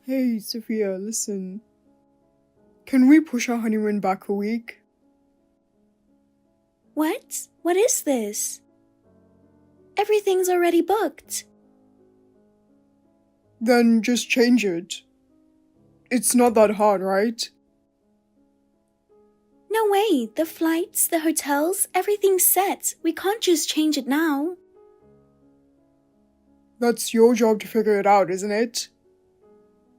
Hey, Sophia, listen. Can we push our honeymoon back a week? What? What is this? Everything's already booked. Then just change it. It's not that hard, right? No way, the flights, the hotels, everything's set. We can't just change it now. That's your job to figure it out, isn't it?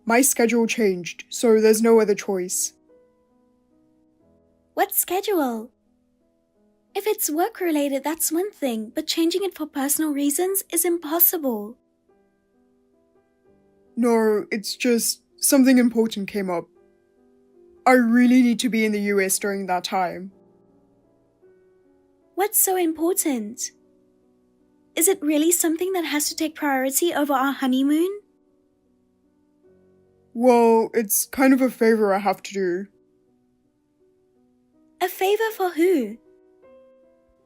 My schedule changed, so there's no other choice. What schedule? If it's work-related, that's one thing, but changing it for personal reasons is impossible. No, it's just something important came up. I really need to be in the US during that time. What's so important? Is it really something that has to take priority over our honeymoon? Well, it's kind of a favor I have to do. A favor for who?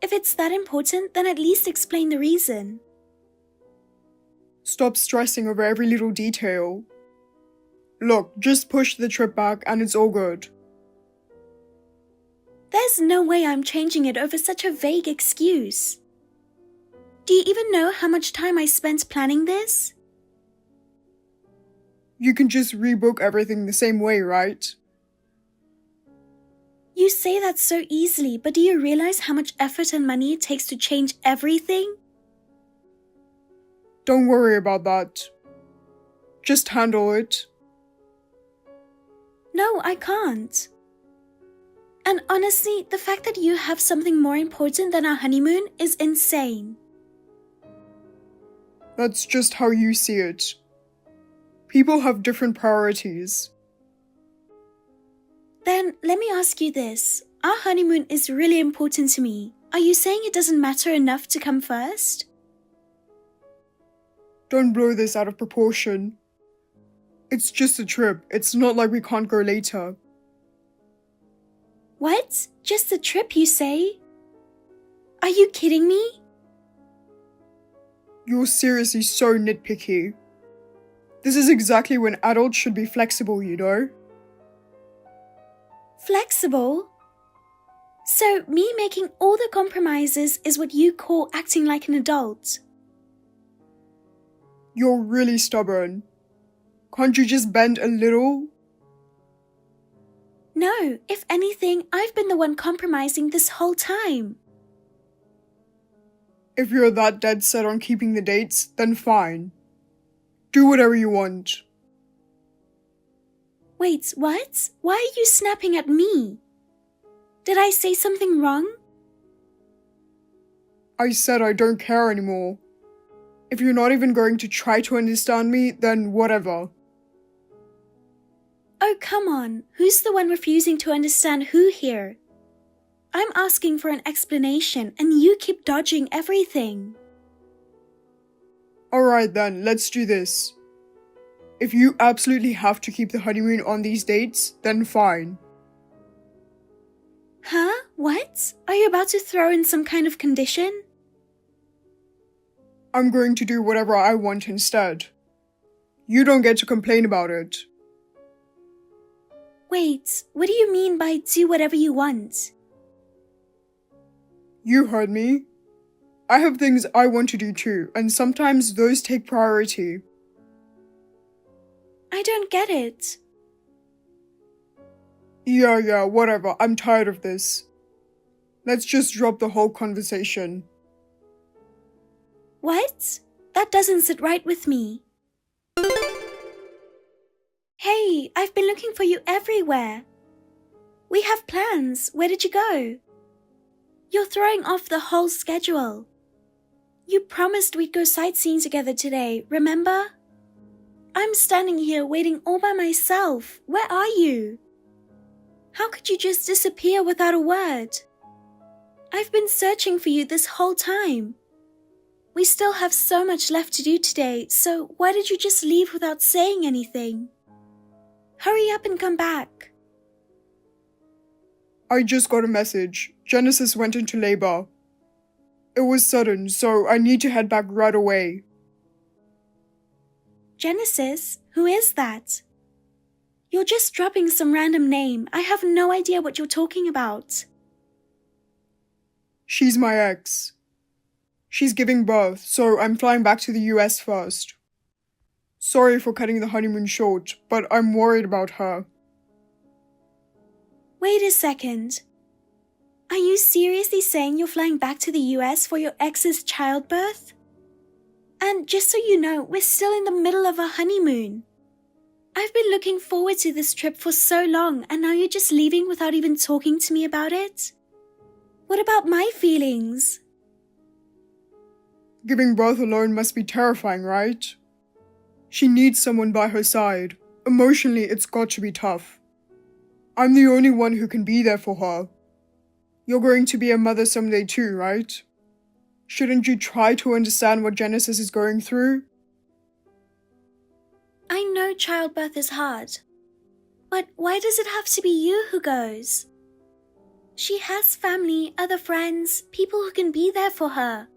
If it's that important, then at least explain the reason. Stop stressing over every little detail. Look, just push the trip back and it's all good. There's no way I'm changing it over such a vague excuse. Do you even know how much time I spent planning this? You can just rebook everything the same way, right? You say that so easily, but do you realize how much effort and money it takes to change everything? Don't worry about that. Just handle it. No, I can't. And honestly, the fact that you have something more important than our honeymoon is insane. That's just how you see it. People have different priorities. Then let me ask you this. Our honeymoon is really important to me. Are you saying it doesn't matter enough to come first? Don't blow this out of proportion. It's just a trip. It's not like we can't go later. What? Just a trip, you say? Are you kidding me? You're seriously so nitpicky. This is exactly when adults should be flexible, you know? Flexible? So me making all the compromises is what you call acting like an adult? You're really stubborn. Can't you just bend a little? No, if anything, I've been the one compromising this whole time. If you're that dead set on keeping the dates, then fine. Do whatever you want. Wait, what? Why are you snapping at me? Did I say something wrong? I said I don't care anymore. If you're not even going to try to understand me, then whatever. Oh, come on. Who's the one refusing to understand who here? I'm asking for an explanation and you keep dodging everything. Alright then, let's do this. If you absolutely have to keep the honeymoon on these dates, then fine. Huh? What? Are you about to throw in some kind of condition? I'm going to do whatever I want instead. You don't get to complain about it. Wait, what do you mean by do whatever you want? You heard me. I have things I want to do too, and sometimes those take priority. I don't get it. Yeah, whatever. I'm tired of this. Let's just drop the whole conversation. What? That doesn't sit right with me. Hey, I've been looking for you everywhere. We have plans. Where did you go? You're throwing off the whole schedule. You promised we'd go sightseeing together today, remember? I'm standing here waiting all by myself. Where are you? How could you just disappear without a word? I've been searching for you this whole time. We still have so much left to do today, so why did you just leave without saying anything? Hurry up and come back. I just got a message. Genesis went into labor. It was sudden, so I need to head back right away. Genesis? Who is that? You're just dropping some random name. I have no idea what you're talking about. She's my ex. She's giving birth, so I'm flying back to the US first. Sorry for cutting the honeymoon short, but I'm worried about her. Wait a second. Are you seriously saying you're flying back to the US for your ex's childbirth? And just so you know, we're still in the middle of our honeymoon. I've been looking forward to this trip for so long, and now you're just leaving without even talking to me about it? What about my feelings? Giving birth alone must be terrifying, right? She needs someone by her side. Emotionally, it's got to be tough. I'm the only one who can be there for her. You're going to be a mother someday too, right? Shouldn't you try to understand what Genesis is going through? I know childbirth is hard, but why does it have to be you who goes? She has family, other friends, people who can be there for her.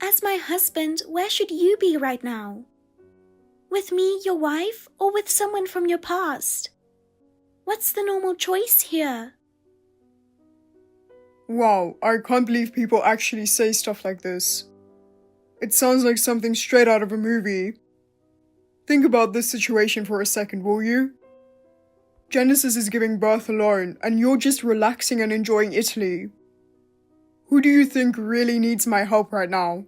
As my husband, where should you be right now? With me, your wife, or with someone from your past? What's the normal choice here? Wow, I can't believe people actually say stuff like this. It sounds like something straight out of a movie. Think about this situation for a second, will you? Genesis is giving birth alone, and you're just relaxing and enjoying Italy. Who do you think really needs my help right now?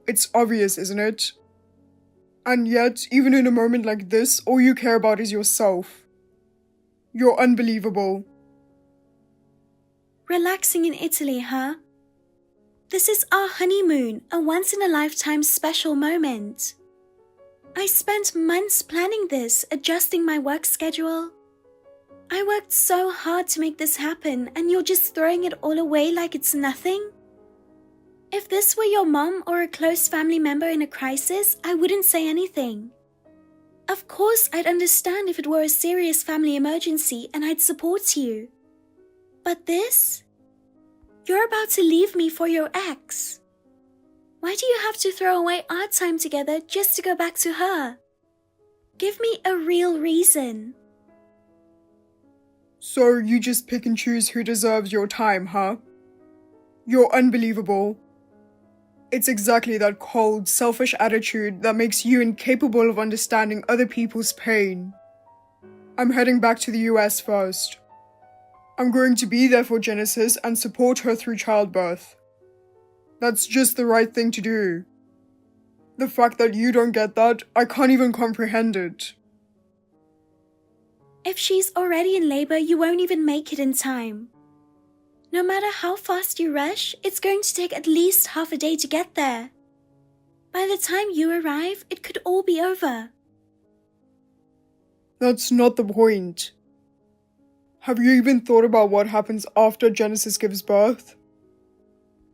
It's obvious, isn't it? And yet, even in a moment like this, all you care about is yourself. You're unbelievable. Relaxing in Italy, huh? This is our honeymoon, a once-in-a-lifetime special moment. I spent months planning this, adjusting my work schedule. I worked so hard to make this happen, and you're just throwing it all away like it's nothing? If this were your mom or a close family member in a crisis, I wouldn't say anything. Of course, I'd understand if it were a serious family emergency and I'd support you. But this? You're about to leave me for your ex. Why do you have to throw away our time together just to go back to her? Give me a real reason. So you just pick and choose who deserves your time, huh? You're unbelievable. It's exactly that cold, selfish attitude that makes you incapable of understanding other people's pain. I'm heading back to the US first. I'm going to be there for Genesis and support her through childbirth. That's just the right thing to do. The fact that you don't get that, I can't even comprehend it. If she's already in labor, you won't even make it in time. No matter how fast you rush, it's going to take at least half a day to get there. By the time you arrive, it could all be over. That's not the point. Have you even thought about what happens after Genesis gives birth?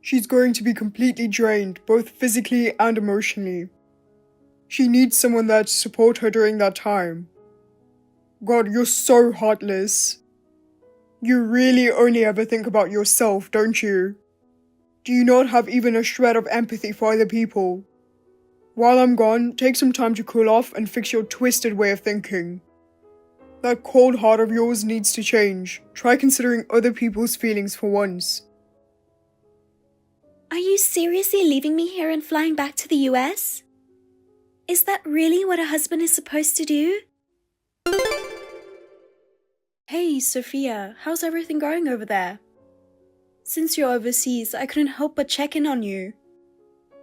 She's going to be completely drained, both physically and emotionally. She needs someone there to support her during that time. God, you're so heartless. You really only ever think about yourself, don't you? Do you not have even a shred of empathy for other people? While I'm gone, take some time to cool off and fix your twisted way of thinking. That cold heart of yours needs to change. Try considering other people's feelings for once. Are you seriously leaving me here and flying back to the US? Is that really what a husband is supposed to do? Hey, Sophia, how's everything going over there? Since you're overseas, I couldn't help but check in on you.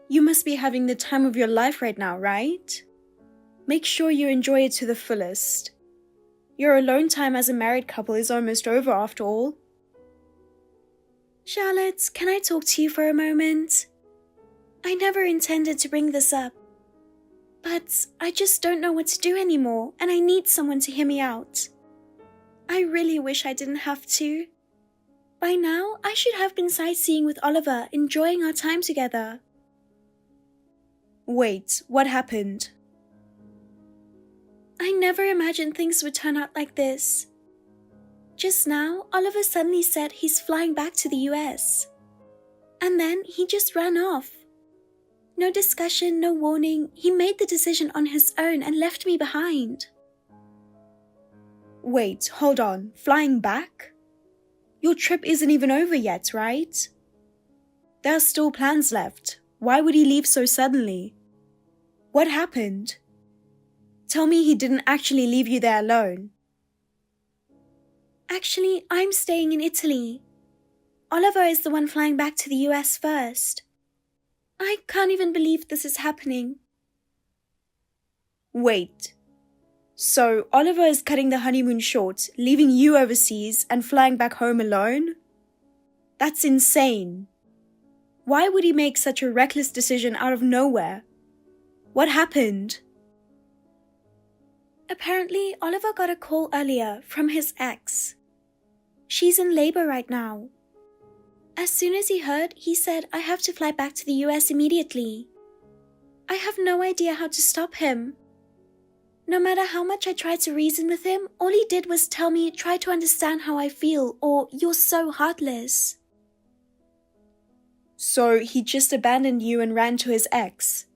You must be having the time of your life right now, right? Make sure you enjoy it to the fullest. Your alone time as a married couple is almost over after all. Charlotte, can I talk to you for a moment? I never intended to bring this up, but I just don't know what to do anymore, and I need someone to hear me out. I really wish I didn't have to. By now, I should have been sightseeing with Oliver, enjoying our time together. Wait, what happened? I never imagined things would turn out like this. Just now, Oliver suddenly said he's flying back to the US. And then he just ran off. No discussion, no warning. He made the decision on his own and left me behind. Wait, hold on. Flying back? Your trip isn't even over yet, right? There are still plans left. Why would he leave so suddenly? What happened? Tell me he didn't actually leave you there alone. Actually, I'm staying in Italy. Oliver is the one flying back to the US first. I can't even believe this is happening. Wait. So Oliver is cutting the honeymoon short, leaving you overseas and flying back home alone? That's insane. Why would he make such a reckless decision out of nowhere? What happened? Apparently, Oliver got a call earlier from his ex. She's in labor right now. As soon as he heard, he said, I have to fly back to the US immediately. I have no idea how to stop him. No matter how much I tried to reason with him, all he did was tell me, try to understand how I feel, or you're so heartless. So he just abandoned you and ran to his ex.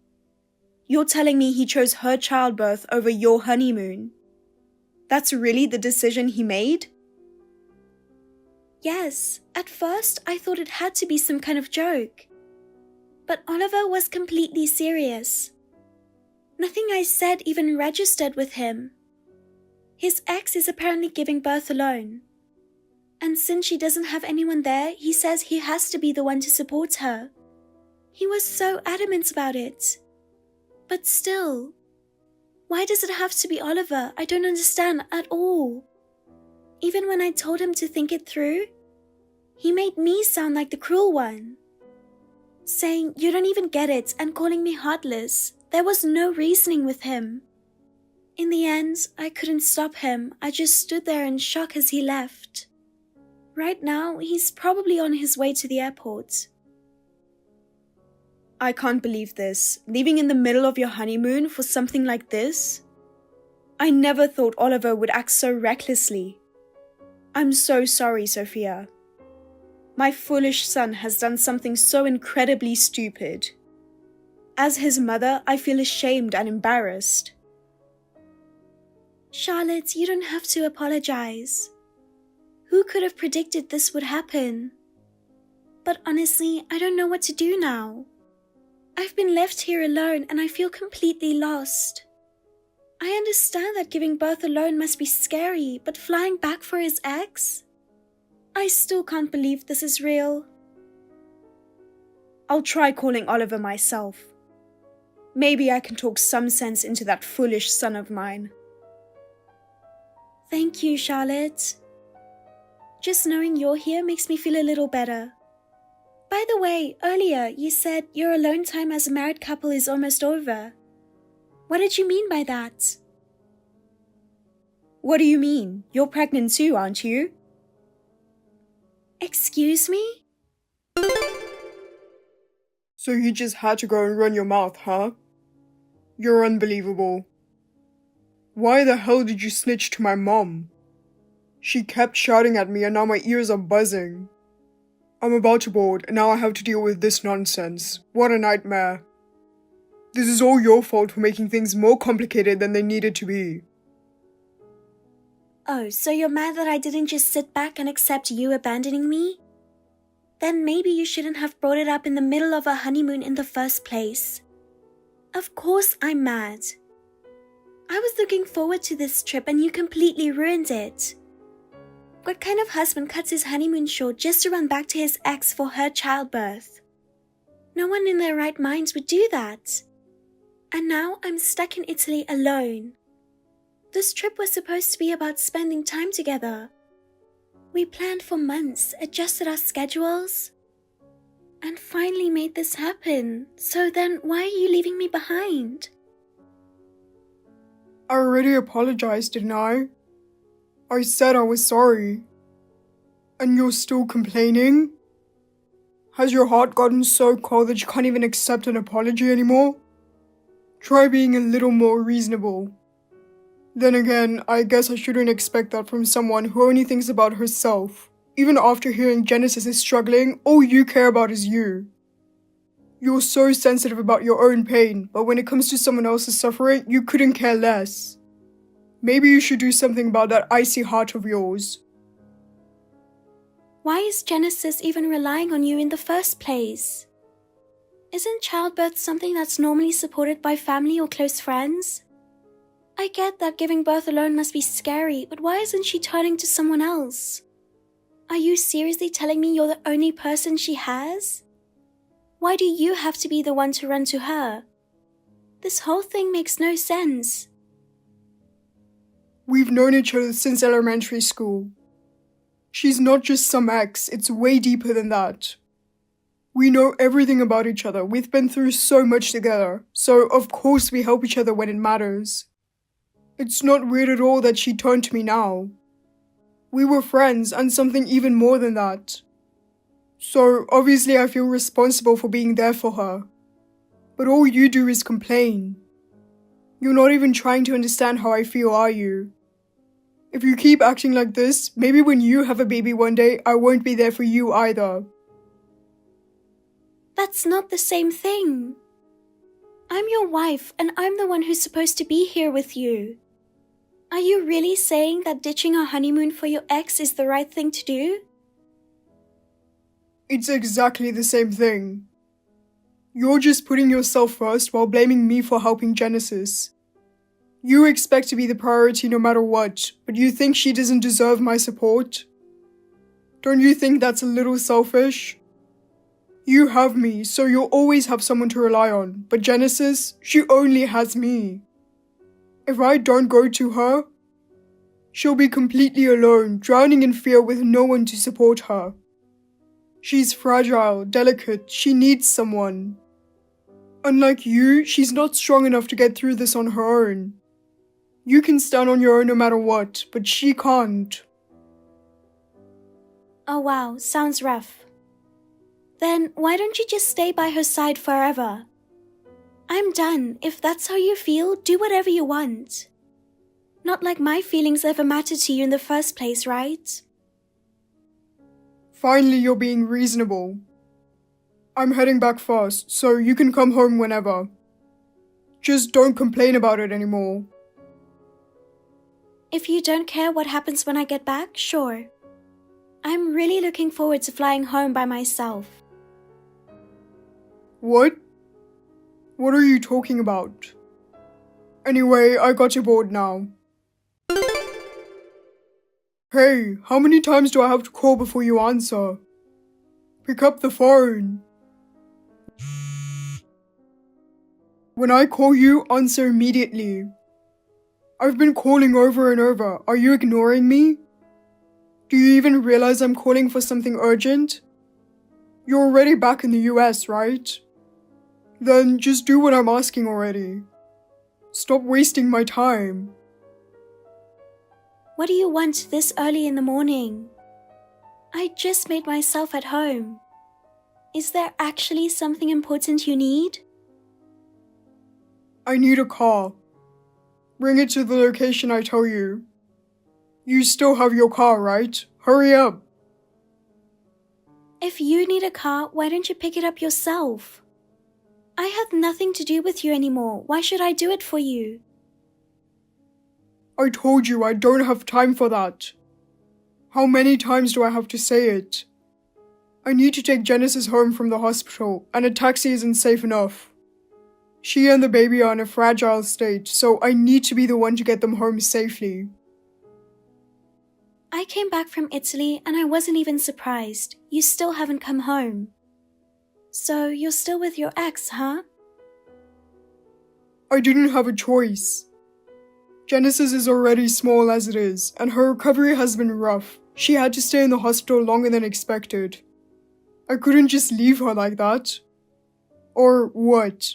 You're telling me he chose her childbirth over your honeymoon? That's really the decision he made? Yes, at first I thought it had to be some kind of joke. But Oliver was completely serious. Nothing I said even registered with him. His ex is apparently giving birth alone. And since she doesn't have anyone there, he says he has to be the one to support her. He was so adamant about it. But still, why does it have to be Oliver? I don't understand at all. Even when I told him to think it through, he made me sound like the cruel one. Saying, you don't even get it, and calling me heartless. There was no reasoning with him. In the end, I couldn't stop him. I just stood there in shock as he left. Right now, he's probably on his way to the airport. I can't believe this. Leaving in the middle of your honeymoon for something like this? I never thought Oliver would act so recklessly. I'm so sorry, Sophia. My foolish son has done something so incredibly stupid. As his mother, I feel ashamed and embarrassed. Charlotte, you don't have to apologize. Who could have predicted this would happen? But honestly, I don't know what to do now. I've been left here alone and I feel completely lost. I understand that giving birth alone must be scary, but flying back for his ex? I still can't believe this is real. I'll try calling Oliver myself. Maybe I can talk some sense into that foolish son of mine. Thank you, Charlotte. Just knowing you're here makes me feel a little better. By the way, earlier you said your alone time as a married couple is almost over. What did you mean by that? What do you mean? You're pregnant too, aren't you? Excuse me? So you just had to go and run your mouth, huh? You're unbelievable. Why the hell did you snitch to my mom? She kept shouting at me and now my ears are buzzing. I'm about to board and now I have to deal with this nonsense. What a nightmare. This is all your fault for making things more complicated than they needed to be. Oh, so you're mad that I didn't just sit back and accept you abandoning me? Then maybe you shouldn't have brought it up in the middle of our honeymoon in the first place. Of course I'm mad. I was looking forward to this trip and you completely ruined it. What kind of husband cuts his honeymoon short just to run back to his ex for her childbirth? No one in their right minds would do that. And now I'm stuck in Italy alone. This trip was supposed to be about spending time together. We planned for months, adjusted our schedules, and finally made this happen. So then why are you leaving me behind? I already apologized, didn't I? I said I was sorry. And you're still complaining? Has your heart gotten so cold that you can't even accept an apology anymore? Try being a little more reasonable. Then again, I guess I shouldn't expect that from someone who only thinks about herself. Even after hearing Genesis is struggling, all you care about is you. You're so sensitive about your own pain, but when it comes to someone else's suffering, you couldn't care less. Maybe you should do something about that icy heart of yours. Why is Genesis even relying on you in the first place? Isn't childbirth something that's normally supported by family or close friends? I get that giving birth alone must be scary, but why isn't she turning to someone else? Are you seriously telling me you're the only person she has? Why do you have to be the one to run to her? This whole thing makes no sense. We've known each other since elementary school. She's not just some ex, it's way deeper than that. We know everything about each other, we've been through so much together, so of course we help each other when it matters. It's not weird at all that she turned to me now. We were friends and something even more than that. So obviously I feel responsible for being there for her. But all you do is complain. You're not even trying to understand how I feel, are you? If you keep acting like this, maybe when you have a baby one day, I won't be there for you either. That's not the same thing. I'm your wife and I'm the one who's supposed to be here with you. Are you really saying that ditching our honeymoon for your ex is the right thing to do? It's exactly the same thing. You're just putting yourself first while blaming me for helping Genesis. You expect to be the priority no matter what, but you think she doesn't deserve my support? Don't you think that's a little selfish? You have me, so you'll always have someone to rely on, but Genesis, she only has me. If I don't go to her, she'll be completely alone, drowning in fear with no one to support her. She's fragile, delicate, she needs someone. Unlike you, she's not strong enough to get through this on her own. You can stand on your own no matter what, but she can't. Oh wow, sounds rough. Then why don't you just stay by her side forever? I'm done. If that's how you feel, do whatever you want. Not like my feelings ever mattered to you in the first place, right? Finally, you're being reasonable. I'm heading back fast, so you can come home whenever. Just don't complain about it anymore. If you don't care what happens when I get back, sure. I'm really looking forward to flying home by myself. What? What are you talking about? Anyway, I got you bored now. Hey, how many times do I have to call before you answer? Pick up the phone. When I call you, answer immediately. I've been calling over and over. Are you ignoring me? Do you even realize I'm calling for something urgent? You're already back in the US, right? Then just do what I'm asking already. Stop wasting my time. What do you want this early in the morning? I just made myself at home. Is there actually something important you need? I need a car. Bring it to the location I tell you. You still have your car, right? Hurry up. If you need a car, why don't you pick it up yourself? I have nothing to do with you anymore. Why should I do it for you? I told you I don't have time for that. How many times do I have to say it? I need to take Genesis home from the hospital, and a taxi isn't safe enough. She and the baby are in a fragile state, so I need to be the one to get them home safely. I came back from Italy and I wasn't even surprised. You still haven't come home. So you're still with your ex, huh? I didn't have a choice. Genesis is already small as it is, and her recovery has been rough. She had to stay in the hospital longer than expected. I couldn't just leave her like that. Or what?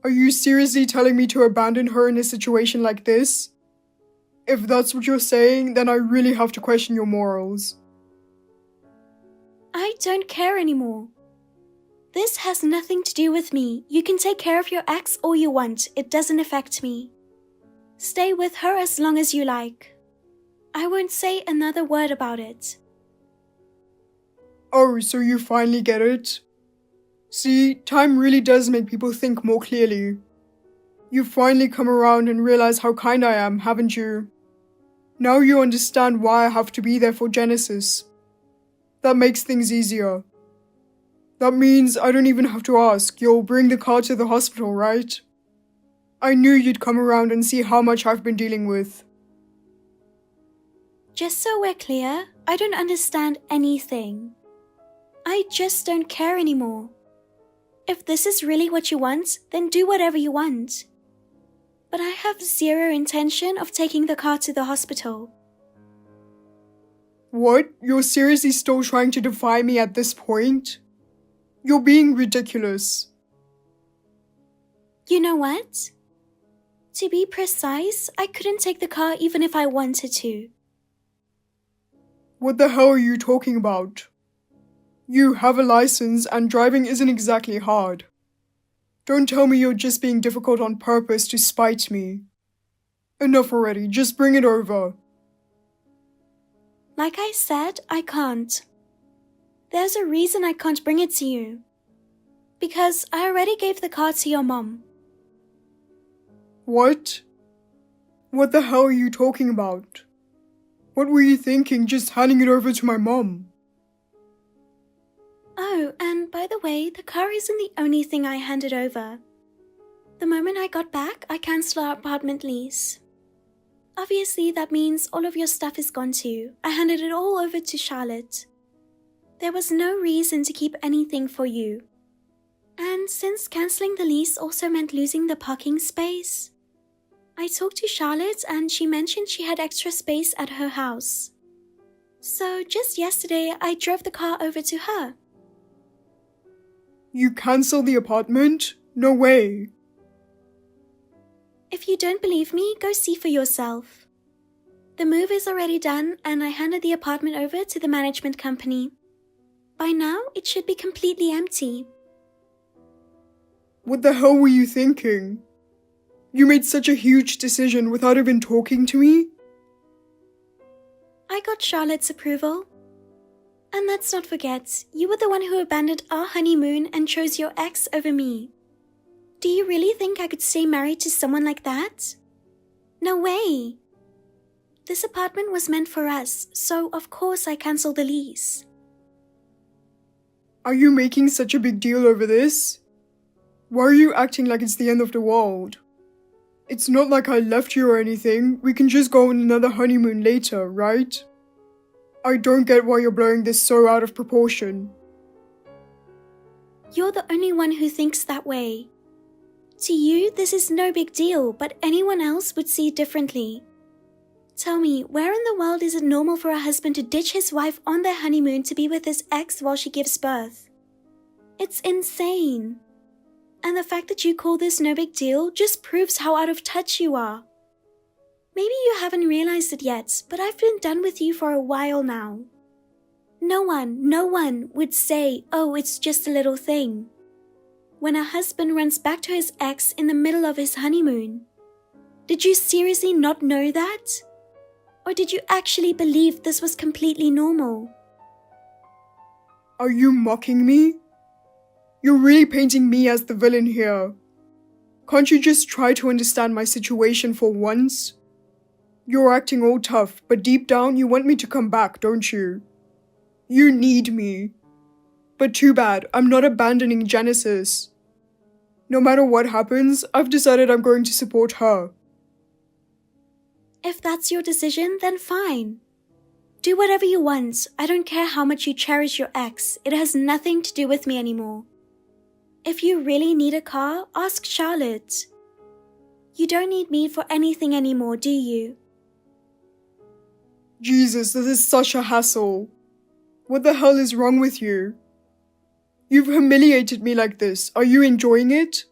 Are you seriously telling me to abandon her in a situation like this? If that's what you're saying, then I really have to question your morals. I don't care anymore. This has nothing to do with me. You can take care of your ex all you want. It doesn't affect me. Stay with her as long as you like. I won't say another word about it. Oh, so you finally get it? See, time really does make people think more clearly. You've finally come around and realized how kind I am, haven't you? Now you understand why I have to be there for Genesis. That makes things easier. That means I don't even have to ask. You'll bring the car to the hospital, right? I knew you'd come around and see how much I've been dealing with. Just so we're clear, I don't understand anything. I just don't care anymore. If this is really what you want, then do whatever you want. But I have zero intention of taking the car to the hospital. What? You're seriously still trying to defy me at this point? You're being ridiculous. You know what? To be precise, I couldn't take the car even if I wanted to. What the hell are you talking about? You have a license and driving isn't exactly hard. Don't tell me you're just being difficult on purpose to spite me. Enough already, just bring it over. Like I said, I can't. There's a reason I can't bring it to you. Because I already gave the car to your mom. What? What the hell are you talking about? What were you thinking, just handing it over to my mom? Oh, and by the way, the car isn't the only thing I handed over. The moment I got back, I cancelled our apartment lease. Obviously, that means all of your stuff is gone too. I handed it all over to Charlotte. There was no reason to keep anything for you. And since cancelling the lease also meant losing the parking space, I talked to Charlotte and she mentioned she had extra space at her house. So just yesterday, I drove the car over to her. You cancelled the apartment? No way. If you don't believe me, go see for yourself. The move is already done and I handed the apartment over to the management company. By now, it should be completely empty. What the hell were you thinking? You made such a huge decision without even talking to me? I got Charlotte's approval. And let's not forget, you were the one who abandoned our honeymoon and chose your ex over me. Do you really think I could stay married to someone like that? No way. This apartment was meant for us, so of course I cancelled the lease. Are you making such a big deal over this? Why are you acting like it's the end of the world? It's not like I left you or anything. We can just go on another honeymoon later, right? I don't get why you're blowing this so out of proportion. You're the only one who thinks that way. To you, this is no big deal, but anyone else would see it differently. Tell me, where in the world is it normal for a husband to ditch his wife on their honeymoon to be with his ex while she gives birth? It's insane. And the fact that you call this no big deal just proves how out of touch you are. Maybe you haven't realized it yet, but I've been done with you for a while now. No one would say, oh, it's just a little thing. When a husband runs back to his ex in the middle of his honeymoon. Did you seriously not know that? Or did you actually believe this was completely normal? Are you mocking me? You're really painting me as the villain here. Can't you just try to understand my situation for once? You're acting all tough, but deep down you want me to come back, don't you? You need me. But too bad, I'm not abandoning Genesis. No matter what happens, I've decided I'm going to support her. If that's your decision, then fine. Do whatever you want. I don't care how much you cherish your ex. It has nothing to do with me anymore. If you really need a car, ask Charlotte. You don't need me for anything anymore, do you? Jesus, this is such a hassle. What the hell is wrong with you? You've humiliated me like this. Are you enjoying it?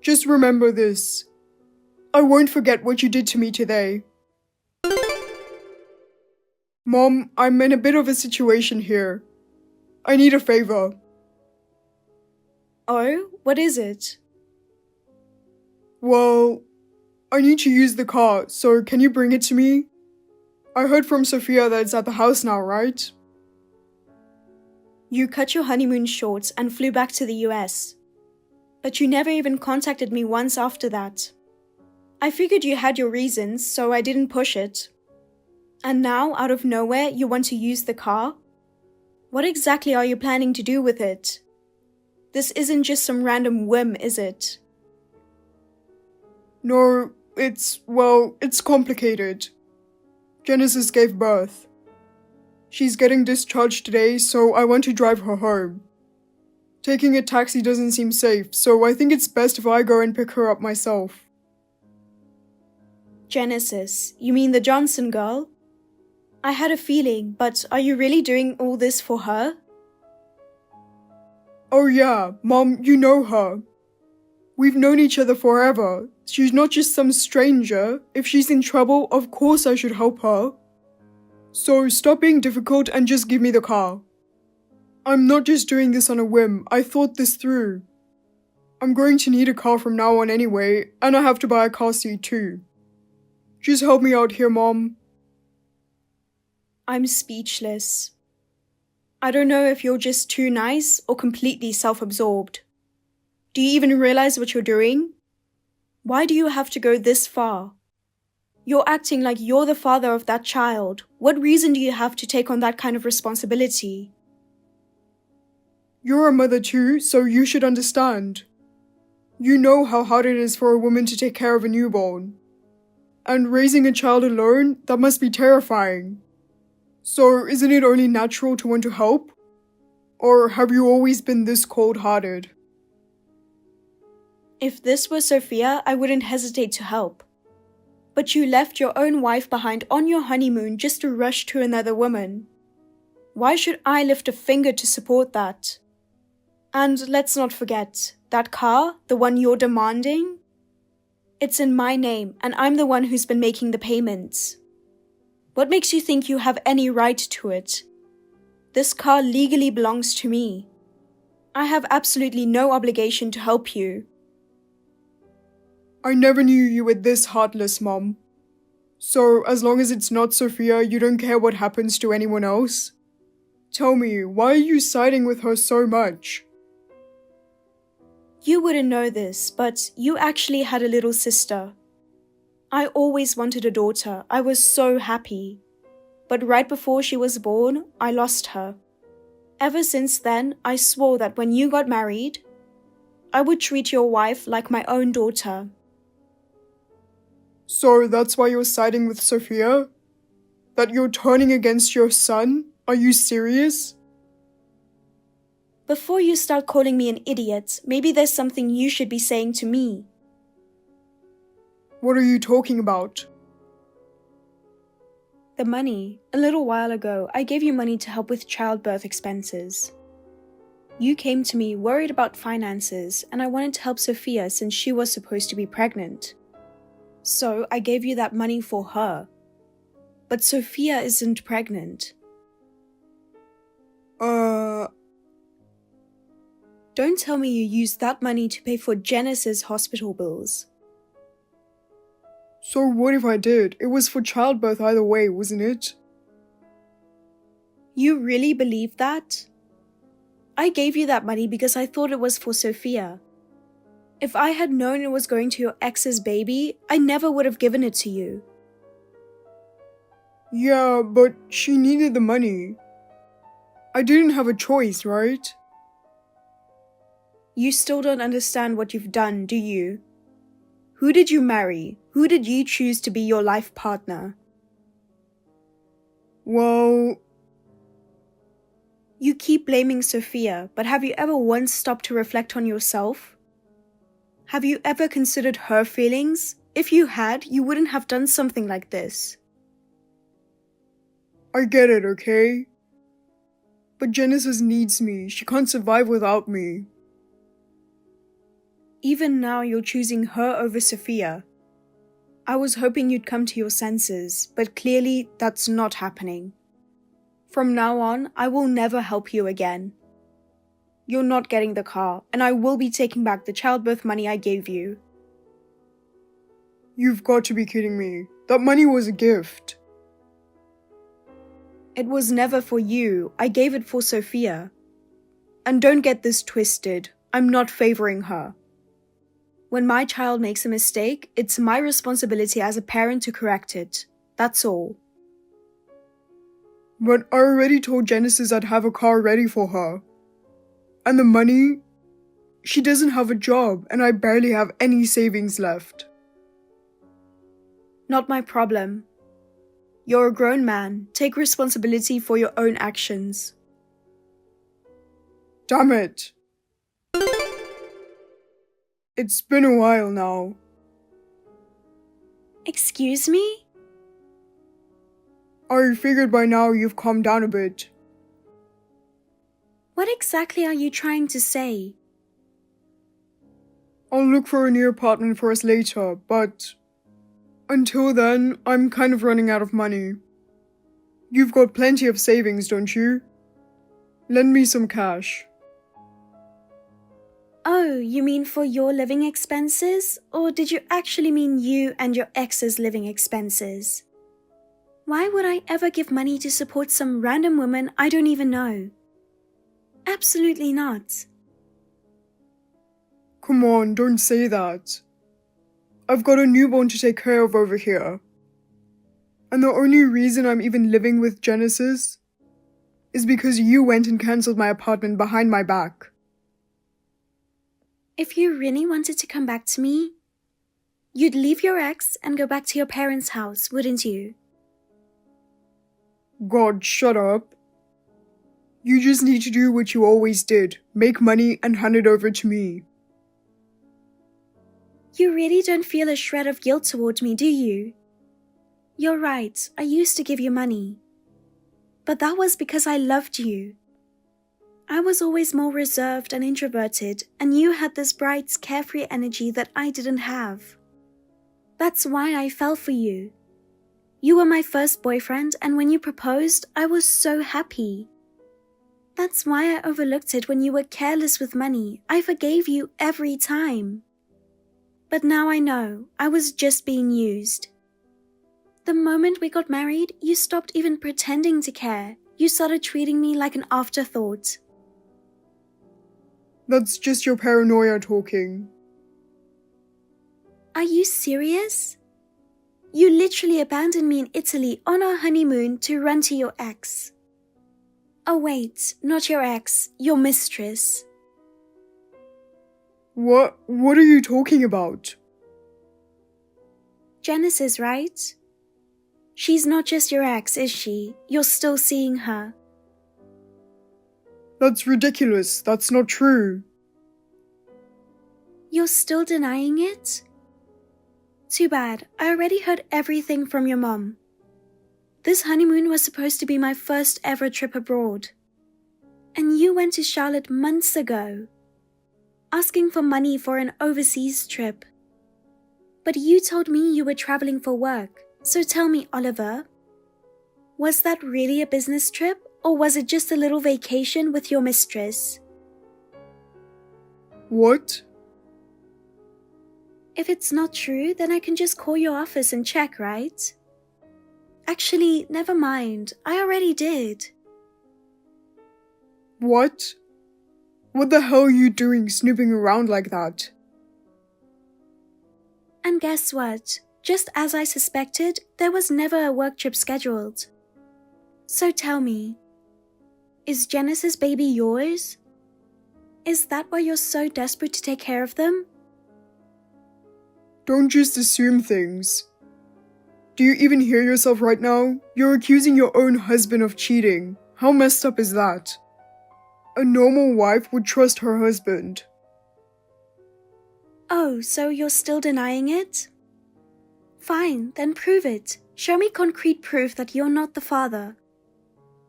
Just remember this. I won't forget what you did to me today. Mom, I'm in a bit of a situation here. I need a favor. Oh, what is it? Well, I need to use the car, so can you bring it to me? I heard from Sophia that it's at the house now, right? You cut your honeymoon short and flew back to the US. But you never even contacted me once after that. I figured you had your reasons, so I didn't push it. And now, out of nowhere, you want to use the car? What exactly are you planning to do with it? This isn't just some random whim, is it? No, it's complicated. Genesis gave birth. She's getting discharged today, so I want to drive her home. Taking a taxi doesn't seem safe, so I think it's best if I go and pick her up myself. Genesis, you mean the Johnson girl? I had a feeling, but are you really doing all this for her? Oh yeah, Mom, you know her. We've known each other forever. She's not just some stranger. If she's in trouble, of course I should help her. So stop being difficult and just give me the car. I'm not just doing this on a whim. I thought this through. I'm going to need a car from now on anyway, and I have to buy a car seat too. Just help me out here, Mom. I'm speechless. I don't know if you're just too nice or completely self-absorbed. Do you even realize what you're doing? Why do you have to go this far? You're acting like you're the father of that child. What reason do you have to take on that kind of responsibility? You're a mother too, so you should understand. You know how hard it is for a woman to take care of a newborn. And raising a child alone, that must be terrifying. So isn't it only natural to want to help? Or have you always been this cold-hearted? If this were Sophia, I wouldn't hesitate to help. But you left your own wife behind on your honeymoon just to rush to another woman. Why should I lift a finger to support that? And let's not forget, that car, the one you're demanding, it's in my name and I'm the one who's been making the payments. What makes you think you have any right to it? This car legally belongs to me. I have absolutely no obligation to help you. I never knew you were this heartless, Mom. So, as long as it's not Sophia, you don't care what happens to anyone else? Tell me, why are you siding with her so much? You wouldn't know this, but you actually had a little sister. I always wanted a daughter. I was so happy. But right before she was born, I lost her. Ever since then, I swore that when you got married, I would treat your wife like my own daughter. So that's why you're siding with Sophia? That you're turning against your son? Are you serious? Before you start calling me an idiot, maybe there's something you should be saying to me. What are you talking about? The money. A little while ago, I gave you money to help with childbirth expenses. You came to me worried about finances, and I wanted to help Sophia since she was supposed to be pregnant. So I gave you that money for her. But Sophia isn't pregnant. Don't tell me you used that money to pay for Genesis' hospital bills. So what if I did? It was for childbirth either way, wasn't it? You really believe that? I gave you that money because I thought it was for Sophia. If I had known it was going to your ex's baby, I never would have given it to you. Yeah, but she needed the money. I didn't have a choice, right? You still don't understand what you've done, do you? Who did you marry? Who did you choose to be your life partner? Well... You keep blaming Sophia, but have you ever once stopped to reflect on yourself? Have you ever considered her feelings? If you had, you wouldn't have done something like this. I get it, okay? But Genesis needs me. She can't survive without me. Even now you're choosing her over Sophia. I was hoping you'd come to your senses, but clearly that's not happening. From now on, I will never help you again. You're not getting the car, and I will be taking back the childbirth money I gave you. You've got to be kidding me. That money was a gift. It was never for you. I gave it for Sophia. And don't get this twisted. I'm not favoring her. When my child makes a mistake, it's my responsibility as a parent to correct it. That's all. But I already told Genesis I'd have a car ready for her. And the money? She doesn't have a job, and I barely have any savings left. Not my problem. You're a grown man. Take responsibility for your own actions. Damn it! It's been a while now. Excuse me? I figured by now you've calmed down a bit. What exactly are you trying to say? I'll look for a new apartment for us later, but until then, I'm kind of running out of money. You've got plenty of savings, don't you? Lend me some cash. Oh, you mean for your living expenses? Or did you actually mean you and your ex's living expenses? Why would I ever give money to support some random woman I don't even know? Absolutely not. Come on, don't say that. I've got a newborn to take care of over here. And the only reason I'm even living with Genesis is because you went and cancelled my apartment behind my back. If you really wanted to come back to me, you'd leave your ex and go back to your parents' house, wouldn't you? God, shut up. You just need to do what you always did. Make money and hand it over to me. You really don't feel a shred of guilt toward me, do you? You're right, I used to give you money. But that was because I loved you. I was always more reserved and introverted, and you had this bright, carefree energy that I didn't have. That's why I fell for you. You were my first boyfriend, and when you proposed, I was so happy. That's why I overlooked it when you were careless with money. I forgave you every time. But now I know, I was just being used. The moment we got married, you stopped even pretending to care. You started treating me like an afterthought. That's just your paranoia talking. Are you serious? You literally abandoned me in Italy on our honeymoon to run to your ex. Oh wait, not your ex, your mistress. What are you talking about? Genesis, right? She's not just your ex, is she? You're still seeing her. That's ridiculous. That's not true. You're still denying it? Too bad. I already heard everything from your mom. This honeymoon was supposed to be my first ever trip abroad. And you went to Charlotte months ago, asking for money for an overseas trip. But you told me you were traveling for work. So tell me, Oliver, was that really a business trip, or was it just a little vacation with your mistress? What? If it's not true, then I can just call your office and check, right? Actually, never mind. I already did. What? What the hell are you doing snooping around like that? And guess what? Just as I suspected, there was never a work trip scheduled. So tell me, is Genesis' baby yours? Is that why you're so desperate to take care of them? Don't just assume things. Do you even hear yourself right now? You're accusing your own husband of cheating. How messed up is that? A normal wife would trust her husband. Oh, so you're still denying it? Fine, then prove it. Show me concrete proof that you're not the father.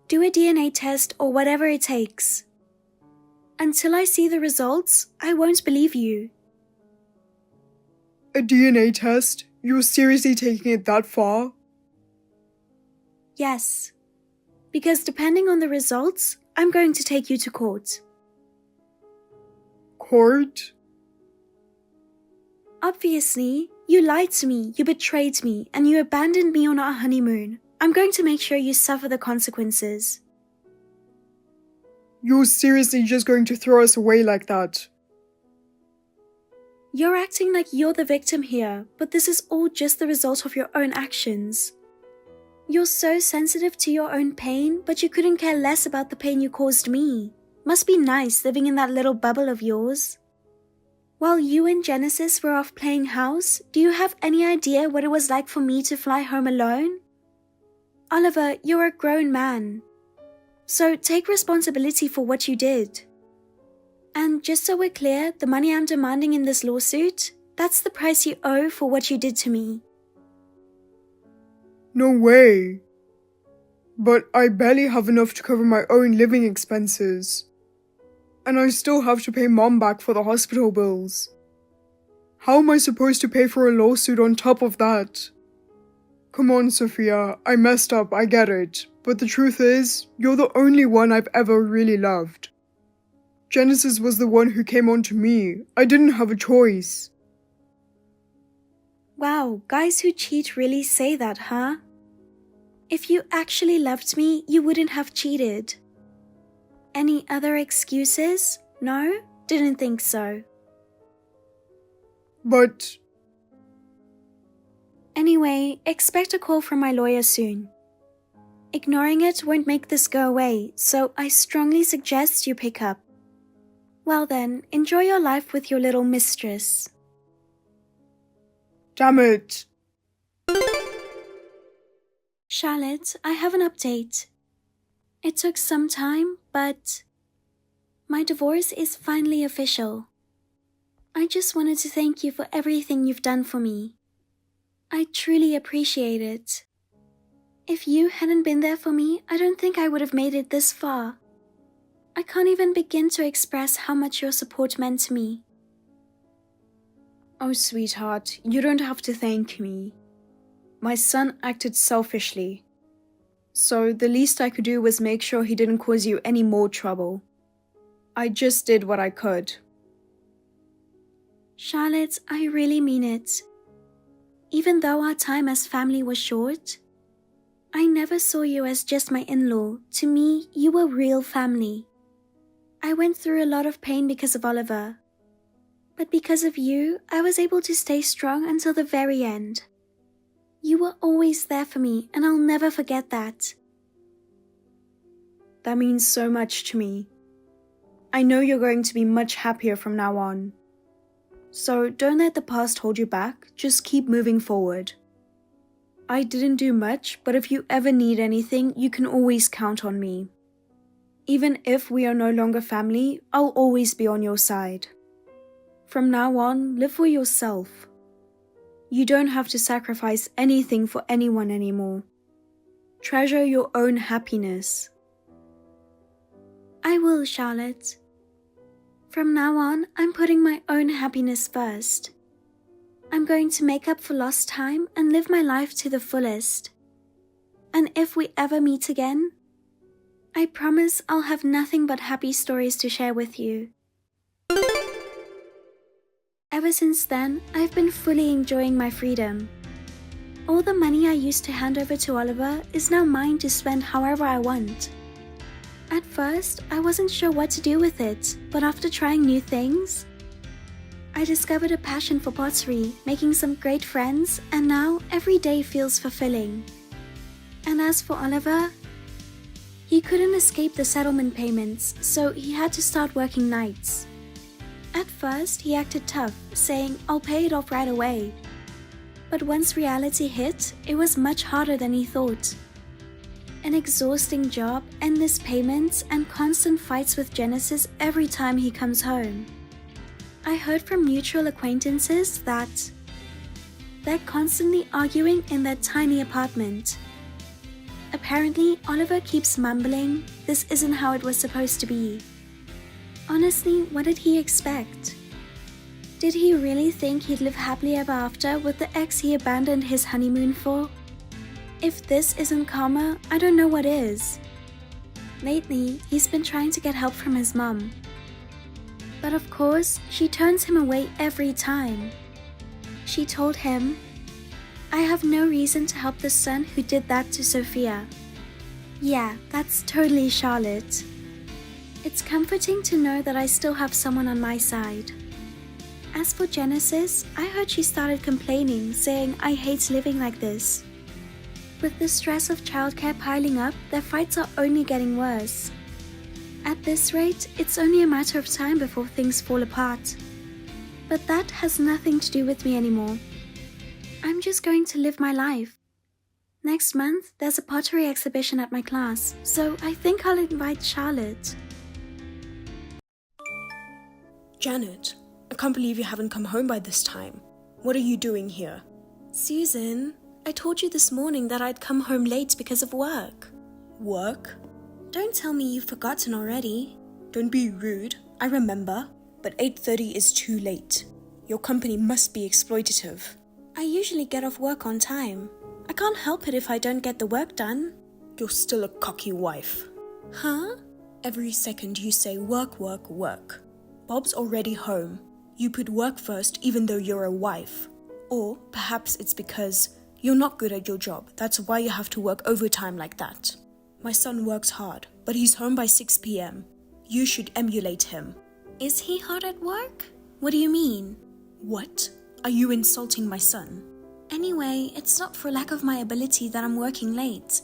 Do a DNA test or whatever it takes. Until I see the results, I won't believe you. A DNA test? You're seriously taking it that far? Yes. Because depending on the results, I'm going to take you to court. Court? Obviously, you lied to me, you betrayed me, and you abandoned me on our honeymoon. I'm going to make sure you suffer the consequences. You're seriously just going to throw us away like that? You're acting like you're the victim here, but this is all just the result of your own actions. You're so sensitive to your own pain, but you couldn't care less about the pain you caused me. Must be nice living in that little bubble of yours. While you and Genesis were off playing house, do you have any idea what it was like for me to fly home alone? Oliver, you're a grown man. So take responsibility for what you did. And just so we're clear, the money I'm demanding in this lawsuit, that's the price you owe for what you did to me. No way. But I barely have enough to cover my own living expenses. And I still have to pay Mom back for the hospital bills. How am I supposed to pay for a lawsuit on top of that? Come on, Sophia, I messed up, I get it. But the truth is, you're the only one I've ever really loved. Genesis was the one who came on to me. I didn't have a choice. Wow, guys who cheat really say that, huh? If you actually loved me, you wouldn't have cheated. Any other excuses? No? Didn't think so. But... Anyway, expect a call from my lawyer soon. Ignoring it won't make this go away, so I strongly suggest you pick up. Well then, enjoy your life with your little mistress. Damn it. Charlotte, I have an update. It took some time, but my divorce is finally official. I just wanted to thank you for everything you've done for me. I truly appreciate it. If you hadn't been there for me, I don't think I would have made it this far. I can't even begin to express how much your support meant to me. Oh, sweetheart, you don't have to thank me. My son acted selfishly. So the least I could do was make sure he didn't cause you any more trouble. I just did what I could. Charlotte, I really mean it. Even though our time as family was short, I never saw you as just my in-law. To me, you were real family. I went through a lot of pain because of Oliver. But because of you, I was able to stay strong until the very end. You were always there for me, and I'll never forget that. That means so much to me. I know you're going to be much happier from now on. So don't let the past hold you back, just keep moving forward. I didn't do much, but if you ever need anything, you can always count on me. Even if we are no longer family, I'll always be on your side. From now on, live for yourself. You don't have to sacrifice anything for anyone anymore. Treasure your own happiness. I will, Charlotte. From now on, I'm putting my own happiness first. I'm going to make up for lost time and live my life to the fullest. And if we ever meet again, I promise I'll have nothing but happy stories to share with you. Ever since then, I've been fully enjoying my freedom. All the money I used to hand over to Oliver is now mine to spend however I want. At first, I wasn't sure what to do with it, but after trying new things, I discovered a passion for pottery, making some great friends, and now every day feels fulfilling. And as for Oliver, he couldn't escape the settlement payments, so he had to start working nights. At first, he acted tough, saying, "I'll pay it off right away." But once reality hit, it was much harder than he thought. An exhausting job, endless payments, and constant fights with Genesis every time he comes home. I heard from mutual acquaintances that they're constantly arguing in their tiny apartment. Apparently, Oliver keeps mumbling, "This isn't how it was supposed to be." Honestly, what did he expect? Did he really think he'd live happily ever after with the ex he abandoned his honeymoon for? If this isn't karma, I don't know what is. Lately, he's been trying to get help from his mum. But of course, she turns him away every time. She told him, "I have no reason to help the son who did that to Sophia." Yeah, that's totally Charlotte. It's comforting to know that I still have someone on my side. As for Genesis, I heard she started complaining, saying I hate living like this. With the stress of childcare piling up, their fights are only getting worse. At this rate, it's only a matter of time before things fall apart. But that has nothing to do with me anymore. I'm just going to live my life. Next month, there's a pottery exhibition at my class, so I think I'll invite Charlotte. Janet, I can't believe you haven't come home by this time. What are you doing here? Susan, I told you this morning that I'd come home late because of work. Work? Don't tell me you've forgotten already. Don't be rude, I remember. But 8:30 is too late. Your company must be exploitative. I usually get off work on time. I can't help it if I don't get the work done. You're still a cocky wife. Huh? Every second you say work, work, work. Bob's already home. You put work first even though you're a wife. Or perhaps it's because you're not good at your job. That's why you have to work overtime like that. My son works hard, but he's home by 6 p.m. You should emulate him. Is he hard at work? What do you mean? What? Are you insulting my son? Anyway, it's not for lack of my ability that I'm working late.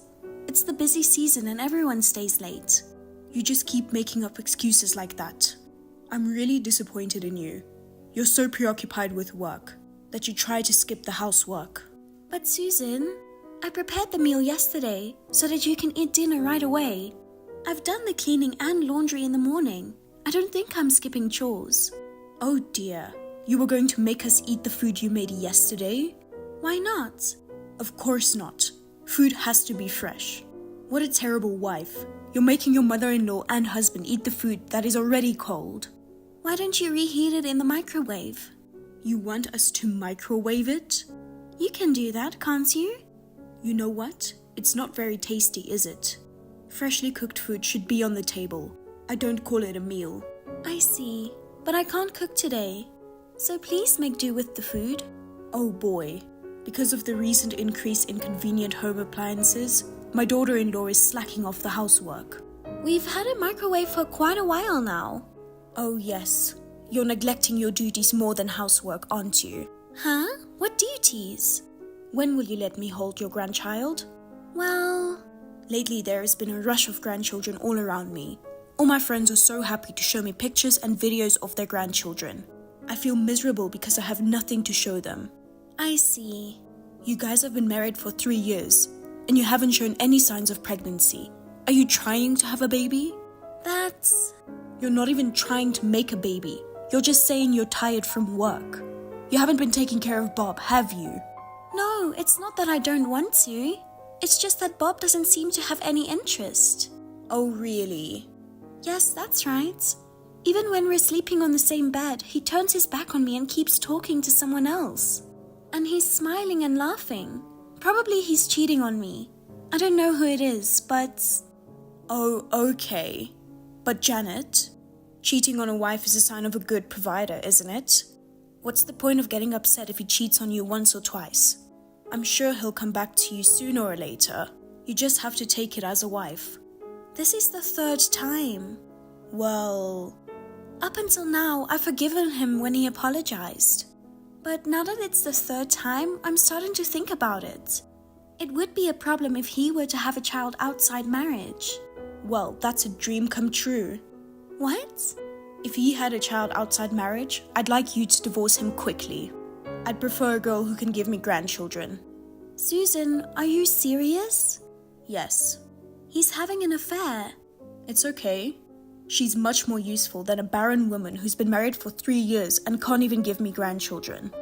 It's the busy season and everyone stays late. You just keep making up excuses like that. I'm really disappointed in you. You're so preoccupied with work that you try to skip the housework. But Susan, I prepared the meal yesterday so that you can eat dinner right away. I've done the cleaning and laundry in the morning. I don't think I'm skipping chores. Oh dear, you were going to make us eat the food you made yesterday? Why not? Of course not. Food has to be fresh. What a terrible wife. You're making your mother-in-law and husband eat the food that is already cold. Why don't you reheat it in the microwave? You want us to microwave it? You can do that, can't you? You know what? It's not very tasty, is it? Freshly cooked food should be on the table. I don't call it a meal. I see, but I can't cook today. So please make do with the food. Oh boy. Because of the recent increase in convenient home appliances, my daughter-in-law is slacking off the housework. We've had a microwave for quite a while now. Oh yes. You're neglecting your duties more than housework, aren't you? Huh? What duties? When will you let me hold your grandchild? Well... Lately there has been a rush of grandchildren all around me. All my friends are so happy to show me pictures and videos of their grandchildren. I feel miserable because I have nothing to show them. I see. You guys have been married for 3 years, and you haven't shown any signs of pregnancy. Are you trying to have a baby? That's... You're not even trying to make a baby. You're just saying you're tired from work. You haven't been taking care of Bob, have you? No, it's not that I don't want to. It's just that Bob doesn't seem to have any interest. Oh, really? Yes, that's right. Even when we're sleeping on the same bed, he turns his back on me and keeps talking to someone else. And he's smiling and laughing. Probably he's cheating on me. I don't know who it is, but... Oh, okay. But Janet, cheating on a wife is a sign of a good provider, isn't it? What's the point of getting upset if he cheats on you once or twice? I'm sure he'll come back to you sooner or later. You just have to take it as a wife. This is the 3rd time. Well... Up until now, I've forgiven him when he apologized. But now that it's the 3rd time, I'm starting to think about it. It would be a problem if he were to have a child outside marriage. Well, that's a dream come true. What? If he had a child outside marriage, I'd like you to divorce him quickly. I'd prefer a girl who can give me grandchildren. Susan, are you serious? Yes. He's having an affair. It's okay. She's much more useful than a barren woman who's been married for 3 years and can't even give me grandchildren.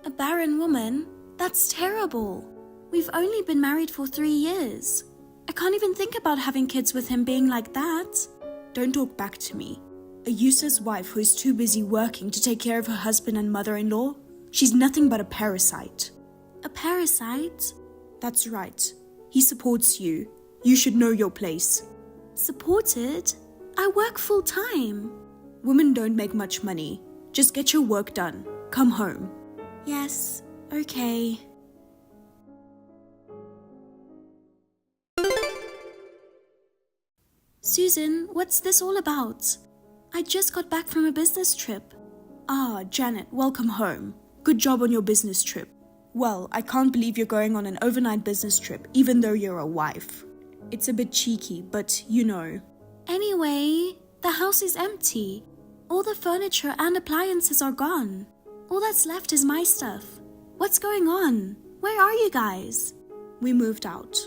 A barren woman? That's terrible. We've only been married for 3 years. I can't even think about having kids with him being like that. Don't talk back to me. A useless wife who is too busy working to take care of her husband and mother-in-law? She's nothing but a parasite. A parasite? That's right. He supports you. You should know your place. Supported? I work full-time. Women don't make much money. Just get your work done. Come home. Yes, okay. Susan, what's this all about? I just got back from a business trip. Ah, Janet, welcome home. Good job on your business trip. Well, I can't believe you're going on an overnight business trip, even though you're a wife. It's a bit cheeky, but you know. Anyway, the house is empty. All the furniture and appliances are gone. All that's left is my stuff. What's going on? Where are you guys? We moved out.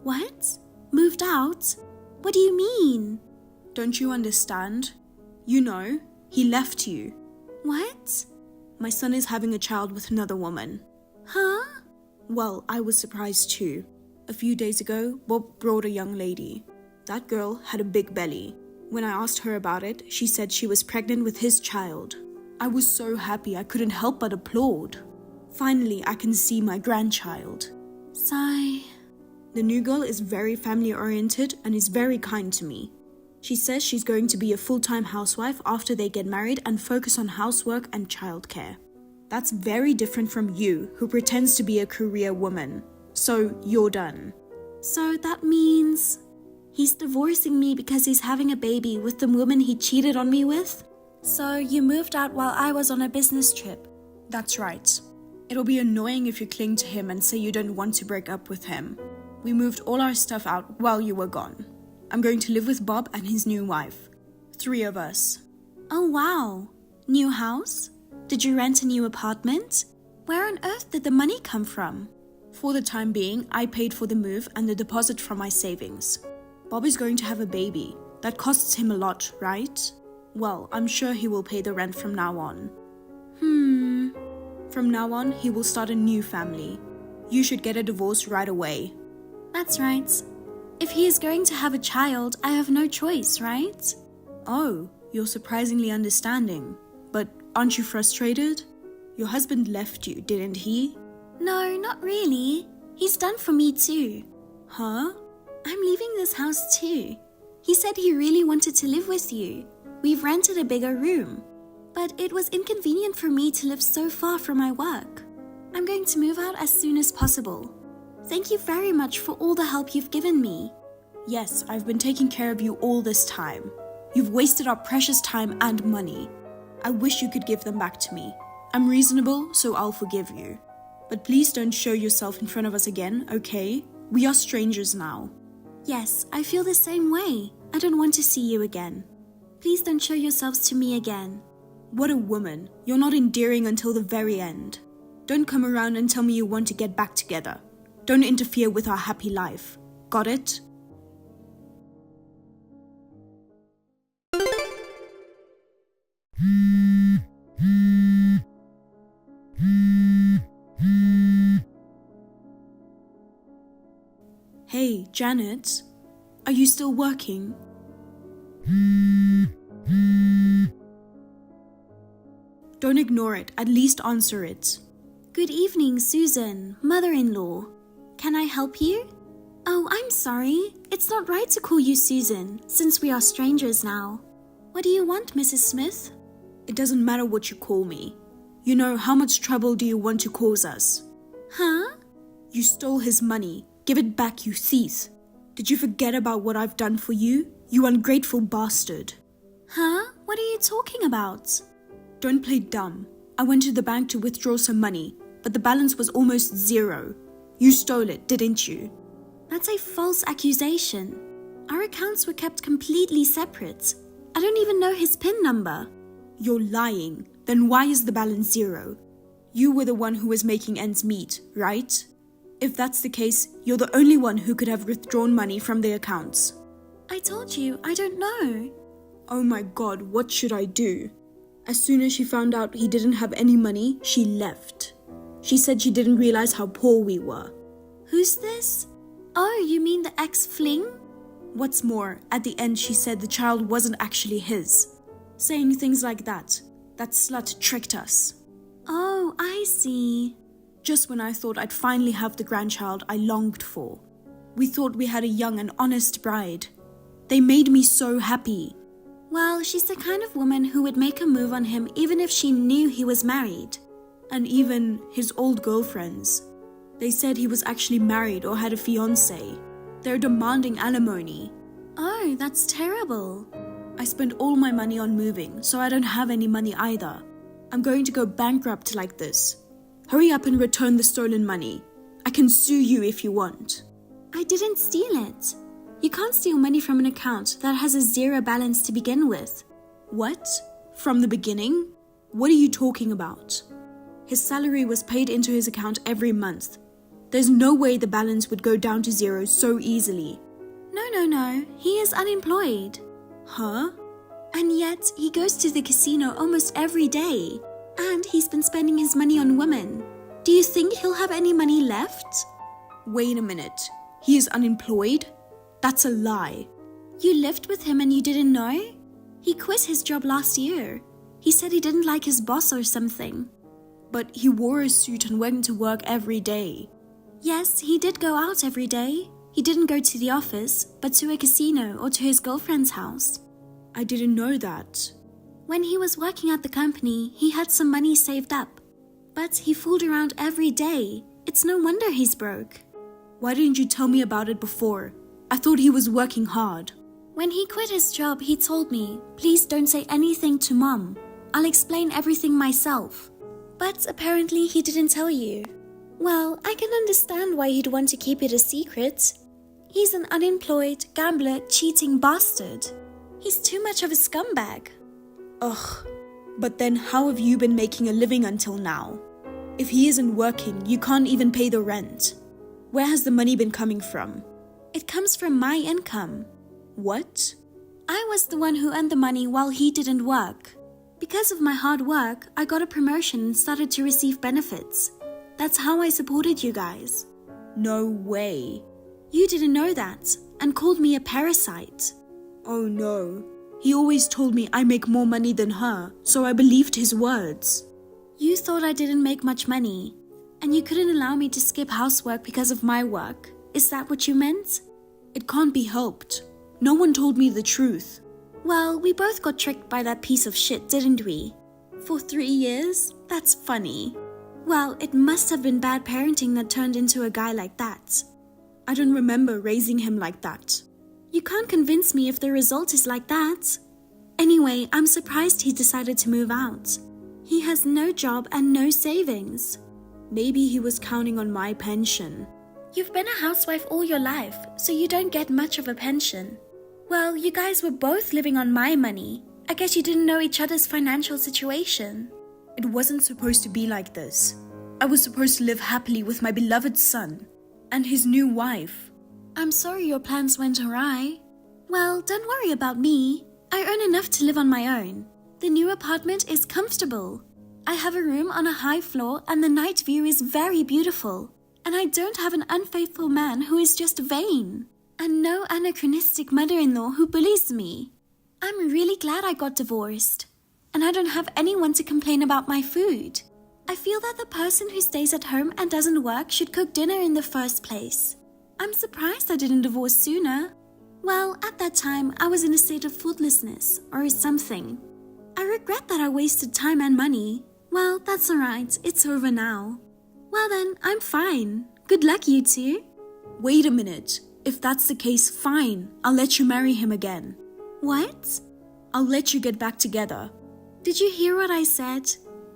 What? Moved out? What do you mean? Don't you understand? You know, he left you. What? My son is having a child with another woman. Huh? Well, I was surprised too. A few days ago, Bob brought a young lady. That girl had a big belly. When I asked her about it, she said she was pregnant with his child. I was so happy I couldn't help but applaud. Finally, I can see my grandchild. Sigh. The new girl is very family-oriented and is very kind to me. She says she's going to be a full-time housewife after they get married and focus on housework and childcare. That's very different from you, who pretends to be a career woman. So, you're done. So that means he's divorcing me because he's having a baby with the woman he cheated on me with? So you moved out while I was on a business trip? That's right. It'll be annoying if you cling to him and say you don't want to break up with him. We moved all our stuff out while you were gone. I'm going to live with Bob and his new wife. 3 of us. Oh wow. New house? Did you rent a new apartment? Where on earth did the money come from? For the time being, I paid for the move and the deposit from my savings. Bob is going to have a baby. That costs him a lot, right? Well, I'm sure he will pay the rent from now on. From now on, he will start a new family. You should get a divorce right away. That's right. If he is going to have a child, I have no choice, right? Oh, you're surprisingly understanding. But aren't you frustrated? Your husband left you, didn't he? No, not really. He's done for me too. Huh? I'm leaving this house too. He said he really wanted to live with you. We've rented a bigger room. But it was inconvenient for me to live so far from my work. I'm going to move out as soon as possible. Thank you very much for all the help you've given me. Yes, I've been taking care of you all this time. You've wasted our precious time and money. I wish you could give them back to me. I'm reasonable, so I'll forgive you. But please don't show yourself in front of us again, okay? We are strangers now. Yes, I feel the same way. I don't want to see you again. Please don't show yourselves to me again. What a woman. You're not endearing until the very end. Don't come around and tell me you want to get back together. Don't interfere with our happy life. Got it? Hey, Janet. Are you still working? Don't ignore it. At least answer it. Good evening, Susan, mother-in-law. Can I help you? Oh, I'm sorry. It's not right to call you Susan, since we are strangers now. What do you want, Mrs. Smith? It doesn't matter what you call me. You know, how much trouble do you want to cause us? Huh? You stole his money. Give it back, you thief. Did you forget about what I've done for you? You ungrateful bastard. Huh? What are you talking about? Don't play dumb. I went to the bank to withdraw some money, but the balance was almost 0. You stole it, didn't you? That's a false accusation. Our accounts were kept completely separate. I don't even know his PIN number. You're lying. Then why is the balance 0? You were the one who was making ends meet, right? If that's the case, you're the only one who could have withdrawn money from the accounts. I told you, I don't know. Oh my God, what should I do? As soon as she found out he didn't have any money, she left. She said she didn't realize how poor we were. Who's this? Oh, you mean the ex-fling? What's more, at the end she said the child wasn't actually his. Saying things like that. That slut tricked us. Oh, I see. Just when I thought I'd finally have the grandchild I longed for. We thought we had a young and honest bride. They made me so happy. Well, she's the kind of woman who would make a move on him even if she knew he was married. And even his old girlfriends. They said he was actually married or had a fiancé. They're demanding alimony. Oh, that's terrible. I spent all my money on moving, so I don't have any money either. I'm going to go bankrupt like this. Hurry up and return the stolen money. I can sue you if you want. I didn't steal it. You can't steal money from an account that has a zero balance to begin with. What? From the beginning? What are you talking about? His salary was paid into his account every month. There's no way the balance would go down to zero so easily. No. He is unemployed. Huh? And yet, he goes to the casino almost every day. And he's been spending his money on women. Do you think he'll have any money left? Wait a minute. He is unemployed? That's a lie. You lived with him and you didn't know? He quit his job last year. He said he didn't like his boss or something. But he wore a suit and went to work every day. Yes, he did go out every day. He didn't go to the office, but to a casino or to his girlfriend's house. I didn't know that. When he was working at the company, he had some money saved up. But he fooled around every day. It's no wonder he's broke. Why didn't you tell me about it before? I thought he was working hard. When he quit his job, he told me, please don't say anything to Mom. I'll explain everything myself. But apparently he didn't tell you. Well, I can understand why he'd want to keep it a secret. He's an unemployed, gambler, cheating bastard. He's too much of a scumbag. Ugh, but then how have you been making a living until now? If he isn't working, you can't even pay the rent. Where has the money been coming from? It comes from my income. What? I was the one who earned the money while he didn't work. Because of my hard work, I got a promotion and started to receive benefits. That's how I supported you guys. No way. You didn't know that and called me a parasite. Oh no. He always told me I make more money than her, so I believed his words. You thought I didn't make much money, and you couldn't allow me to skip housework because of my work. Is that what you meant? It can't be helped. No one told me the truth. Well, we both got tricked by that piece of shit, didn't we? For 3 years? That's funny. Well, it must have been bad parenting that turned into a guy like that. I don't remember raising him like that. You can't convince me if the result is like that. Anyway, I'm surprised he decided to move out. He has no job and no savings. Maybe he was counting on my pension. You've been a housewife all your life, so you don't get much of a pension. Well, you guys were both living on my money. I guess you didn't know each other's financial situation. It wasn't supposed to be like this. I was supposed to live happily with my beloved son and his new wife. I'm sorry your plans went awry. Well, don't worry about me. I earn enough to live on my own. The new apartment is comfortable. I have a room on a high floor and the night view is very beautiful. And I don't have an unfaithful man who is just vain. And no anachronistic mother-in-law who bullies me. I'm really glad I got divorced. And I don't have anyone to complain about my food. I feel that the person who stays at home and doesn't work should cook dinner in the first place. I'm surprised I didn't divorce sooner. Well, at that time, I was in a state of thoughtlessness or something. I regret that I wasted time and money. Well, that's alright. It's over now. Well then, I'm fine. Good luck, you two. Wait a minute. If that's the case, fine. I'll let you marry him again. What? I'll let you get back together. Did you hear what I said?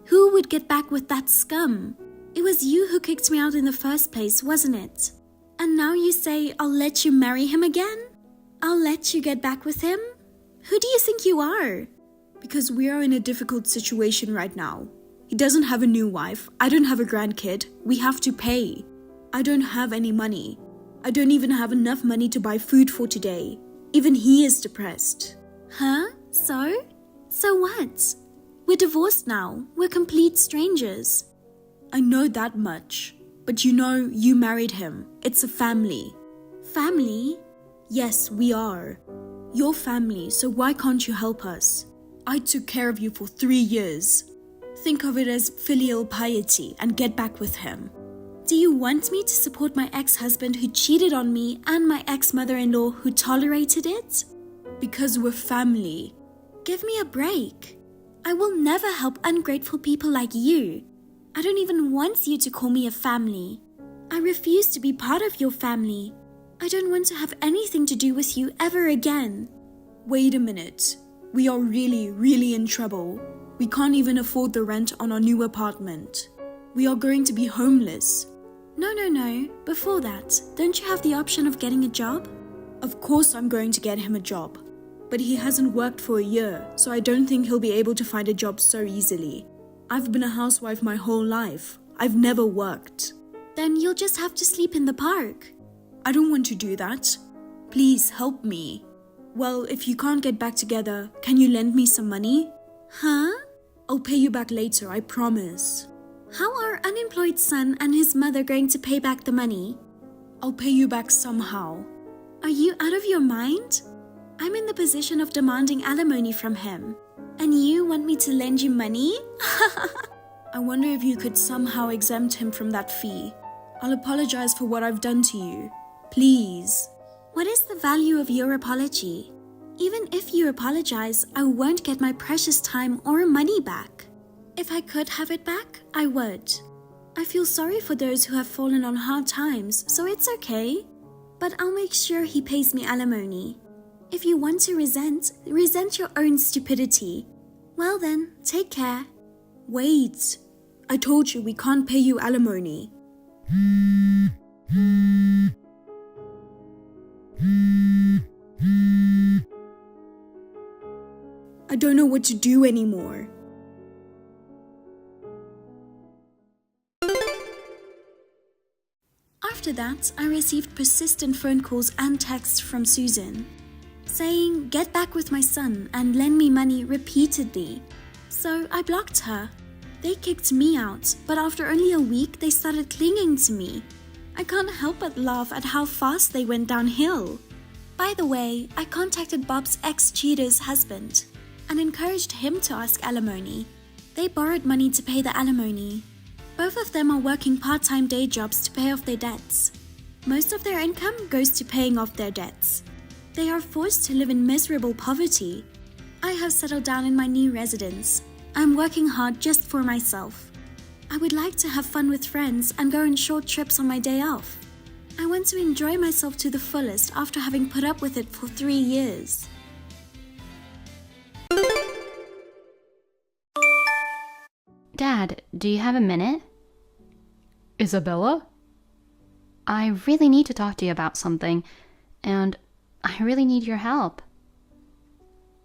Who would get back with that scum? It was you who kicked me out in the first place, wasn't it? And now you say I'll let you marry him again? I'll let you get back with him? Who do you think you are? Because we are in a difficult situation right now. He doesn't have a new wife. I don't have a grandkid. We have to pay. I don't have any money. I don't even have enough money to buy food for today. Even he is depressed. Huh? So? So what? We're divorced now. We're complete strangers. I know that much. But you know, you married him. It's a family. Family? Yes, we are. Your family, so why can't you help us? I took care of you for 3 years. Think of it as filial piety and get back with him. Do you want me to support my ex-husband who cheated on me and my ex-mother-in-law who tolerated it? Because we're family. Give me a break. I will never help ungrateful people like you. I don't even want you to call me a family. I refuse to be part of your family. I don't want to have anything to do with you ever again. Wait a minute. We are really in trouble. We can't even afford the rent on our new apartment. We are going to be homeless. No. Before that, don't you have the option of getting a job? Of course I'm going to get him a job. But he hasn't worked for a year, so I don't think he'll be able to find a job so easily. I've been a housewife my whole life. I've never worked. Then you'll just have to sleep in the park. I don't want to do that. Please help me. Well, if you can't get back together, can you lend me some money? Huh? I'll pay you back later, I promise. How are unemployed son and his mother going to pay back the money? I'll pay you back somehow. Are you out of your mind? I'm in the position of demanding alimony from him. And you want me to lend you money? I wonder if you could somehow exempt him from that fee. I'll apologize for what I've done to you. Please. What is the value of your apology? Even if you apologize, I won't get my precious time or money back. If I could have it back, I would. I feel sorry for those who have fallen on hard times, so it's okay. But I'll make sure he pays me alimony. If you want to resent your own stupidity. Well then, take care. Wait. I told you we can't pay you alimony. I don't know what to do anymore. After that, I received persistent phone calls and texts from Susan, saying, "Get back with my son and lend me money" repeatedly. So I blocked her. They kicked me out, but after only a week, they started clinging to me. I can't help but laugh at how fast they went downhill. By the way, I contacted Bob's ex-cheater's husband and encouraged him to ask alimony. They borrowed money to pay the alimony. Both of them are working part-time day jobs to pay off their debts. Most of their income goes to paying off their debts. They are forced to live in miserable poverty. I have settled down in my new residence. I'm working hard just for myself. I would like to have fun with friends and go on short trips on my day off. I want to enjoy myself to the fullest after having put up with it for 3 years. Dad, do you have a minute? Isabella? I really need to talk to you about something, and I really need your help.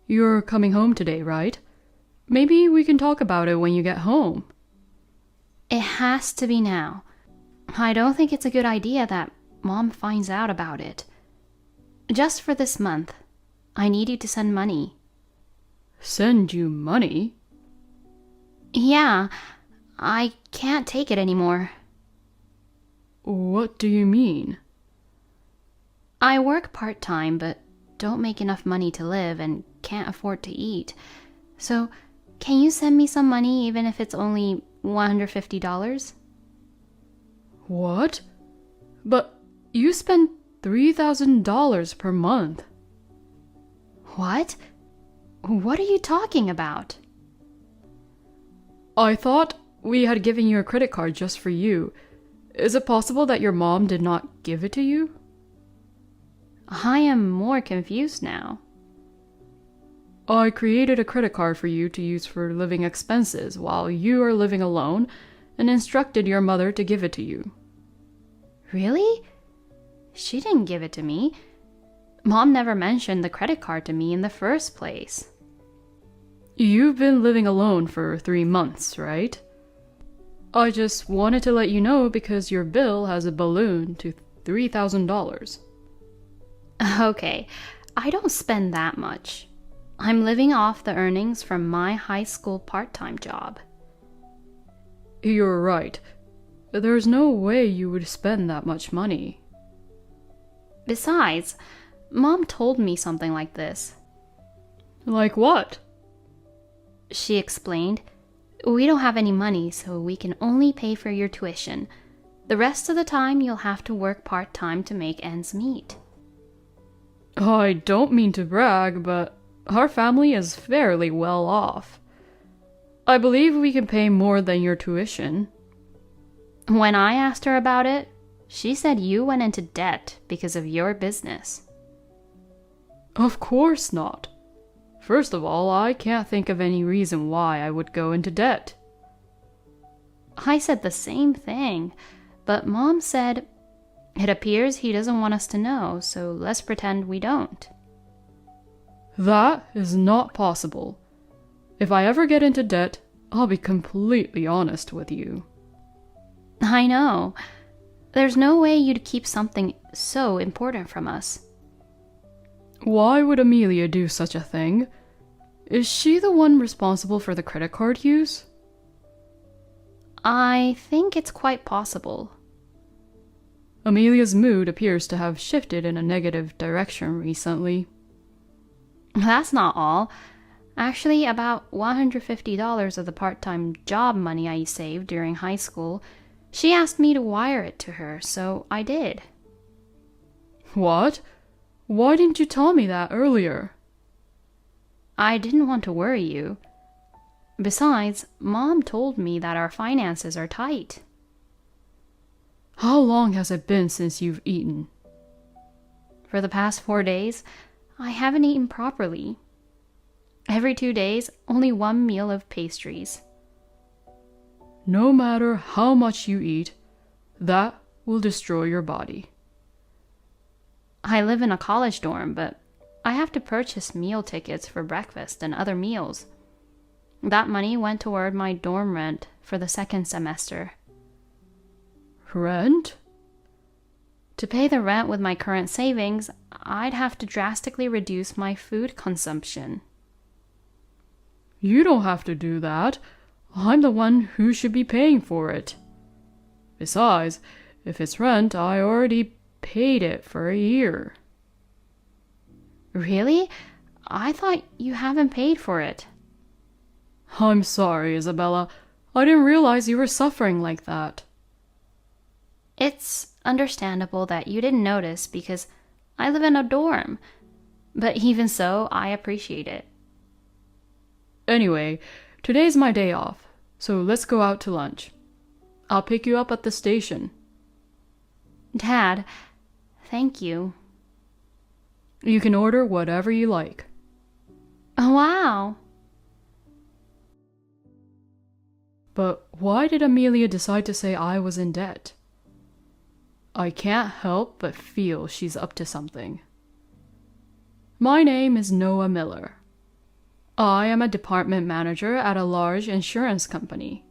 You're coming home today, right? Maybe we can talk about it when you get home. It has to be now. I don't think it's a good idea that Mom finds out about it. Just for this month, I need you to send money. Send you money? Yeah, I can't take it anymore. What do you mean? I work part-time, but don't make enough money to live and can't afford to eat. So, can you send me some money even if it's only $150? What? But you spend $3,000 per month. What? What are you talking about? I thought we had given you a credit card just for you. Is it possible that your mom did not give it to you? I am more confused now. I created a credit card for you to use for living expenses while you are living alone and instructed your mother to give it to you. Really? She didn't give it to me. Mom never mentioned the credit card to me in the first place. You've been living alone for 3 months, right? I just wanted to let you know because your bill has a balloon to $3,000. Okay, I don't spend that much. I'm living off the earnings from my high school part-time job. You're right. There's no way you would spend that much money. Besides, Mom told me something like this. Like what? She explained, "We don't have any money, so we can only pay for your tuition. The rest of the time you'll have to work part-time to make ends meet." I don't mean to brag, but our family is fairly well off. I believe we can pay more than your tuition. When I asked her about it, she said you went into debt because of your business. Of course not. First of all, I can't think of any reason why I would go into debt. I said the same thing, but Mom said, it appears he doesn't want us to know, so let's pretend we don't. That is not possible. If I ever get into debt, I'll be completely honest with you. I know. There's no way you'd keep something so important from us. Why would Amelia do such a thing? Is she the one responsible for the credit card use? I think it's quite possible. Amelia's mood appears to have shifted in a negative direction recently. That's not all. Actually, about $150 of the part-time job money I saved during high school, she asked me to wire it to her, so I did. What? Why didn't you tell me that earlier? I didn't want to worry you. Besides, Mom told me that our finances are tight. How long has it been since you've eaten? For the past 4 days, I haven't eaten properly. Every 2 days, only one meal of pastries. No matter how much you eat, that will destroy your body. I live in a college dorm, but I have to purchase meal tickets for breakfast and other meals. That money went toward my dorm rent for the second semester. Rent? To pay the rent with my current savings, I'd have to drastically reduce my food consumption. You don't have to do that. I'm the one who should be paying for it. Besides, if it's rent, I already paid it for a year. Really? I thought you haven't paid for it. I'm sorry, Isabella. I didn't realize you were suffering like that. It's understandable that you didn't notice because I live in a dorm. But even so, I appreciate it. Anyway, today's my day off, so let's go out to lunch. I'll pick you up at the station. Dad, thank you. You can order whatever you like. Oh, wow. But why did Amelia decide to say I was in debt? I can't help but feel she's up to something. My name is Noah Miller. I am a department manager at a large insurance company.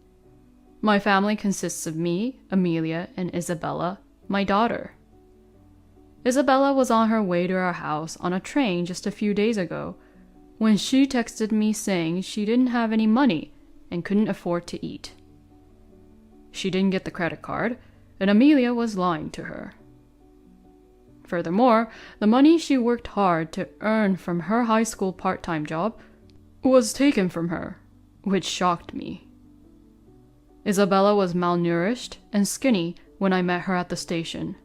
My family consists of me, Amelia, and Isabella, my daughter. Isabella was on her way to our house on a train just a few days ago when she texted me saying she didn't have any money and couldn't afford to eat. She didn't get the credit card, and Amelia was lying to her. Furthermore, the money she worked hard to earn from her high school part-time job was taken from her, which shocked me. Isabella was malnourished and skinny when I met her at the station.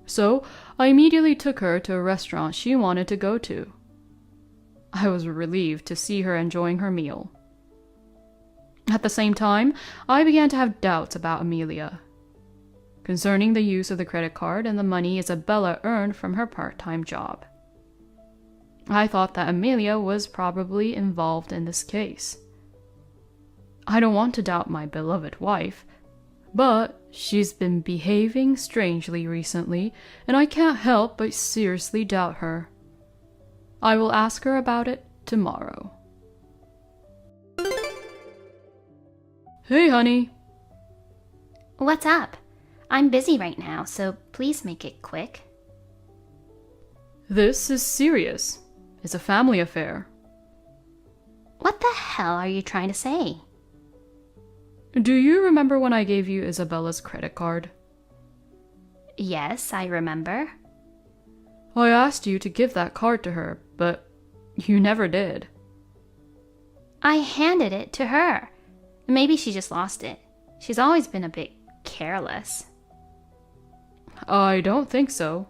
So I immediately took her to a restaurant she wanted to go to. I was relieved to see her enjoying her meal. At the same time, I began to have doubts about Amelia, concerning the use of the credit card and the money Isabella earned from her part-time job. I thought that Amelia was probably involved in this case. I don't want to doubt my beloved wife, but she's been behaving strangely recently, and I can't help but seriously doubt her. I will ask her about it tomorrow. Hey, honey. What's up? I'm busy right now, so please make it quick. This is serious. It's a family affair. What the hell are you trying to say? Do you remember when I gave you Isabella's credit card? Yes, I remember. I asked you to give that card to her, but you never did. I handed it to her. Maybe she just lost it. She's always been a bit careless. I don't think so.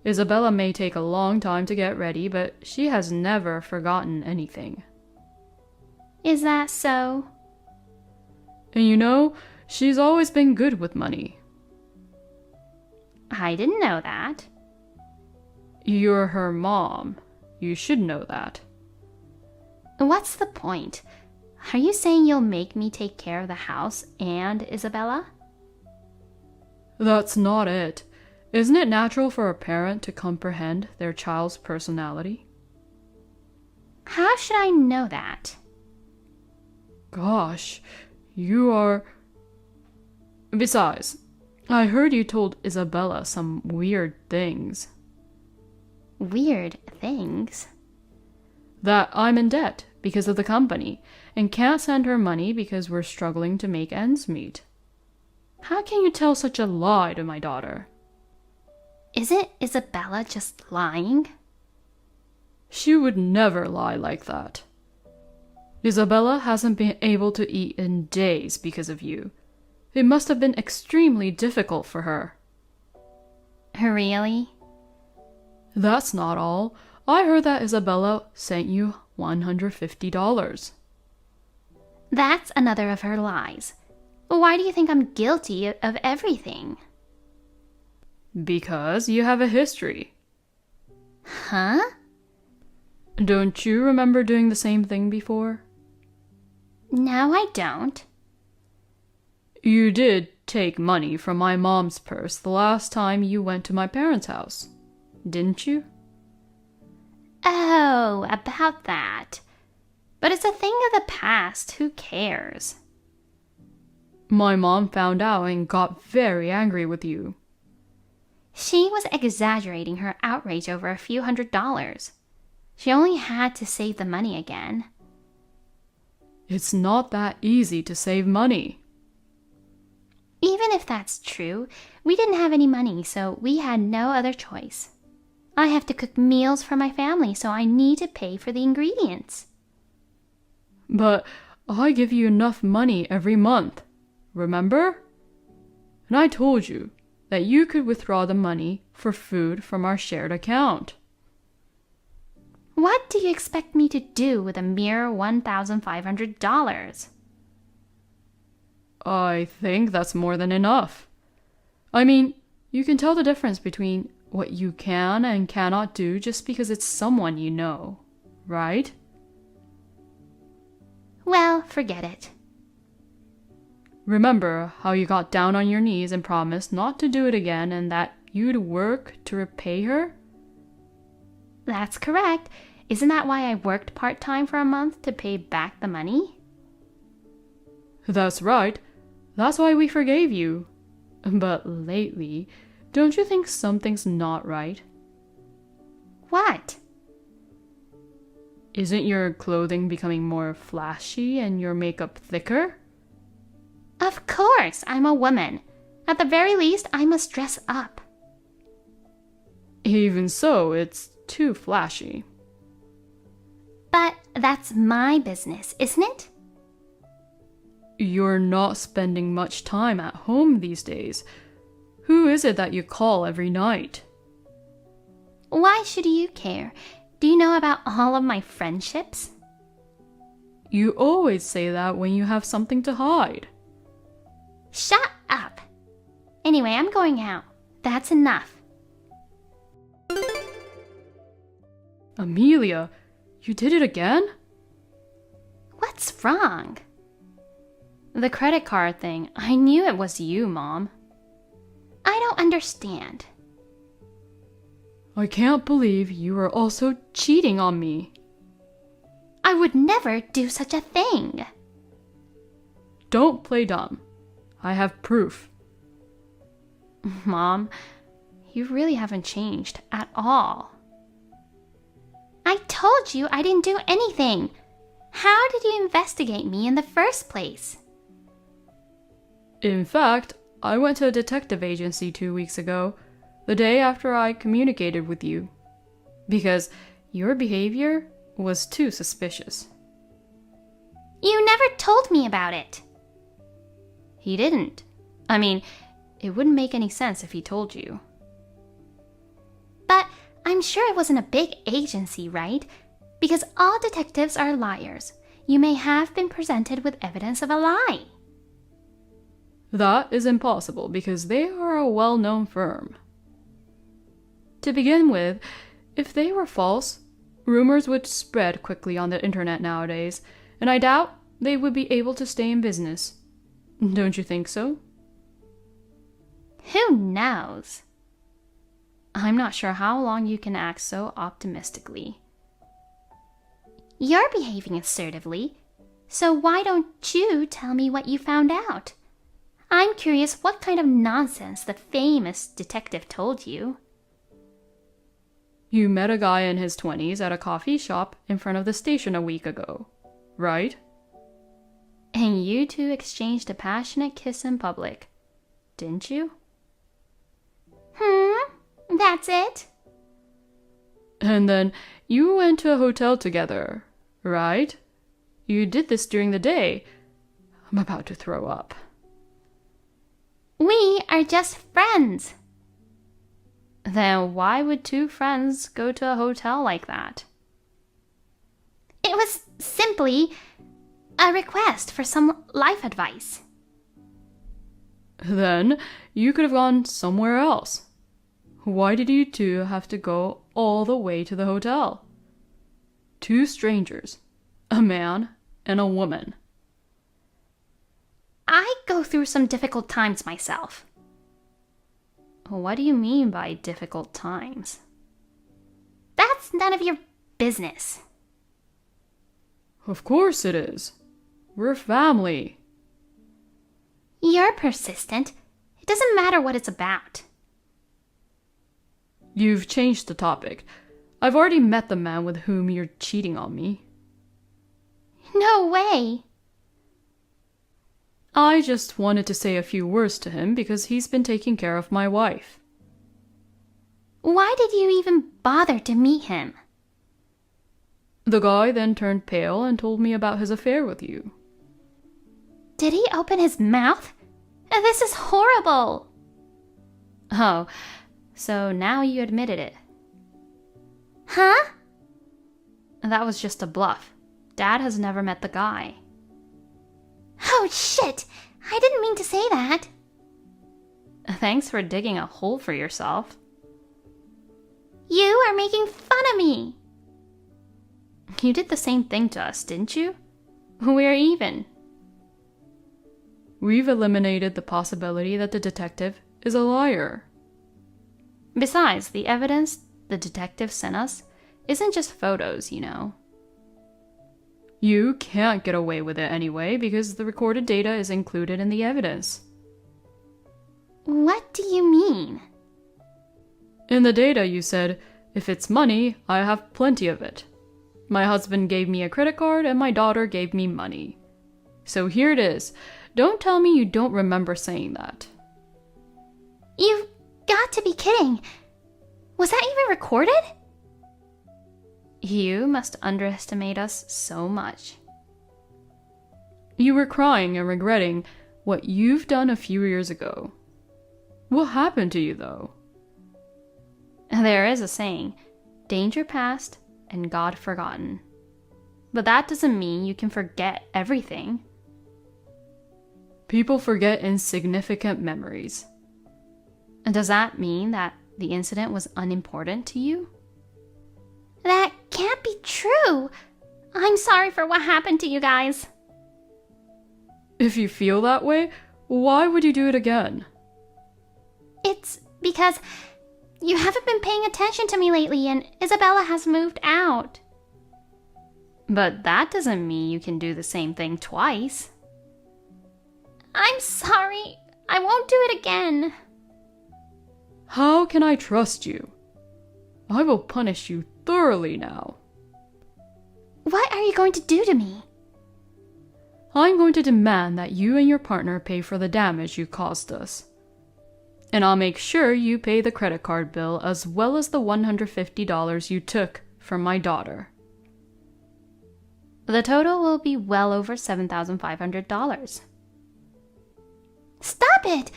Isabella may take a long time to get ready, but she has never forgotten anything. Is that so? And you know, she's always been good with money. I didn't know that. You're her mom. You should know that. What's the point? Are you saying you'll make me take care of the house and Isabella? That's not it. Isn't it natural for a parent to comprehend their child's personality? How should I know that? Gosh, you are... Besides, I heard you told Isabella some weird things. Weird things? That I'm in debt because of the company and can't send her money because we're struggling to make ends meet. How can you tell such a lie to my daughter? Isn't Isabella just lying? She would never lie like that. Isabella hasn't been able to eat in days because of you. It must have been extremely difficult for her. Really? That's not all. I heard that Isabella sent you $150. That's another of her lies. Why do you think I'm guilty of everything? Because you have a history. Huh? Don't you remember doing the same thing before? No, I don't. You did take money from my mom's purse the last time you went to my parents' house, didn't you? Oh, about that. But it's a thing of the past. Who cares? My mom found out and got very angry with you. She was exaggerating her outrage over a few $100s. She only had to save the money again. It's not that easy to save money. Even if that's true, we didn't have any money, so we had no other choice. I have to cook meals for my family, so I need to pay for the ingredients. But I give you enough money every month, remember? And I told you that you could withdraw the money for food from our shared account. What do you expect me to do with a mere $1,500? I think that's more than enough. I mean, you can tell the difference between what you can and cannot do just because it's someone you know, right? Well, forget it. Remember how you got down on your knees and promised not to do it again and that you'd work to repay her? That's correct. Isn't that why I worked part-time for a month to pay back the money? That's right. That's why we forgave you. But lately, don't you think something's not right? What? Isn't your clothing becoming more flashy and your makeup thicker? Of course, I'm a woman. At the very least, I must dress up. Even so, it's too flashy. But that's my business, isn't it? You're not spending much time at home these days. Who is it that you call every night? Why should you care? Do you know about all of my friendships? You always say that when you have something to hide. Shut up! Anyway, I'm going out. That's enough. Amelia, you did it again? What's wrong? The credit card thing. I knew it was you, Mom. I don't understand. I can't believe you are also cheating on me. I would never do such a thing. Don't play dumb. I have proof. Mom, you really haven't changed at all. I told you I didn't do anything. How did you investigate me in the first place? In fact, I went to a detective agency 2 weeks ago, the day after I communicated with you, because your behavior was too suspicious. You never told me about it. He didn't. I mean, it wouldn't make any sense if he told you. But I'm sure it wasn't a big agency, right? Because all detectives are liars. You may have been presented with evidence of a lie. That is impossible because they are a well-known firm. To begin with, if they were false, Rumors would spread quickly on the internet nowadays, and I doubt they would be able to stay in business. Don't you think so? Who knows? I'm not sure how long you can act so optimistically. You're behaving assertively, so why don't you tell me what you found out? I'm curious what kind of nonsense the famous detective told you. You met a guy in his 20s at a coffee shop in front of the station a week ago, right? And you two exchanged a passionate kiss in public, didn't you? That's it? And then you went to a hotel together, right? You did this during the day. I'm about to throw up. We are just friends. Then why would two friends go to a hotel like that? It was simply a request for some life advice. Then you could have gone somewhere else. Why did you two have to go all the way to the hotel? Two strangers, a man and a woman. I go through some difficult times myself. What do you mean by difficult times? That's none of your business. Of course it is. We're family. You're persistent. It doesn't matter what it's about. You've changed the topic. I've already met the man with whom you're cheating on me. No way. I just wanted to say a few words to him because he's been taking care of my wife. Why did you even bother to meet him? The guy then turned pale and told me about his affair with you. Did he open his mouth? This is horrible. Oh, so now you admitted it. Huh? That was just a bluff. Dad has never met the guy. Oh, shit! I didn't mean to say that. Thanks for digging a hole for yourself. You are making fun of me. You did the same thing to us, didn't you? We're even. We've eliminated the possibility that the detective is a liar. Besides, the evidence the detective sent us isn't just photos, you know. You can't get away with it anyway because the recorded data is included in the evidence. What do you mean? In the data you said, if it's money, I have plenty of it. My husband gave me a credit card and my daughter gave me money. So here it is. Don't tell me you don't remember saying that. You've got to be kidding. Was that even recorded? You must underestimate us so much. You were crying and regretting what you've done a few years ago. What happened to you, though? There is a saying, danger past and God forgotten. But that doesn't mean you can forget everything. People forget insignificant memories. And does that mean that the incident was unimportant to you? That can't be true. I'm sorry for what happened to you guys. If you feel that way, why would you do it again? It's because you haven't been paying attention to me lately and Isabella has moved out. But that doesn't mean you can do the same thing twice. I'm sorry. I won't do it again. How can I trust you? I will punish you thoroughly now. What are you going to do to me? I'm going to demand that you and your partner pay for the damage you caused us. And I'll make sure you pay the credit card bill as well as the $150 you took from my daughter. The total will be well over $7,500. Stop it!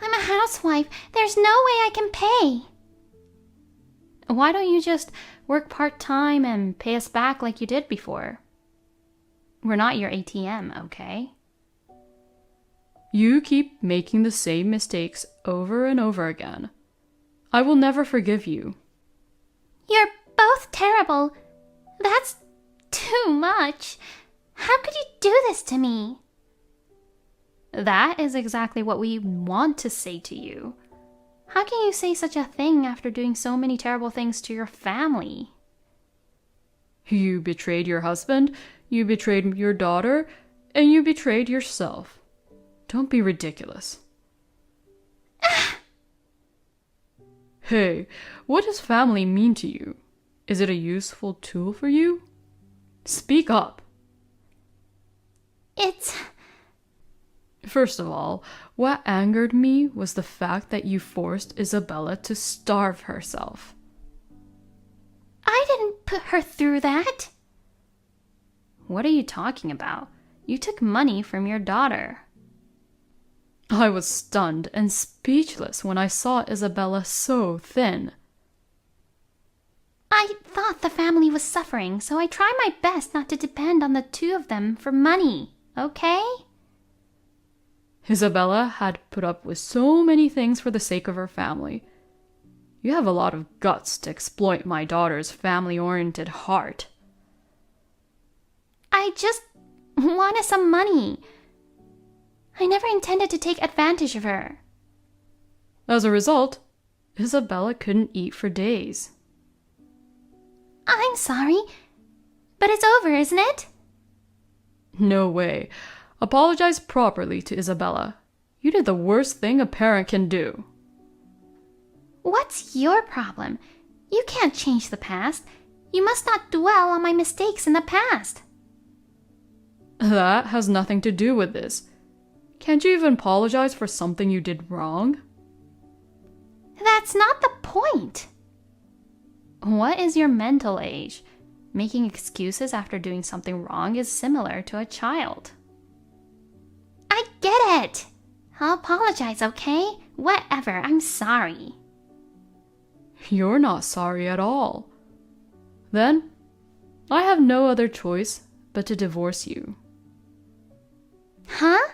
I'm a housewife. There's no way I can pay. Why don't you just work part-time and pay us back like you did before? We're not your ATM, okay? You keep making the same mistakes over and over again. I will never forgive you. You're both terrible. That's too much. How could you do this to me? That is exactly what we want to say to you. How can you say such a thing after doing so many terrible things to your family? You betrayed your husband, you betrayed your daughter, and you betrayed yourself. Don't be ridiculous. Hey, what does family mean to you? Is it a useful tool for you? Speak up. First of all, what angered me was the fact that you forced Isabella to starve herself. I didn't put her through that. What are you talking about? You took money from your daughter. I was stunned and speechless when I saw Isabella so thin. I thought the family was suffering, so I tried my best not to depend on the two of them for money, okay? Isabella had put up with so many things for the sake of her family. You have a lot of guts to exploit my daughter's family-oriented heart. I just wanted some money. I never intended to take advantage of her. As a result, Isabella couldn't eat for days. I'm sorry, but it's over, isn't it? No way. Apologize properly to Isabella. You did the worst thing a parent can do. What's your problem? You can't change the past. You must not dwell on my mistakes in the past. That has nothing to do with this. Can't you even apologize for something you did wrong? That's not the point. What is your mental age? Making excuses after doing something wrong is similar to a child. I get it. I'll apologize, okay? Whatever, I'm sorry. You're not sorry at all. Then, I have no other choice but to divorce you. Huh?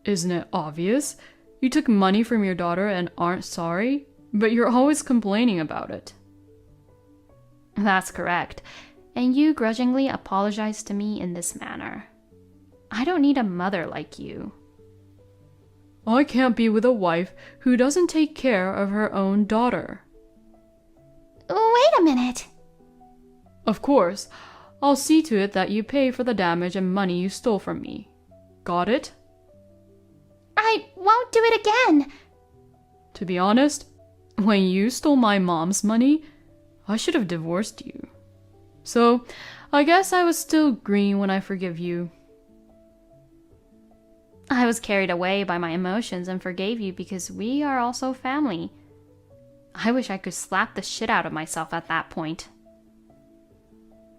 Isn't it obvious? You took money from your daughter and aren't sorry, but you're always complaining about it. That's correct. And you grudgingly apologize to me in this manner. I don't need a mother like you. I can't be with a wife who doesn't take care of her own daughter. Wait a minute. Of course, I'll see to it that you pay for the damage and money you stole from me. Got it? I won't do it again. To be honest, when you stole my mom's money, I should have divorced you. So, I guess I was still green when I forgive you. I was carried away by my emotions and forgave you because we are also family. I wish I could slap the shit out of myself at that point.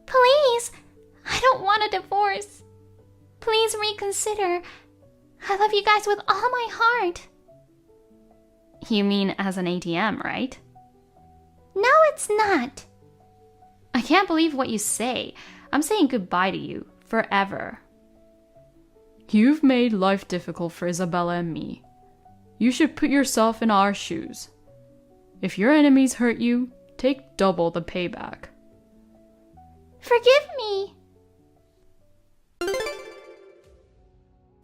Please! I don't want a divorce. Please reconsider. I love you guys with all my heart. You mean as an ATM, right? No, it's not. I can't believe what you say. I'm saying goodbye to you forever. You've made life difficult for Isabella and me. You should put yourself in our shoes. If your enemies hurt you, take double the payback. Forgive me.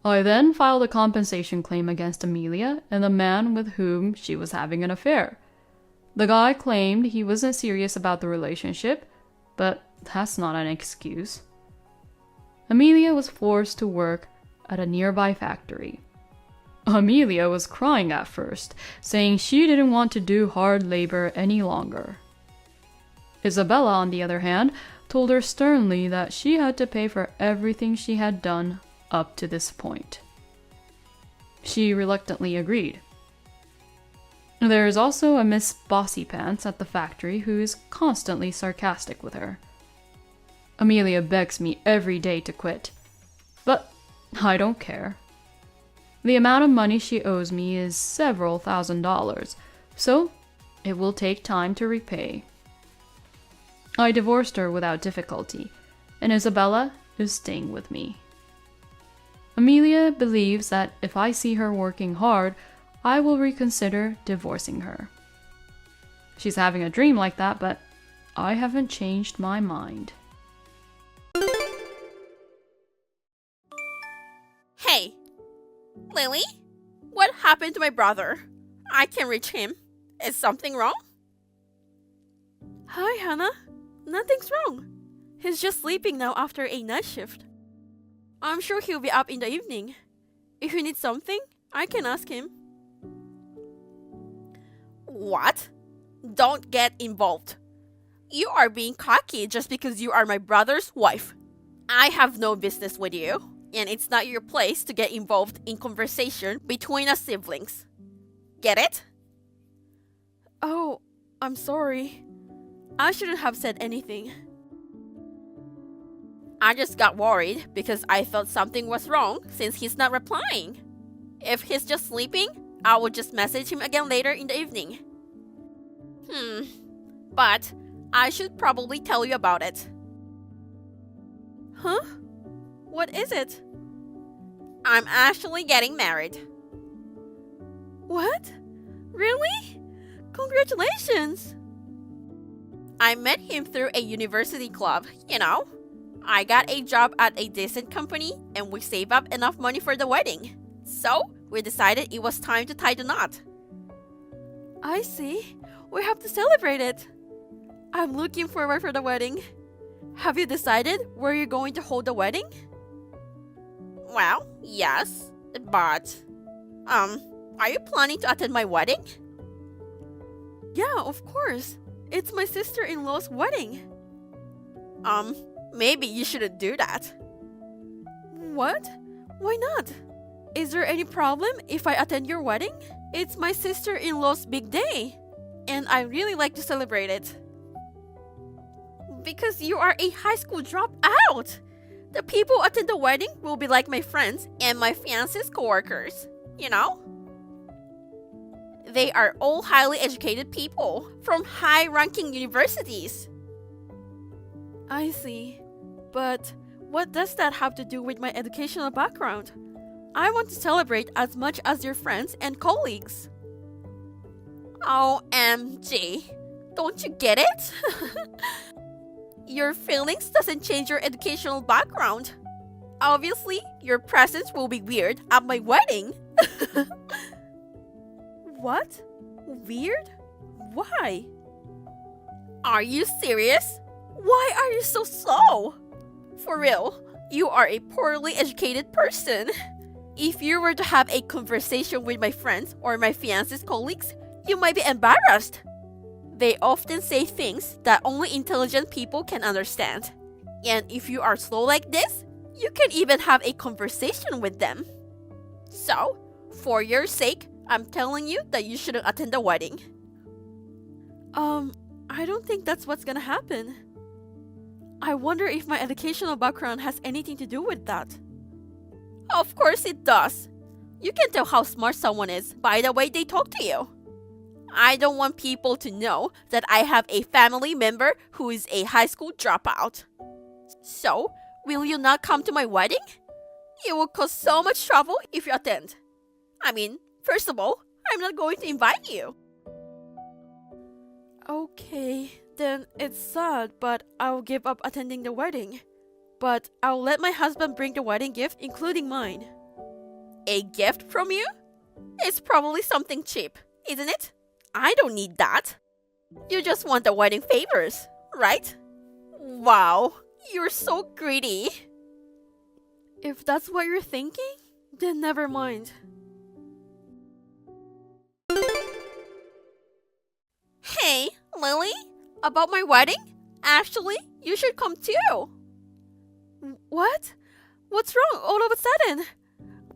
I then filed a compensation claim against Amelia and the man with whom she was having an affair. The guy claimed he wasn't serious about the relationship, but that's not an excuse. Amelia was forced to work at a nearby factory. Amelia was crying at first, saying she didn't want to do hard labor any longer. Isabella, on the other hand, told her sternly that she had to pay for everything she had done up to this point. She reluctantly agreed. There is also a Miss Bossypants at the factory who is constantly sarcastic with her. Amelia begs me every day to quit, but I don't care. The amount of money she owes me is several $1,000s, so it will take time to repay. I divorced her without difficulty, and Isabella is staying with me. Amelia believes that if I see her working hard, I will reconsider divorcing her. She's having a dream like that, but I haven't changed my mind. Hey, Lily? What happened to my brother? I can't reach him. Is something wrong? Hi, Hannah. Nothing's wrong. He's just sleeping now after a night shift. I'm sure he'll be up in the evening. If you need something, I can ask him. What? Don't get involved. You are being cocky just because you are my brother's wife. I have no business with you, and it's not your place to get involved in conversation between us siblings. Get it? Oh, I'm sorry. I shouldn't have said anything. I just got worried because I thought something was wrong since he's not replying. If he's just sleeping, I will just message him again later in the evening. But I should probably tell you about it. Huh? What is it? I'm actually getting married. What? Really? Congratulations! I met him through a university club, you know. I got a job at a decent company and we saved up enough money for the wedding. So, we decided it was time to tie the knot. I see. We have to celebrate it. I'm looking forward for the wedding. Have you decided where you're going to hold the wedding? Well, yes, but are you planning to attend my wedding? Yeah, of course. It's my sister-in-law's wedding. Maybe you shouldn't do that. What? Why not? Is there any problem if I attend your wedding? It's my sister-in-law's big day, and I really like to celebrate it. Because you are a high school dropout. The people attend the wedding will be like my friends and my fiancé's coworkers, you know? They are all highly educated people from high-ranking universities. I see. But what does that have to do with my educational background? I want to celebrate as much as your friends and colleagues. OMG. Don't you get it? Your feelings doesn't change your educational background. Obviously, your presence will be weird at my wedding. What? Weird? Why? Are you serious? Why are you so slow? For real, you are a poorly educated person. If you were to have a conversation with my friends or my fiancé's colleagues, you might be embarrassed. They often say things that only intelligent people can understand. And if you are slow like this, you can't even have a conversation with them. So, for your sake, I'm telling you that you shouldn't attend the wedding. I don't think that's what's gonna happen. I wonder if my educational background has anything to do with that. Of course it does. You can tell how smart someone is by the way they talk to you. I don't want people to know that I have a family member who is a high school dropout. So, will you not come to my wedding? It will cause so much trouble if you attend. I mean, first of all, I'm not going to invite you. Okay, then it's sad, but I'll give up attending the wedding. But I'll let my husband bring the wedding gift, including mine. A gift from you? It's probably something cheap, isn't it? I don't need that. You just want the wedding favors, right? Wow, you're so greedy. If that's what you're thinking, then never mind. Hey, Lily, about my wedding? Actually, you should come too. What? What's wrong all of a sudden?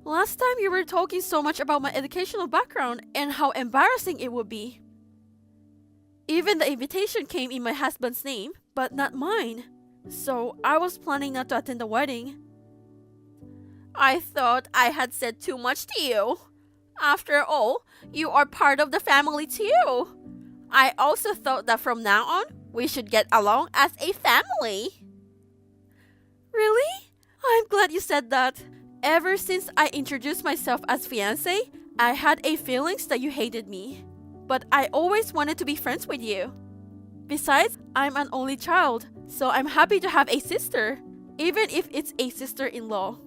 Last time you were talking so much about my educational background and how embarrassing it would be. Even the invitation came in my husband's name, but not mine. So I was planning not to attend the wedding. I thought I had said too much to you. After all, you are part of the family too. I also thought that from now on, we should get along as a family. Really? I'm glad you said that. Ever since I introduced myself as fiancé, I had a feelings that you hated me. But I always wanted to be friends with you. Besides, I'm an only child, so I'm happy to have a sister, even if it's a sister-in-law.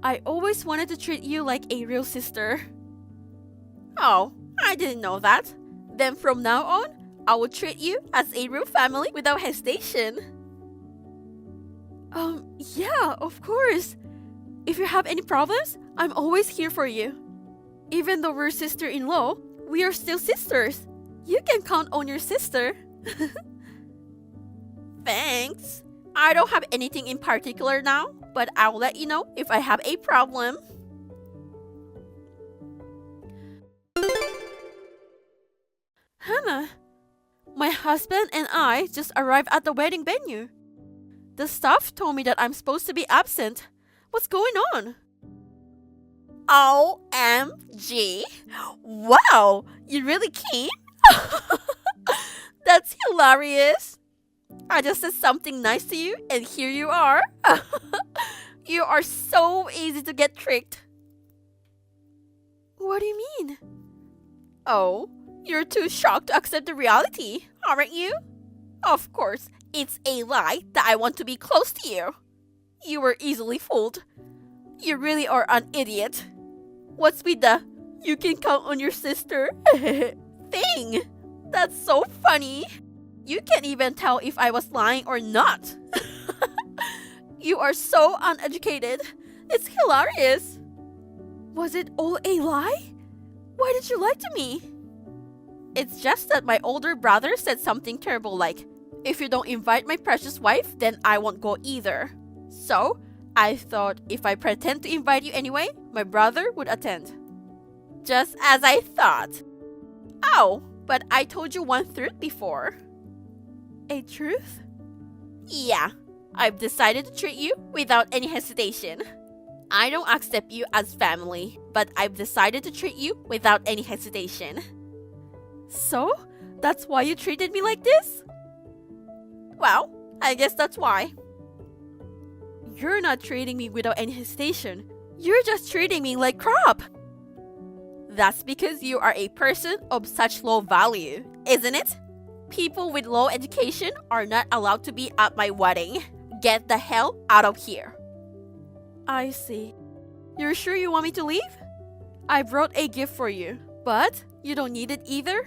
I always wanted to treat you like a real sister. Oh, I didn't know that. Then from now on, I will treat you as a real family without hesitation. Yeah, of course. If you have any problems, I'm always here for you. Even though we're sister-in-law, we are still sisters. You can count on your sister. Thanks. I don't have anything in particular now, but I'll let you know if I have a problem. Hannah, my husband and I just arrived at the wedding venue. The staff told me that I'm supposed to be absent. What's going on? OMG! Wow, you really came? That's hilarious. I just said something nice to you and here you are. You are so easy to get tricked. What do you mean? Oh, you're too shocked to accept the reality, aren't you? Of course, it's a lie that I want to be close to you. You were easily fooled. You really are an idiot. What's with the "you can count on your sister" thing? That's so funny. You can't even tell if I was lying or not. You are so uneducated. It's hilarious. Was it all a lie? Why did you lie to me? It's just that my older brother said something terrible like, "If you don't invite my precious wife, then I won't go either." So, I thought if I pretend to invite you anyway, my brother would attend. Just as I thought. Oh, but I told you one truth before. A truth? Yeah, I've decided to treat you without any hesitation. I don't accept you as family, but I've decided to treat you without any hesitation. So, that's why you treated me like this? Well, I guess that's why. You're not treating me without any hesitation. You're just treating me like crap. That's because you are a person of such low value, isn't it? People with low education are not allowed to be at my wedding. Get the hell out of here. I see. You're sure you want me to leave? I brought a gift for you, but you don't need it either?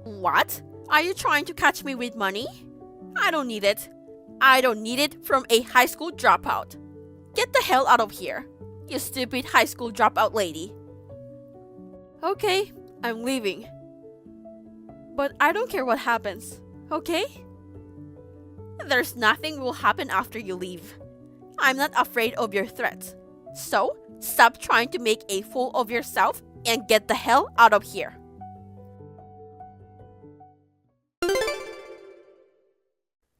What? Are you trying to catch me with money? I don't need it. I don't need it from a high school dropout. Get the hell out of here, you stupid high school dropout lady. Okay, I'm leaving. But I don't care what happens, okay? There's nothing will happen after you leave. I'm not afraid of your threats. So, stop trying to make a fool of yourself and get the hell out of here.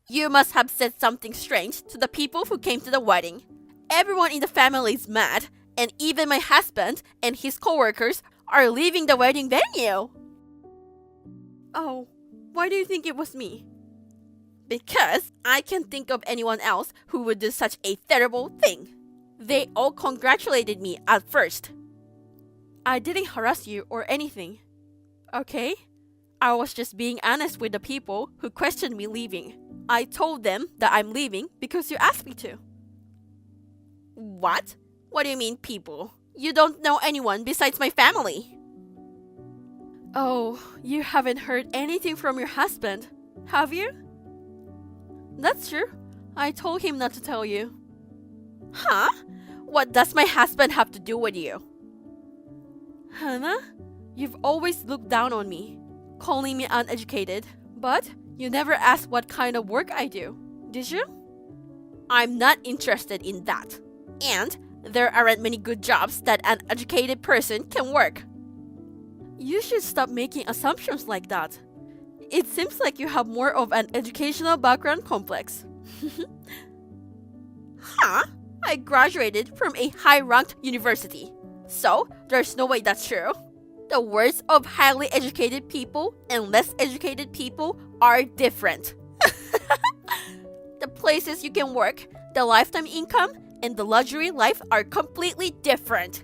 You must have said something strange to the people who came to the wedding. Everyone in the family is mad, and even my husband and his co-workers are leaving the wedding venue. Oh, why do you think it was me? Because I can't think of anyone else who would do such a terrible thing. They all congratulated me at first. I didn't harass you or anything. Okay? I was just being honest with the people who questioned me leaving. I told them that I'm leaving because you asked me to. What? What do you mean, people? You don't know anyone besides my family. Oh, you haven't heard anything from your husband, have you? That's true. I told him not to tell you. Huh? What does my husband have to do with you? Hannah, you've always looked down on me, calling me uneducated, but you never asked what kind of work I do, did you? I'm not interested in that. And there aren't many good jobs that an educated person can work. You should stop making assumptions like that. It seems like you have more of an educational background complex. Huh? I graduated from a high-ranked university. So, there's no way that's true. The words of highly educated people and less educated people are different. The places you can work, the lifetime income, and the luxury life are completely different.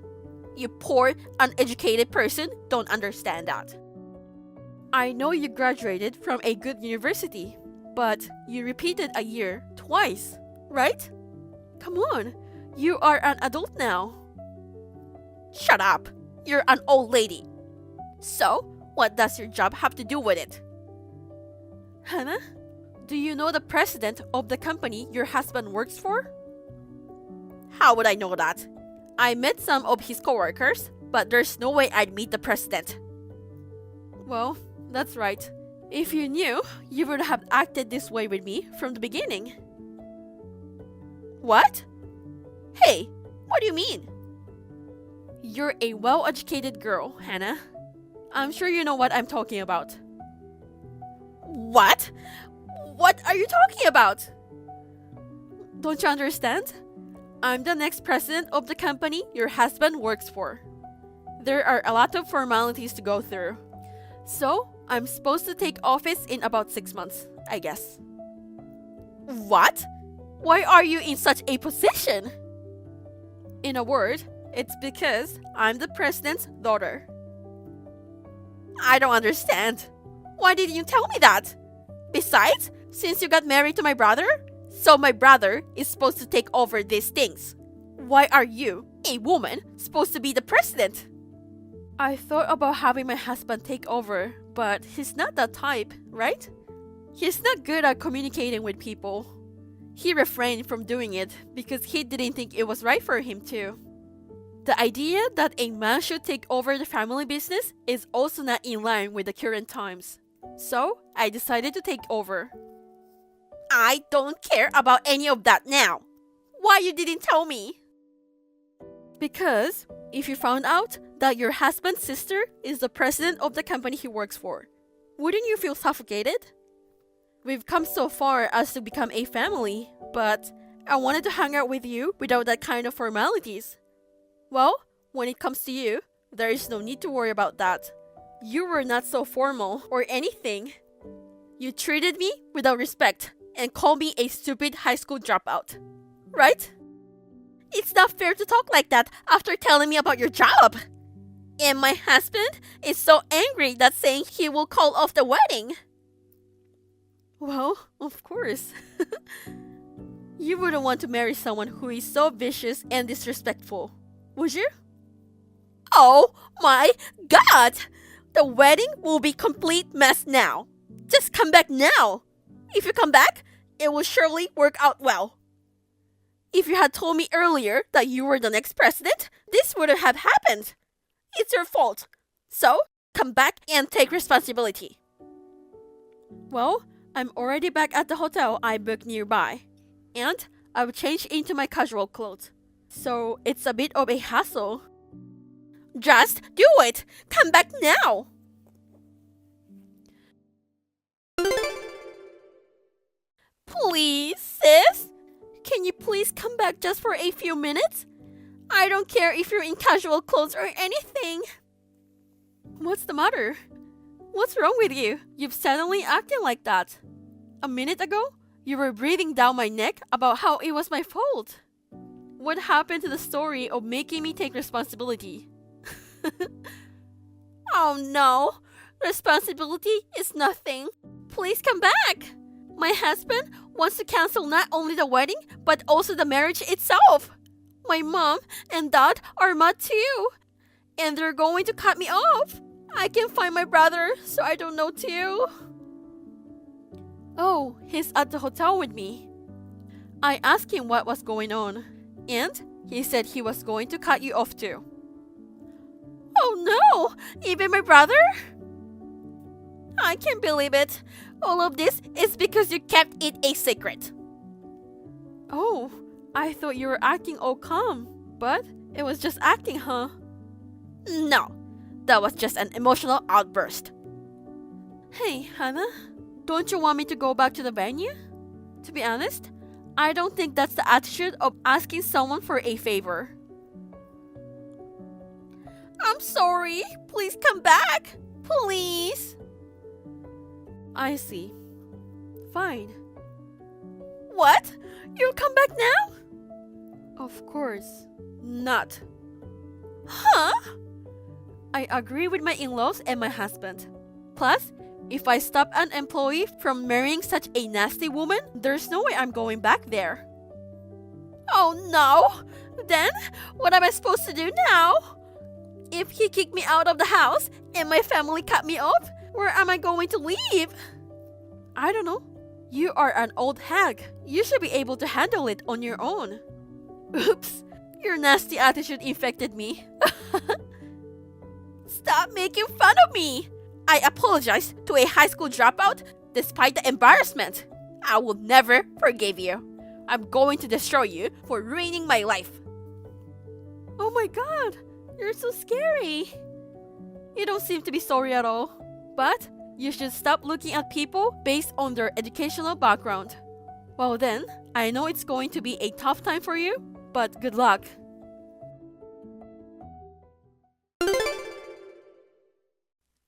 You poor, uneducated person don't understand that. I know you graduated from a good university, but you repeated a year twice, right? Come on, you are an adult now. Shut up! You're an old lady. So, what does your job have to do with it? Hannah, do you know the president of the company your husband works for? How would I know that? I met some of his coworkers, but there's no way I'd meet the president. Well, that's right. If you knew, you would have acted this way with me from the beginning. What? Hey, what do you mean? You're a well-educated girl, Hannah. I'm sure you know what I'm talking about. What? What are you talking about? Don't you understand? I'm the next president of the company your husband works for. There are a lot of formalities to go through. So, I'm supposed to take office in about 6 months, I guess. What? Why are you in such a position? In a word, it's because I'm the president's daughter. I don't understand. Why didn't you tell me that? Besides, since you got married to my brother, so my brother is supposed to take over these things. Why are you, a woman, supposed to be the president? I thought about having my husband take over, but he's not that type, right? He's not good at communicating with people. He refrained from doing it because he didn't think it was right for him to. The idea that a man should take over the family business is also not in line with the current times. So, I decided to take over. I don't care about any of that now. Why you didn't tell me? Because if you found out that your husband's sister is the president of the company he works for, wouldn't you feel suffocated? We've come so far as to become a family, but I wanted to hang out with you without that kind of formalities. Well, when it comes to you, there is no need to worry about that. You were not so formal or anything. You treated me without respect and called me a stupid high school dropout. Right? It's not fair to talk like that after telling me about your job. And my husband is so angry that saying he will call off the wedding. Well, of course. You wouldn't want to marry someone who is so vicious and disrespectful, would you? Oh my God! The wedding will be complete mess now. Just come back now. If you come back, it will surely work out well. If you had told me earlier that you were the next president, this wouldn't have happened. It's your fault. So, come back and take responsibility. Well, I'm already back at the hotel I booked nearby. And I've changed into my casual clothes. So, it's a bit of a hassle. Just do it! Come back now! Please, sis? Can you please come back just for a few minutes? I don't care if you're in casual clothes or anything. What's the matter? What's wrong with you? You've suddenly acting like that. A minute ago, you were breathing down my neck about how it was my fault. What happened to the story of making me take responsibility? Oh no, responsibility is nothing. Please come back. My husband wants to cancel not only the wedding, but also the marriage itself. My mom and dad are mad too. And they're going to cut me off. I can't find my brother, so I don't know too. Oh, he's at the hotel with me. I asked him what was going on, and he said he was going to cut you off too. Oh no! Even my brother? I can't believe it. All of this is because you kept it a secret. Oh, I thought you were acting all calm, but it was just acting, huh? No, that was just an emotional outburst. Hey, Hannah, don't you want me to go back to the venue? To be honest, I don't think that's the attitude of asking someone for a favor. I'm sorry. Please come back. Please. I see. Fine. What? You'll come back now? Of course not. Huh? I agree with my in-laws and my husband. Plus, if I stop an employee from marrying such a nasty woman, there's no way I'm going back there. Oh no! Then, what am I supposed to do now? If he kicked me out of the house and my family cut me off, where am I going to live? I don't know. You are an old hag. You should be able to handle it on your own. Oops, your nasty attitude infected me. Stop making fun of me! I apologize to a high school dropout despite the embarrassment. I will never forgive you. I'm going to destroy you for ruining my life. Oh my god, you're so scary. You don't seem to be sorry at all. But you should stop looking at people based on their educational background. Well then, I know it's going to be a tough time for you, but good luck.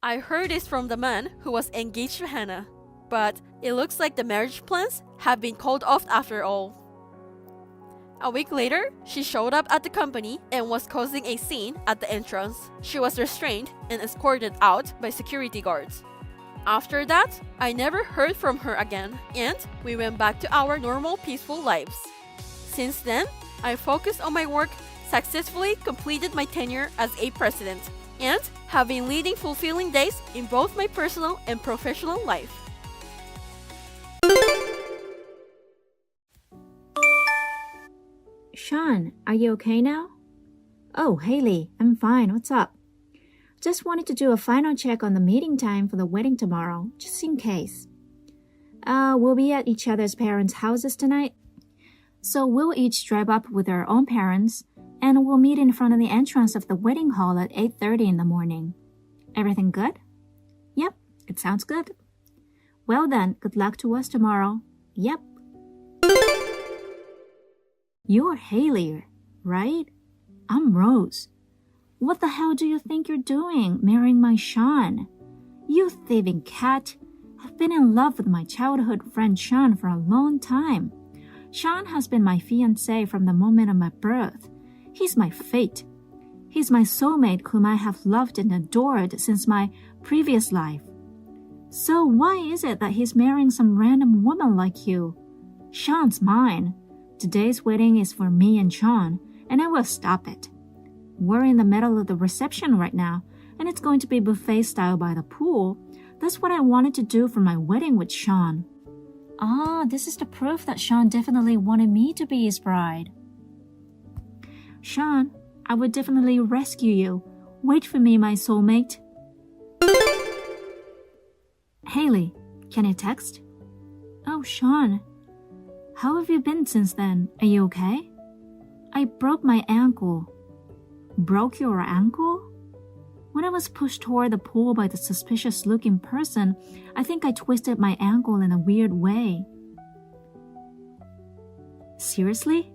I heard this from the man who was engaged to Hannah, but it looks like the marriage plans have been called off after all. A week later, she showed up at the company and was causing a scene at the entrance. She was restrained and escorted out by security guards. After that, I never heard from her again, and we went back to our normal peaceful lives. Since then, I focused on my work, successfully completed my tenure as a president, and have been leading fulfilling days in both my personal and professional life. Sean, are you okay now? Oh, Haley, I'm fine. What's up? Just wanted to do a final check on the meeting time for the wedding tomorrow, just in case. We'll be at each other's parents' houses tonight. So we'll each drive up with our own parents, and we'll meet in front of the entrance of the wedding hall at 8:30 in the morning. Everything good? Yep, it sounds good. Well then, good luck to us tomorrow. Yep. You're Haley, right? I'm Rose. What the hell do you think you're doing, marrying my Sean? You thieving cat. I've been in love with my childhood friend Sean for a long time. Sean has been my fiancé from the moment of my birth. He's my fate. He's my soulmate whom I have loved and adored since my previous life. So why is it that he's marrying some random woman like you? Sean's mine. Today's wedding is for me and Sean, and I will stop it. We're in the middle of the reception right now, and it's going to be buffet style by the pool. That's what I wanted to do for my wedding with Sean. Ah, this is the proof that Sean definitely wanted me to be his bride. Sean, I would definitely rescue you. Wait for me, my soulmate. Haley, can you text? Oh, Sean. How have you been since then? Are you okay? I broke my ankle. Broke your ankle? When I was pushed toward the pool by the suspicious-looking person, I think I twisted my ankle in a weird way. Seriously?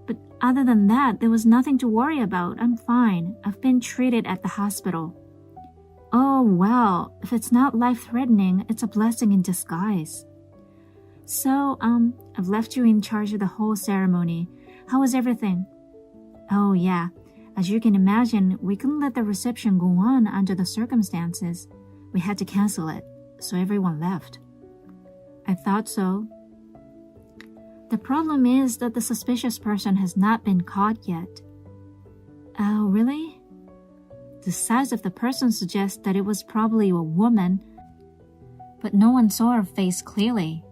But other than that, there was nothing to worry about. I'm fine. I've been treated at the hospital. Oh, well, if it's not life-threatening, it's a blessing in disguise. So, I've left you in charge of the whole ceremony. How was everything? Oh, yeah. As you can imagine, we couldn't let the reception go on under the circumstances. We had to cancel it, so everyone left. I thought so. The problem is that the suspicious person has not been caught yet. Oh, really? The size of the person suggests that it was probably a woman, but no one saw her face clearly.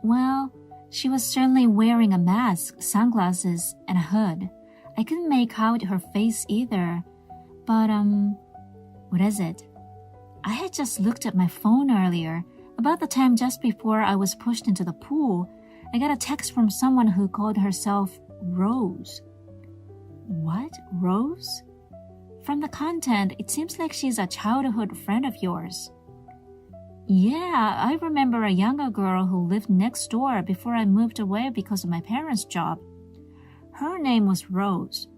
Well, she was certainly wearing a mask, sunglasses, and a hood. I couldn't make out her face either, but, what is it? I had just looked at my phone earlier. About the time just before I was pushed into the pool, I got a text from someone who called herself Rose. What? Rose? From the content, it seems like she's a childhood friend of yours. Yeah, I remember a younger girl who lived next door before I moved away because of my parents' job. Her name was Rose.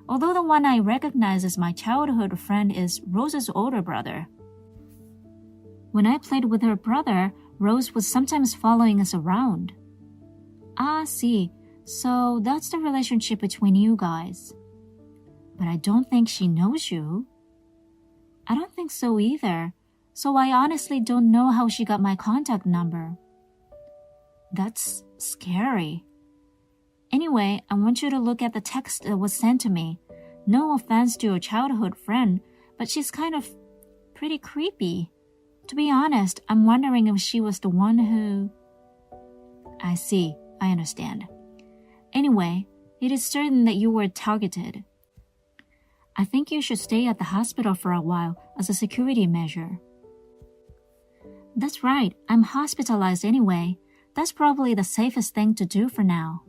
Although the one I recognize as my childhood friend is Rose's older brother. When I played with her brother, Rose was sometimes following us around. Ah, see. So that's the relationship between you guys. But I don't think she knows you. I don't think so either. So I honestly don't know how she got my contact number. That's scary. Anyway, I want you to look at the text that was sent to me. No offense to your childhood friend, but she's kind of pretty creepy. To be honest, I'm wondering if she was the one who... I see. I understand. Anyway, it is certain that you were targeted. I think you should stay at the hospital for a while as a security measure. That's right. I'm hospitalized anyway. That's probably the safest thing to do for now.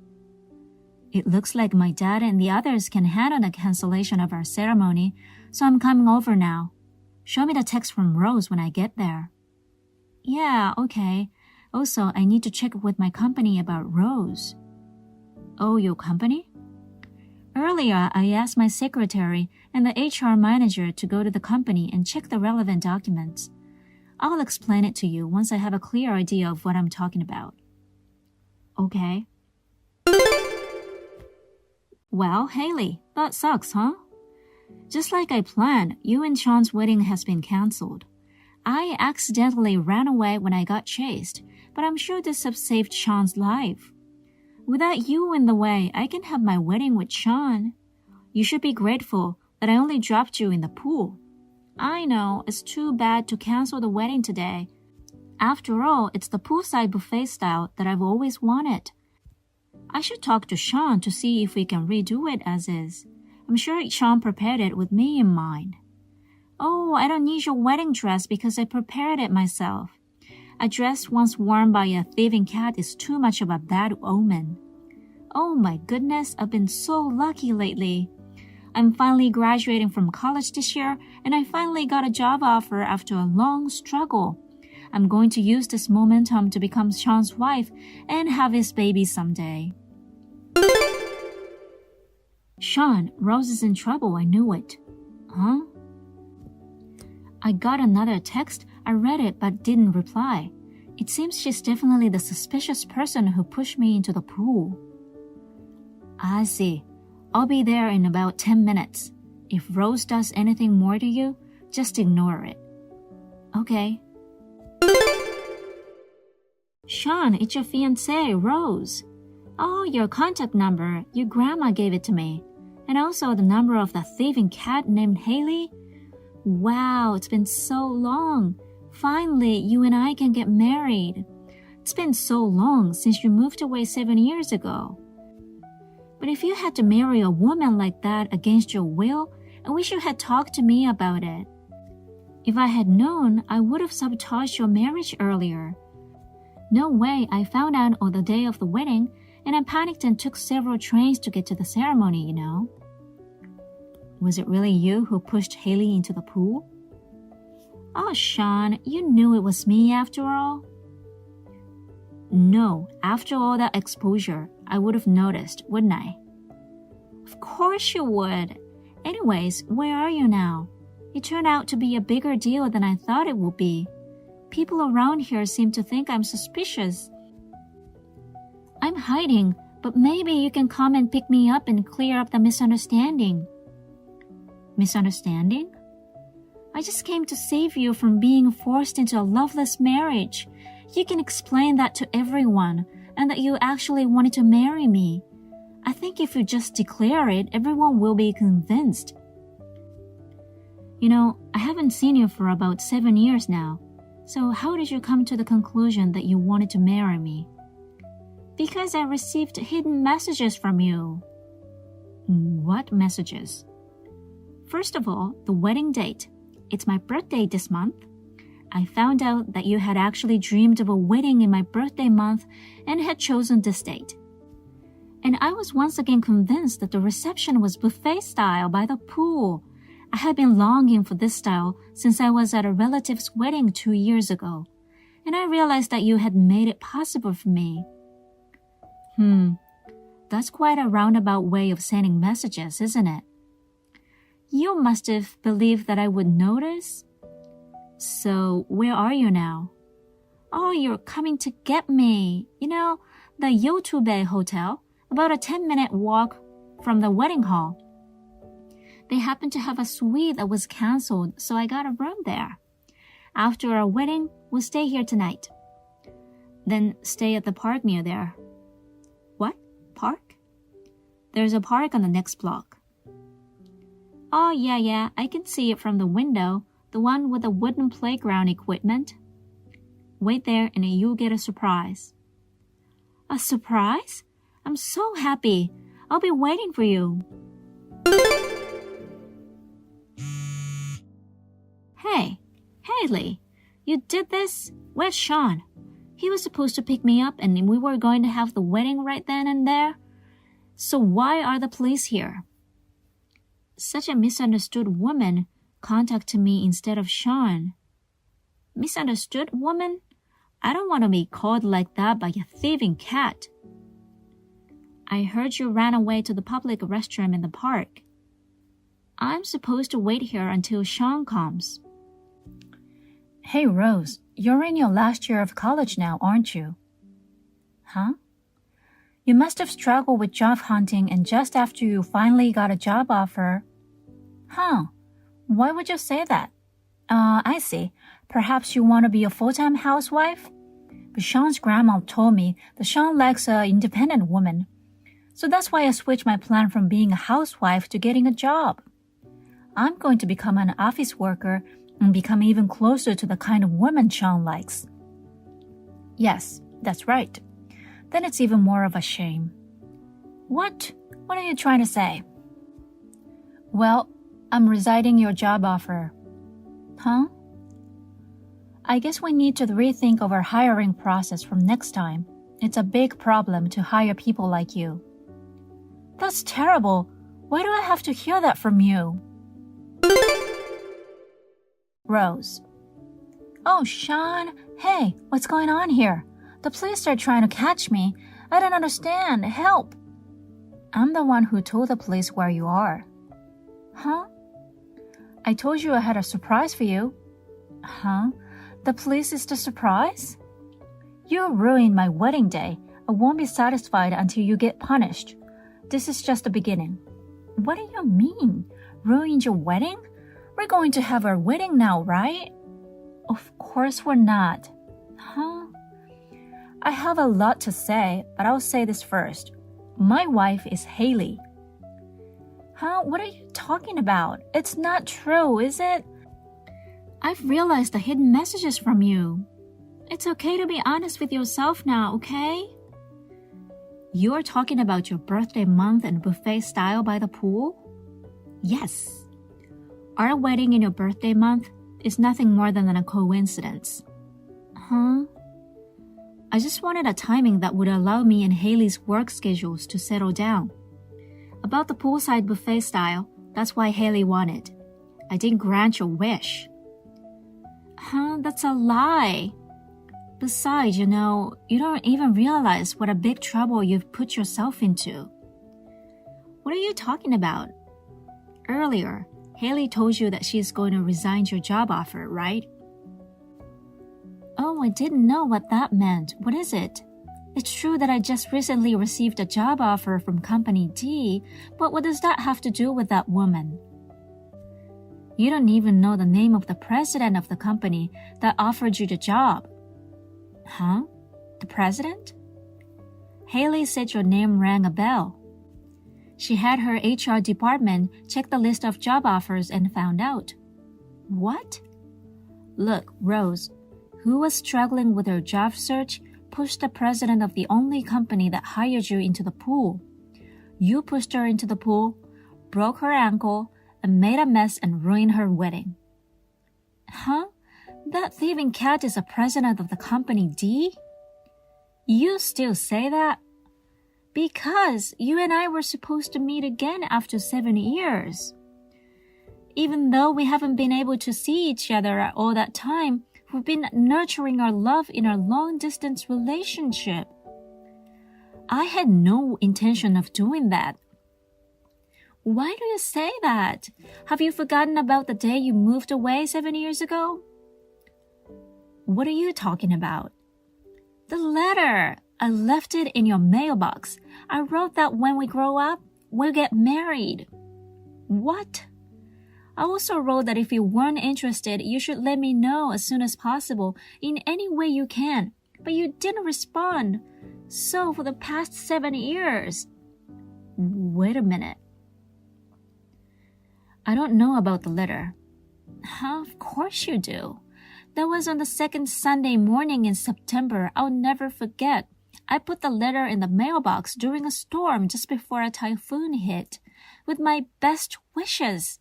It looks like my dad and the others can handle the cancellation of our ceremony, so I'm coming over now. Show me the text from Rose when I get there. Yeah, okay. Also, I need to check with my company about Rose. Oh, your company? Earlier, I asked my secretary and the HR manager to go to the company and check the relevant documents. I'll explain it to you once I have a clear idea of what I'm talking about. Okay. Well, Haley, that sucks, huh? Just like I planned, you and Sean's wedding has been cancelled. I accidentally ran away when I got chased, but I'm sure this has saved Sean's life. Without you in the way, I can have my wedding with Sean. You should be grateful that I only dropped you in the pool. I know, it's too bad to cancel the wedding today. After all, it's the poolside buffet style that I've always wanted. I should talk to Sean to see if we can redo it as is. I'm sure Sean prepared it with me in mind. Oh, I don't need your wedding dress because I prepared it myself. A dress once worn by a thieving cat is too much of a bad omen. Oh my goodness, I've been so lucky lately. I'm finally graduating from college this year, and I finally got a job offer after a long struggle. I'm going to use this momentum to become Sean's wife and have his baby someday. Sean, Rose is in trouble, I knew it. Huh? I got another text. I read it but didn't reply. It seems she's definitely the suspicious person who pushed me into the pool. I see. I'll be there in about 10 minutes. If Rose does anything more to you, just ignore it. Okay. Sean, it's your fiancée, Rose. Oh, your contact number. Your grandma gave it to me. And also the number of the thieving cat named Haley. Wow, it's been so long. Finally, you and I can get married. It's been so long since you moved away 7 years ago. But if you had to marry a woman like that against your will, I wish you had talked to me about it. If I had known, I would have sabotaged your marriage earlier. No way, I found out on the day of the wedding, and I panicked and took several trains to get to the ceremony, you know. Was it really you who pushed Haley into the pool? Oh, Sean, you knew it was me after all? No, after all that exposure, I would have noticed, wouldn't I? Of course you would. Anyways, where are you now? It turned out to be a bigger deal than I thought it would be. People around here seem to think I'm suspicious. I'm hiding, but maybe you can come and pick me up and clear up the misunderstanding. Misunderstanding? I just came to save you from being forced into a loveless marriage. You can explain that to everyone, and that you actually wanted to marry me. I think if you just declare it, everyone will be convinced. You know, I haven't seen you for about 7 years now. So how did you come to the conclusion that you wanted to marry me? Because I received hidden messages from you. What messages? First of all, the wedding date. It's my birthday this month. I found out that you had actually dreamed of a wedding in my birthday month and had chosen this date. And I was once again convinced that the reception was buffet style by the pool. I had been longing for this style since I was at a relative's wedding 2 years ago, and I realized that you had made it possible for me. That's quite a roundabout way of sending messages, isn't it? You must have believed that I would notice. So, where are you now? Oh, you're coming to get me. You know, the Yotube Hotel, about a 10-minute walk from the wedding hall. They happened to have a suite that was cancelled, so I got a room there. After our wedding, we'll stay here tonight. Then stay at the park near there. What? Park? There's a park on the next block. Oh, yeah, I can see it from the window, the one with the wooden playground equipment. Wait there and you'll get a surprise. A surprise? I'm so happy. I'll be waiting for you. Hey, Haley, you did this? Where's Sean? He was supposed to pick me up and we were going to have the wedding right then and there. So why are the police here? Such a misunderstood woman contacted me instead of Sean. Misunderstood woman? I don't want to be called like that by a thieving cat. I heard you ran away to the public restroom in the park. I'm supposed to wait here until Sean comes. Hey, Rose, you're in your last year of college now, aren't you? Huh? You must have struggled with job hunting and just after you finally got a job offer. Huh? Why would you say that? I see. Perhaps you want to be a full-time housewife? But Sean's grandma told me that Sean likes an independent woman. So that's why I switched my plan from being a housewife to getting a job. I'm going to become an office worker and become even closer to the kind of woman Sean likes. Yes, that's right. Then it's even more of a shame. What? What are you trying to say? Well, I'm resigning your job offer. Huh? I guess we need to rethink of our hiring process from next time. It's a big problem to hire people like you. That's terrible. Why do I have to hear that from you? Rose. Oh, Sean. Hey, what's going on here? The police are trying to catch me. I don't understand. Help. I'm the one who told the police where you are. Huh? I told you I had a surprise for you. Huh? The police is the surprise? You ruined my wedding day. I won't be satisfied until you get punished. This is just the beginning. What do you mean? Ruined your wedding? We're going to have our wedding now, right? Of course we're not. Huh? I have a lot to say, but I'll say this first. My wife is Haley. Huh? What are you talking about? It's not true, is it? I've realized the hidden messages from you. It's okay to be honest with yourself now, okay? You're talking about your birthday month and buffet style by the pool? Yes. Our wedding in your birthday month is nothing more than a coincidence. Huh? I just wanted a timing that would allow me and Haley's work schedules to settle down. About the poolside buffet style, that's why Haley wanted. I didn't grant your wish. Huh? That's a lie. Besides, you don't even realize what a big trouble you've put yourself into. What are you talking about? Earlier, Haley told you that she's going to resign your job offer, right? Oh, I didn't know what that meant. What is it? It's true that I just recently received a job offer from Company D, but what does that have to do with that woman? You don't even know the name of the president of the company that offered you the job. Huh? The president? Haley said your name rang a bell. She had her HR department check the list of job offers and found out. What? Look, Rose, who was struggling with her job search, pushed the president of the only company that hired you into the pool. You pushed her into the pool, broke her ankle, and made a mess and ruined her wedding. Huh? That thieving cat is the president of the company D? You still say that? Because you and I were supposed to meet again after 7 years. Even though we haven't been able to see each other all that time, we've been nurturing our love in our long-distance relationship. I had no intention of doing that. Why do you say that? Have you forgotten about the day you moved away 7 years ago? What are you talking about? The letter. I left it in your mailbox. I wrote that when we grow up, we'll get married. What? I also wrote that if you weren't interested, you should let me know as soon as possible in any way you can. But you didn't respond. So for the past 7 years. Wait a minute. I don't know about the letter. Of course you do. That was on the second Sunday morning in September. I'll never forget. I put the letter in the mailbox during a storm just before a typhoon hit, with my best wishes.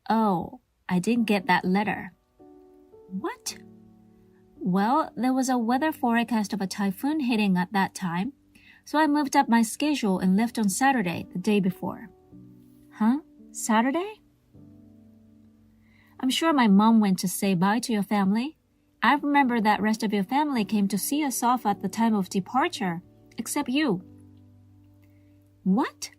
Oh, I didn't get that letter. What? Well, there was a weather forecast of a typhoon hitting at that time, so I moved up my schedule and left on Saturday, the day before. Huh? Saturday? I'm sure my mom went to say bye to your family. I remember that rest of your family came to see us off at the time of departure, except you. What?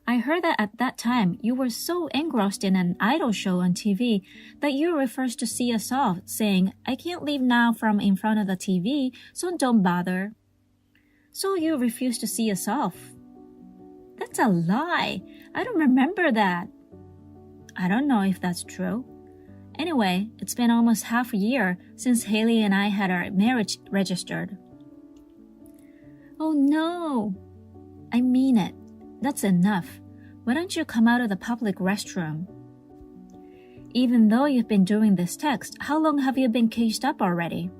I heard that at that time you were so engrossed in an idol show on TV that you refused to see us off, saying, I can't leave now from in front of the TV, so don't bother. So you refused to see us off. That's a lie. I don't remember that. I don't know if that's true. Anyway, it's been almost half a year since Haley and I had our marriage registered. Oh no! I mean it. That's enough. Why don't you come out of the public restroom? Even though you've been doing this text, how long have you been caged up already?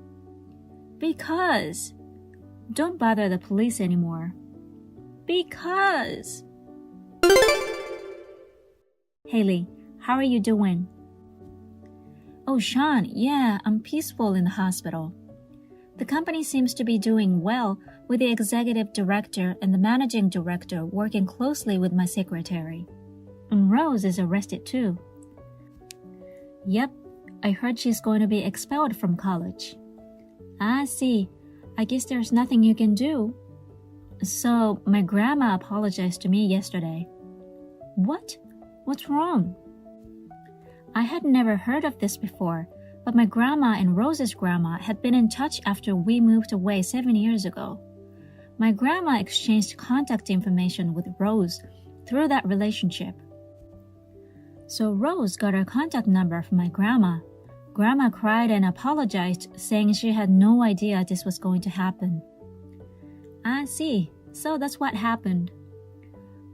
Because. Don't bother the police anymore. Because. Haley, how are you doing? Oh, Sean, yeah, I'm peaceful in the hospital. The company seems to be doing well, with the executive director and the managing director working closely with my secretary. And Rose is arrested too. Yep, I heard she's going to be expelled from college. I see. I guess there's nothing you can do. So, my grandma apologized to me yesterday. What? What's wrong? I had never heard of this before, but my grandma and Rose's grandma had been in touch after we moved away 7 years ago. My grandma exchanged contact information with Rose through that relationship. So Rose got her contact number from my grandma. Grandma cried and apologized, saying she had no idea this was going to happen. I see. So that's what happened.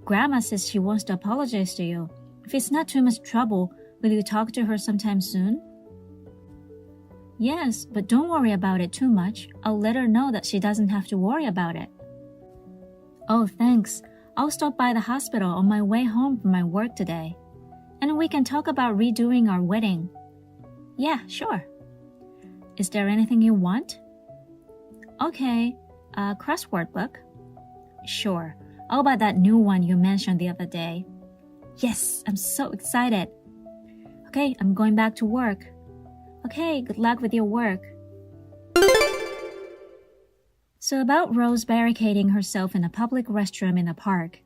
Grandma says she wants to apologize to you. If it's not too much trouble, will you talk to her sometime soon? Yes, but don't worry about it too much. I'll let her know that she doesn't have to worry about it. Oh, thanks. I'll stop by the hospital on my way home from my work today. And we can talk about redoing our wedding. Yeah, sure. Is there anything you want? Okay, a crossword book? Sure. I'll buy that new one you mentioned the other day. Yes, I'm so excited. Okay, I'm going back to work. Okay, good luck with your work. So about Rose barricading herself in a public restroom in the park.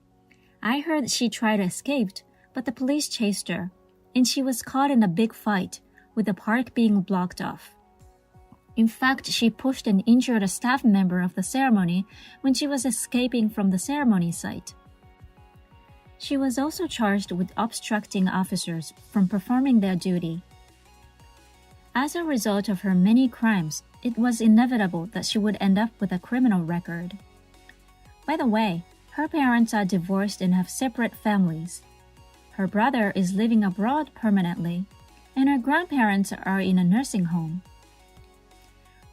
I heard she tried to escape, but the police chased her, and she was caught in a big fight, with the park being blocked off. In fact, she pushed and injured a staff member of the ceremony when she was escaping from the ceremony site. She was also charged with obstructing officers from performing their duty. As a result of her many crimes, it was inevitable that she would end up with a criminal record. By the way, her parents are divorced and have separate families. Her brother is living abroad permanently, and her grandparents are in a nursing home.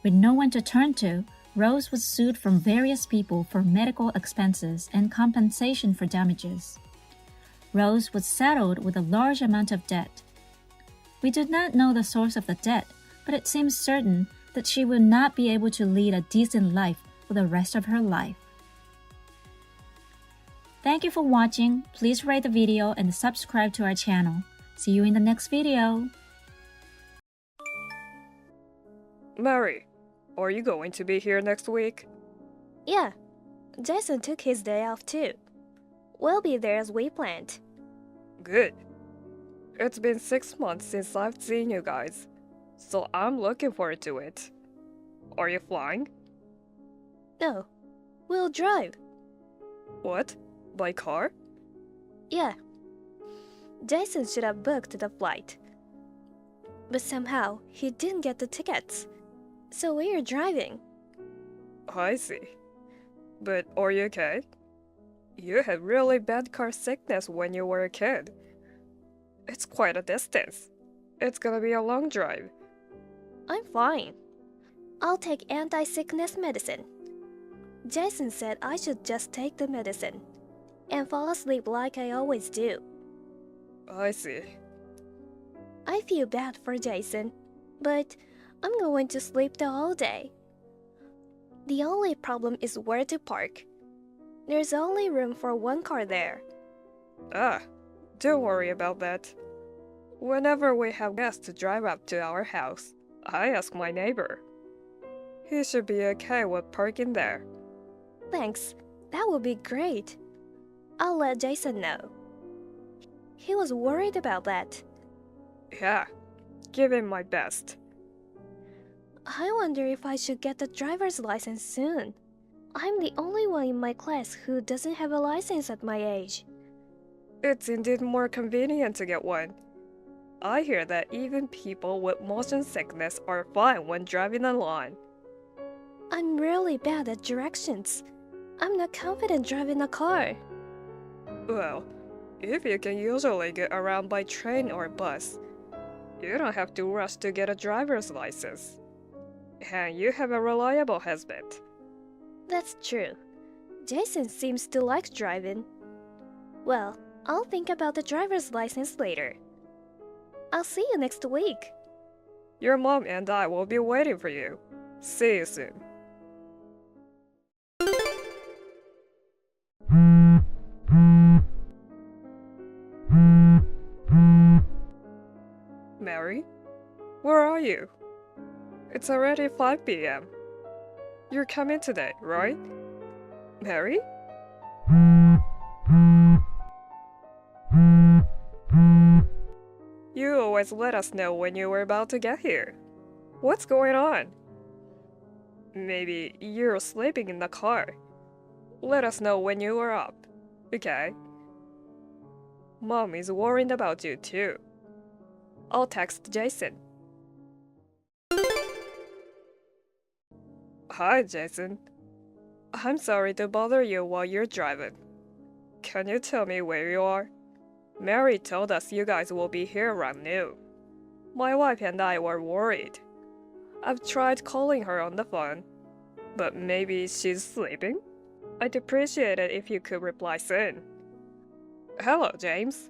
With no one to turn to, Rose was sued from various people for medical expenses and compensation for damages. Rose was saddled with a large amount of debt. We did not know the source of the debt, but it seems certain that she will not be able to lead a decent life for the rest of her life. Thank you for watching. Please rate the video and subscribe to our channel. See you in the next video. Mary, are you going to be here next week? Yeah, Jason took his day off too. We'll be there as we planned. Good. It's been 6 months since I've seen you guys, so I'm looking forward to it. Are you flying? No, we'll drive. What? By car? Yeah. Jason should have booked the flight. But somehow, he didn't get the tickets. So we are driving. I see. But are you okay? You had really bad car sickness when you were a kid. It's quite a distance. It's gonna be a long drive. I'm fine. I'll take anti-sickness medicine. Jason said I should just take the medicine and fall asleep like I always do. I see. I feel bad for Jason, but I'm going to sleep the whole day. The only problem is where to park. There's only room for one car there. Ah, don't worry about that. Whenever we have guests to drive up to our house, I ask my neighbor. He should be okay with parking there. Thanks, that would be great. I'll let Jason know. He was worried about that. Yeah, give him my best. I wonder if I should get the driver's license soon. I'm the only one in my class who doesn't have a license at my age. It's indeed more convenient to get one. I hear that even people with motion sickness are fine when driving alone. I'm really bad at directions. I'm not confident driving a car. Well, if you can usually get around by train or bus, you don't have to rush to get a driver's license. And you have a reliable husband. That's true. Jason seems to like driving. Well, I'll think about the driver's license later. I'll see you next week. Your mom and I will be waiting for you. See you soon. Mary? Where are you? It's already 5 p.m. You're coming today, right? Mary? You always let us know when you were about to get here. What's going on? Maybe you're sleeping in the car. Let us know when you are up, okay? Mom is worried about you too. I'll text Jason. Hi, Jason. I'm sorry to bother you while you're driving. Can you tell me where you are? Mary told us you guys will be here around noon. My wife and I were worried. I've tried calling her on the phone, but maybe she's sleeping? I'd appreciate it if you could reply soon. Hello, James.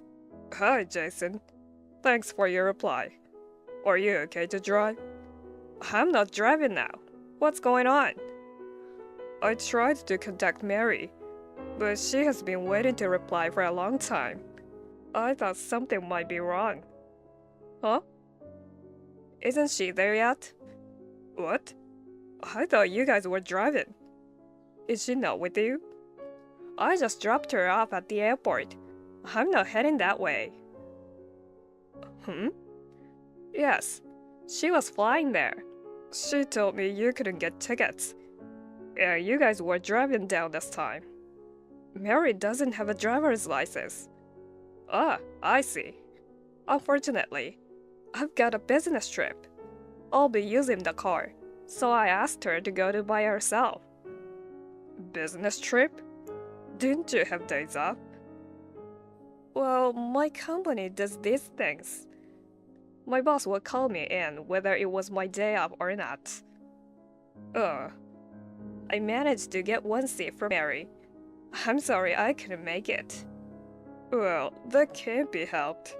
Hi, Jason. Thanks for your reply. Are you okay to drive? I'm not driving now. What's going on? I tried to contact Mary, but she has been waiting to reply for a long time. I thought something might be wrong. Huh? Isn't she there yet? What? I thought you guys were driving. Is she not with you? I just dropped her off at the airport. I'm not heading that way. Yes, she was flying there. She told me you couldn't get tickets. And you guys were driving down this time. Mary doesn't have a driver's license. Ah, I see. Unfortunately, I've got a business trip. I'll be using the car, so I asked her to go to by herself. Business trip? Didn't you have days off? Well, my company does these things. My boss would call me in whether it was my day off or not. I managed to get one seat for Mary. I'm sorry I couldn't make it. Well, that can't be helped.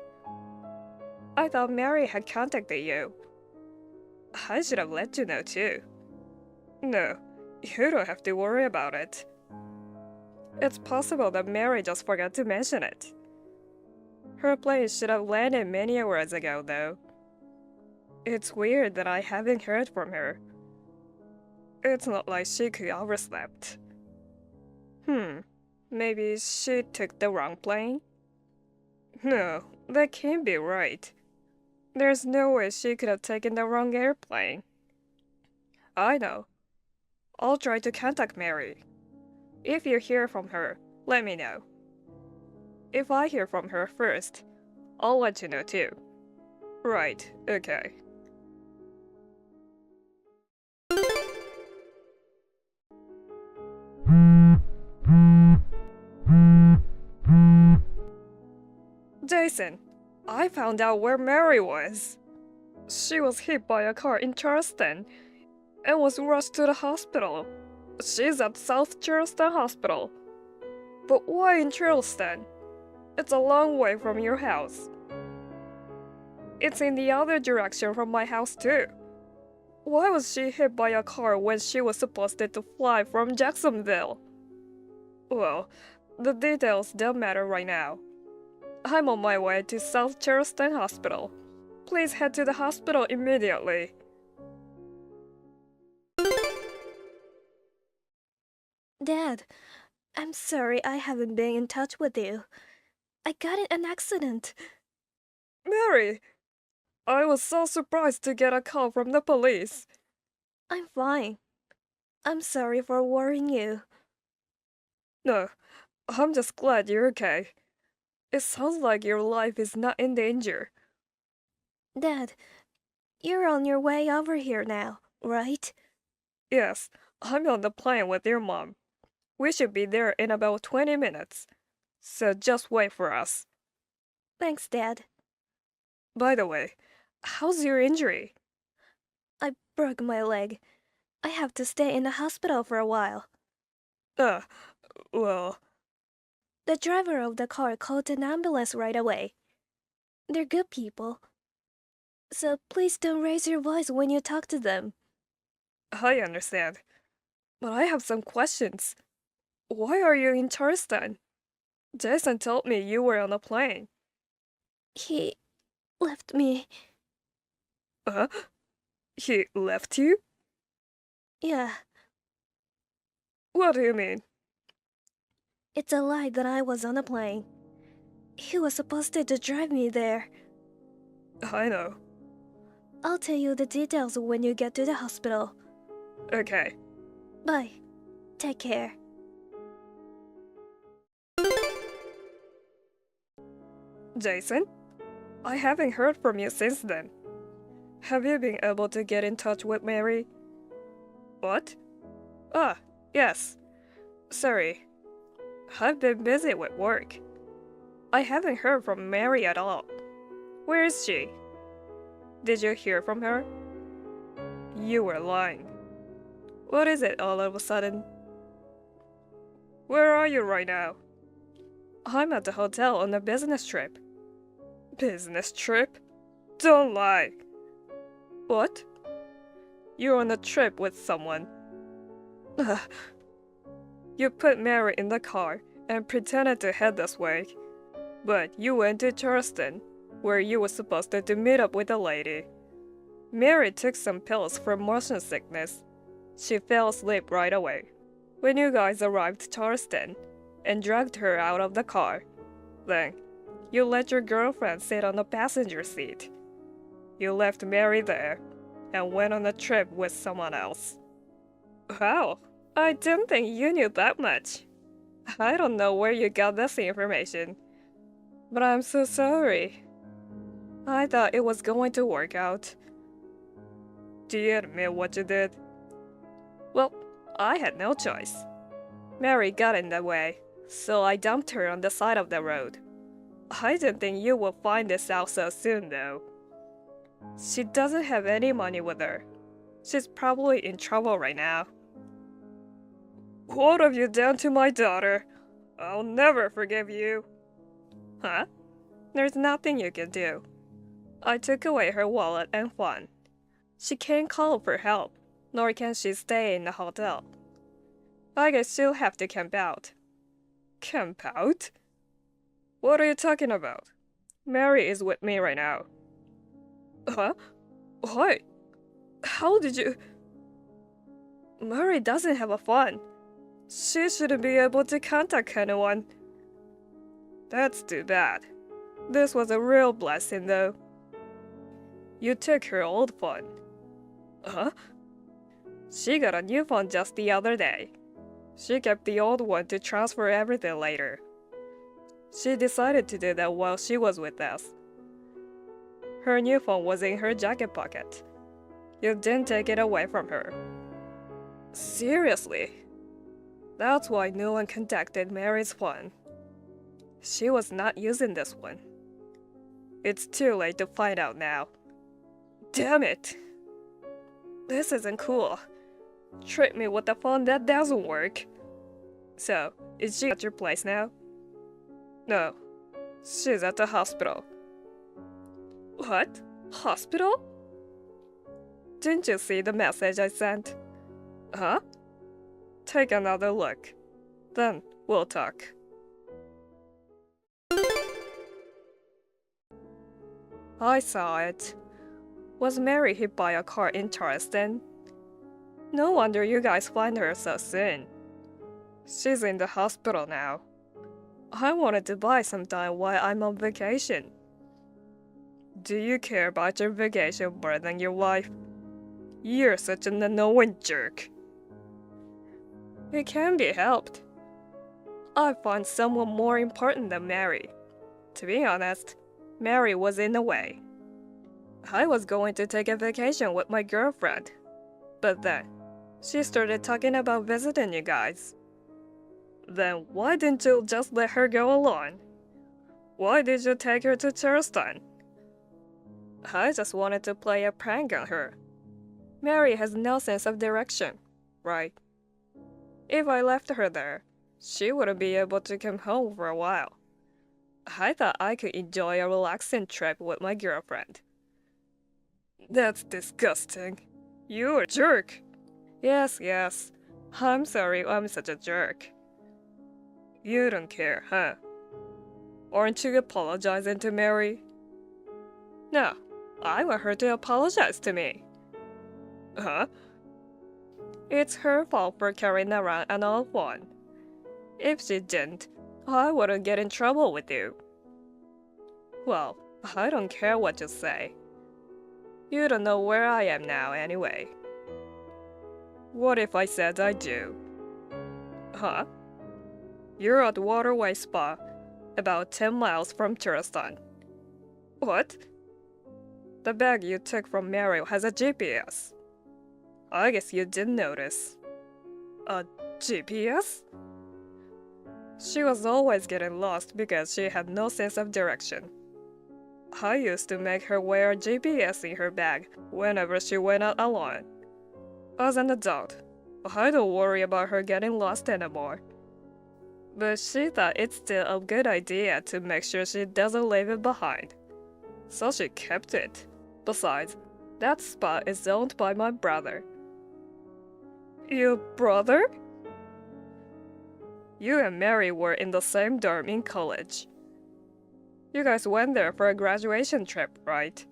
I thought Mary had contacted you. I should have let you know too. No, you don't have to worry about it. It's possible that Mary just forgot to mention it. Her plane should have landed many hours ago, though. It's weird that I haven't heard from her. It's not like she could overslept. Maybe she took the wrong plane? No, that can't be right. There's no way she could have taken the wrong airplane. I know. I'll try to contact Mary. If you hear from her, let me know. If I hear from her first, I'll let you know too. Right, okay. Jason, I found out where Mary was. She was hit by a car in Charleston and was rushed to the hospital. She's at South Charleston Hospital. But why in Charleston? It's a long way from your house. It's in the other direction from my house too. Why was she hit by a car when she was supposed to fly from Jacksonville? Well, the details don't matter right now. I'm on my way to South Charleston Hospital. Please head to the hospital immediately. Dad, I'm sorry I haven't been in touch with you. I got in an accident. Mary! I was so surprised to get a call from the police. I'm fine. I'm sorry for worrying you. No, I'm just glad you're okay. It sounds like your life is not in danger. Dad, you're on your way over here now, right? Yes, I'm on the plane with your mom. We should be there in about 20 minutes. So just wait for us. Thanks, Dad. By the way, how's your injury? I broke my leg. I have to stay in the hospital for a while. Well, The driver of the car called an ambulance right away. They're good people. So please don't raise your voice when you talk to them. I understand. But I have some questions. Why are you in Charleston? Jason told me you were on a plane. He left me. He left you? Yeah, What do you mean? it's a lie that I was on a plane. He was supposed to drive me there. I know. I'll tell you the details when you get to the hospital. Okay. Bye. Take care. Jason? I haven't heard from you since then. Have you been able to get in touch with Mary? What? Ah, yes. Sorry. I've been busy with work. I haven't heard from Mary at all. Where is she? Did you hear from her? You were lying. What is it all of a sudden? Where are you right now? I'm at the hotel on a business trip. Business trip? Don't lie. What? You're on a trip with someone. You put Mary in the car and pretended to head this way. But you went to Charleston, where you were supposed to meet up with a lady. Mary took some pills for motion sickness. She fell asleep right away. When you guys arrived to Charleston and dragged her out of the car, then you let your girlfriend sit on the passenger seat. You left Mary there and went on a trip with someone else. Wow, I didn't think you knew that much. I don't know where you got this information, but I'm so sorry. I thought it was going to work out. Do you admit what you did? Well, I had no choice. Mary got in the way, so I dumped her on the side of the road. I didn't think you would find this out so soon, though. She doesn't have any money with her. She's probably in trouble right now. What have you done to my daughter? I'll never forgive you. Huh? There's nothing you can do. I took away her wallet and phone. She can't call for help, nor can she stay in the hotel. I guess she'll have to camp out. Camp out? What are you talking about? Mary is with me right now. Huh? Why? How did you... Mary doesn't have a phone. She shouldn't be able to contact anyone. That's too bad. This was a real blessing, though. You took her old phone. Huh? She got a new phone just the other day. She kept the old one to transfer everything later. She decided to do that while she was with us, Her new phone was in her jacket pocket. You didn't take it away from her. Seriously? That's why no one contacted Mary's phone. She was not using this one. It's too late to find out now. Damn it! This isn't cool. Treat me with a phone that doesn't work. So, is she at your place now? No. She's at the hospital. What? Hospital? Didn't you see the message I sent? Huh? Take another look. Then we'll talk. I saw it. Was Mary hit by a car in Charleston? No wonder you guys find her so soon. She's in the hospital now. I wanted to buy some time while I'm on vacation. Do you care about your vacation more than your wife? You're such an annoying jerk. It can be helped. I found someone more important than Mary. To be honest, Mary was in the way. I was going to take a vacation with my girlfriend, but then she started talking about visiting you guys. Then why didn't you just let her go alone? Why did you take her to Charleston? I just wanted to play a prank on her. Mary has no sense of direction, right? If I left her there, she wouldn't be able to come home for a while. I thought I could enjoy a relaxing trip with my girlfriend. That's disgusting. You're a jerk. Yes. I'm sorry I'm such a jerk. You don't care, huh? Aren't you apologizing to Mary? No, I want her to apologize to me. Huh? It's her fault for carrying around an old phone. If she didn't, I wouldn't get in trouble with you. Well, I don't care what you say. You don't know where I am now anyway. What if I said I do? Huh? You're at Waterway Spa, about 10 miles from Charleston. What? The bag you took from Mary has a GPS. I guess you didn't notice. A GPS? She was always getting lost because she had no sense of direction. I used to make her wear a GPS in her bag whenever she went out alone. As an adult, I don't worry about her getting lost anymore. But she thought it's still a good idea to make sure she doesn't leave it behind. So she kept it. Besides, that spot is owned by my brother. Your brother? You and Mary were in the same dorm in college. You guys went there for a graduation trip, right?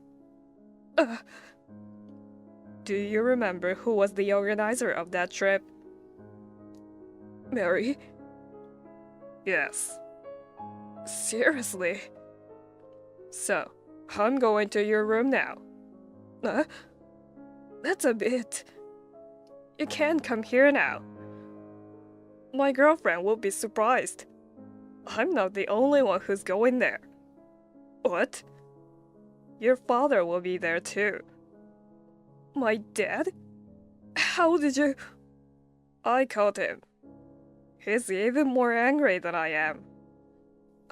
Do you remember who was the organizer of that trip? Mary? Yes. Seriously? So, I'm going to your room now. That's a bit... You can't come here now. My girlfriend will be surprised. I'm not the only one who's going there. What? Your father will be there too. My dad? How did you... I caught him. He's even more angry than I am.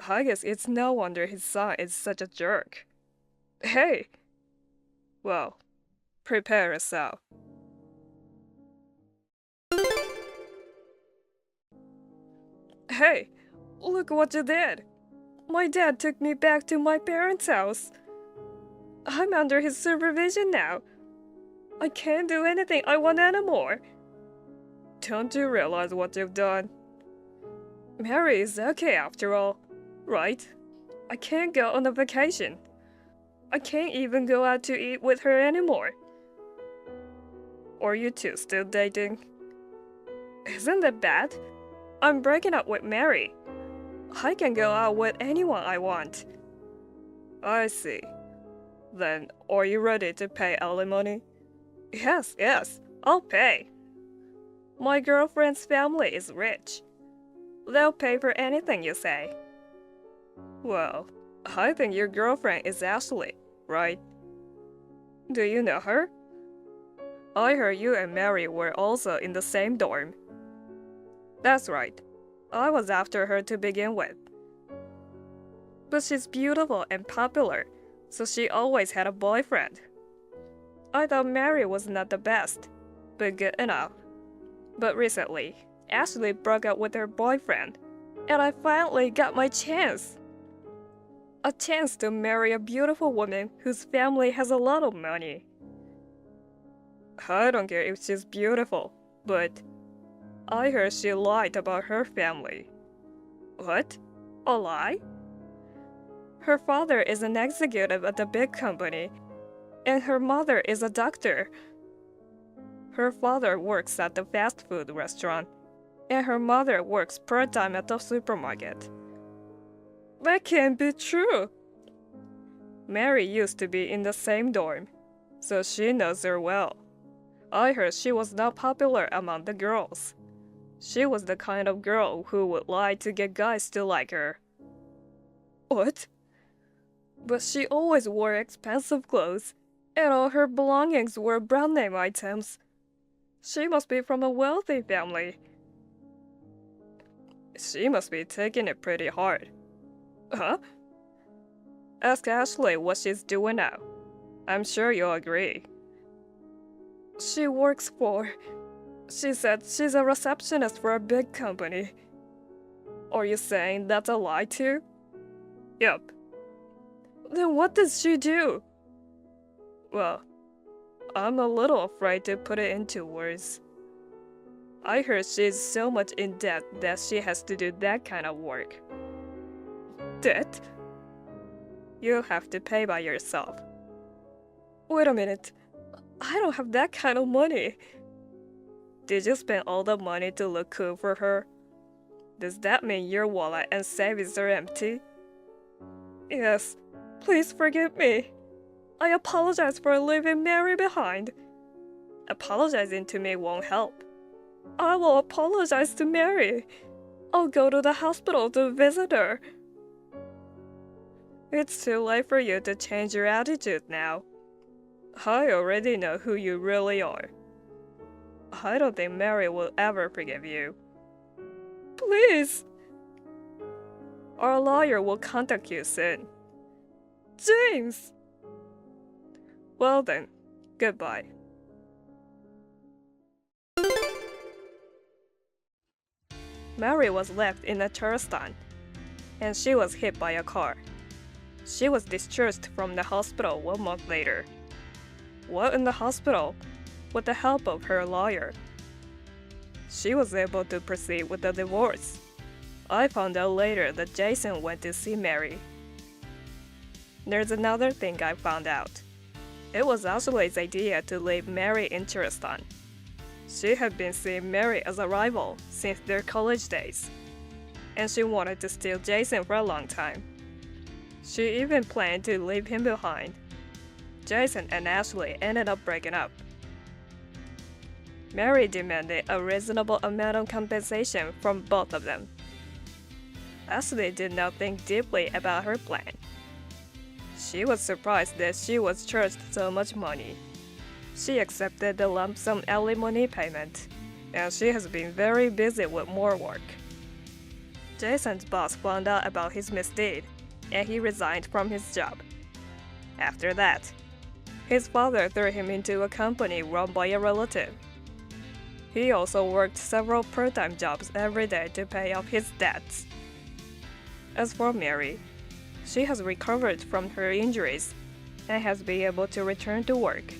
I guess it's no wonder his son is such a jerk. Hey! Well, prepare yourself. Hey, look what you did. My dad took me back to my parents' house. I'm under his supervision now. I can't do anything I want anymore. Don't you realize what you've done? Mary is okay after all, right? I can't go on a vacation. I can't even go out to eat with her anymore. Are you two still dating? Isn't that bad? I'm breaking up with Mary. I can go out with anyone I want. I see. Then, are you ready to pay alimony? Yes, I'll pay. My girlfriend's family is rich. They'll pay for anything you say. Well, I think your girlfriend is Ashley, right? Do you know her? I heard you and Mary were also in the same dorm. That's right. I was after her to begin with. But she's beautiful and popular, so she always had a boyfriend. I thought Mary was not the best, but good enough. But recently, Ashley broke up with her boyfriend, and I finally got my chance. A chance to marry a beautiful woman whose family has a lot of money. I don't care if she's beautiful, but I heard she lied about her family. What? A lie? Her father is an executive at a big company, and her mother is a doctor. Her father works at the fast food restaurant, and her mother works part-time at the supermarket. That can't be true. Mary used to be in the same dorm, so she knows her well. I heard she was not popular among the girls. She was the kind of girl who would lie to get guys to like her. What? But she always wore expensive clothes, and all her belongings were brand name items. She must be from a wealthy family. She must be taking it pretty hard. Huh? Ask Ashley what she's doing now. I'm sure you'll agree. She works for... She said she's a receptionist for a big company. Are you saying that's a lie too? Yep. Then what does she do? Well, I'm a little afraid to put it into words. I heard she's so much in debt that she has to do that kind of work. Debt? You'll have to pay by yourself. Wait a minute. I don't have that kind of money. Did you spend all the money to look cool for her? Does that mean your wallet and savings are empty? Yes. Please forgive me. I apologize for leaving Mary behind. Apologizing to me won't help. I will apologize to Mary. I'll go to the hospital to visit her. It's too late for you to change your attitude now. I already know who you really are. I don't think Mary will ever forgive you. Please! Our lawyer will contact you soon. James! Well then, goodbye. Mary was left in a tourist stand, and she was hit by a car. She was discharged from the hospital 1 month later. While in the hospital, with the help of her lawyer, she was able to proceed with the divorce. I found out later that Jason went to see Mary. There's another thing I found out. It was Ashley's idea to leave Mary in Turistan. She had been seeing Mary as a rival since their college days, and she wanted to steal Jason for a long time. She even planned to leave him behind. Jason and Ashley ended up breaking up. Mary demanded a reasonable amount of compensation from both of them. Ashley did not think deeply about her plan. She was surprised that she was charged so much money. She accepted the lump sum alimony payment, and she has been very busy with more work. Jason's boss found out about his misdeed, and he resigned from his job. After that, his father threw him into a company run by a relative. He also worked several part-time jobs every day to pay off his debts. As for Mary, she has recovered from her injuries and has been able to return to work.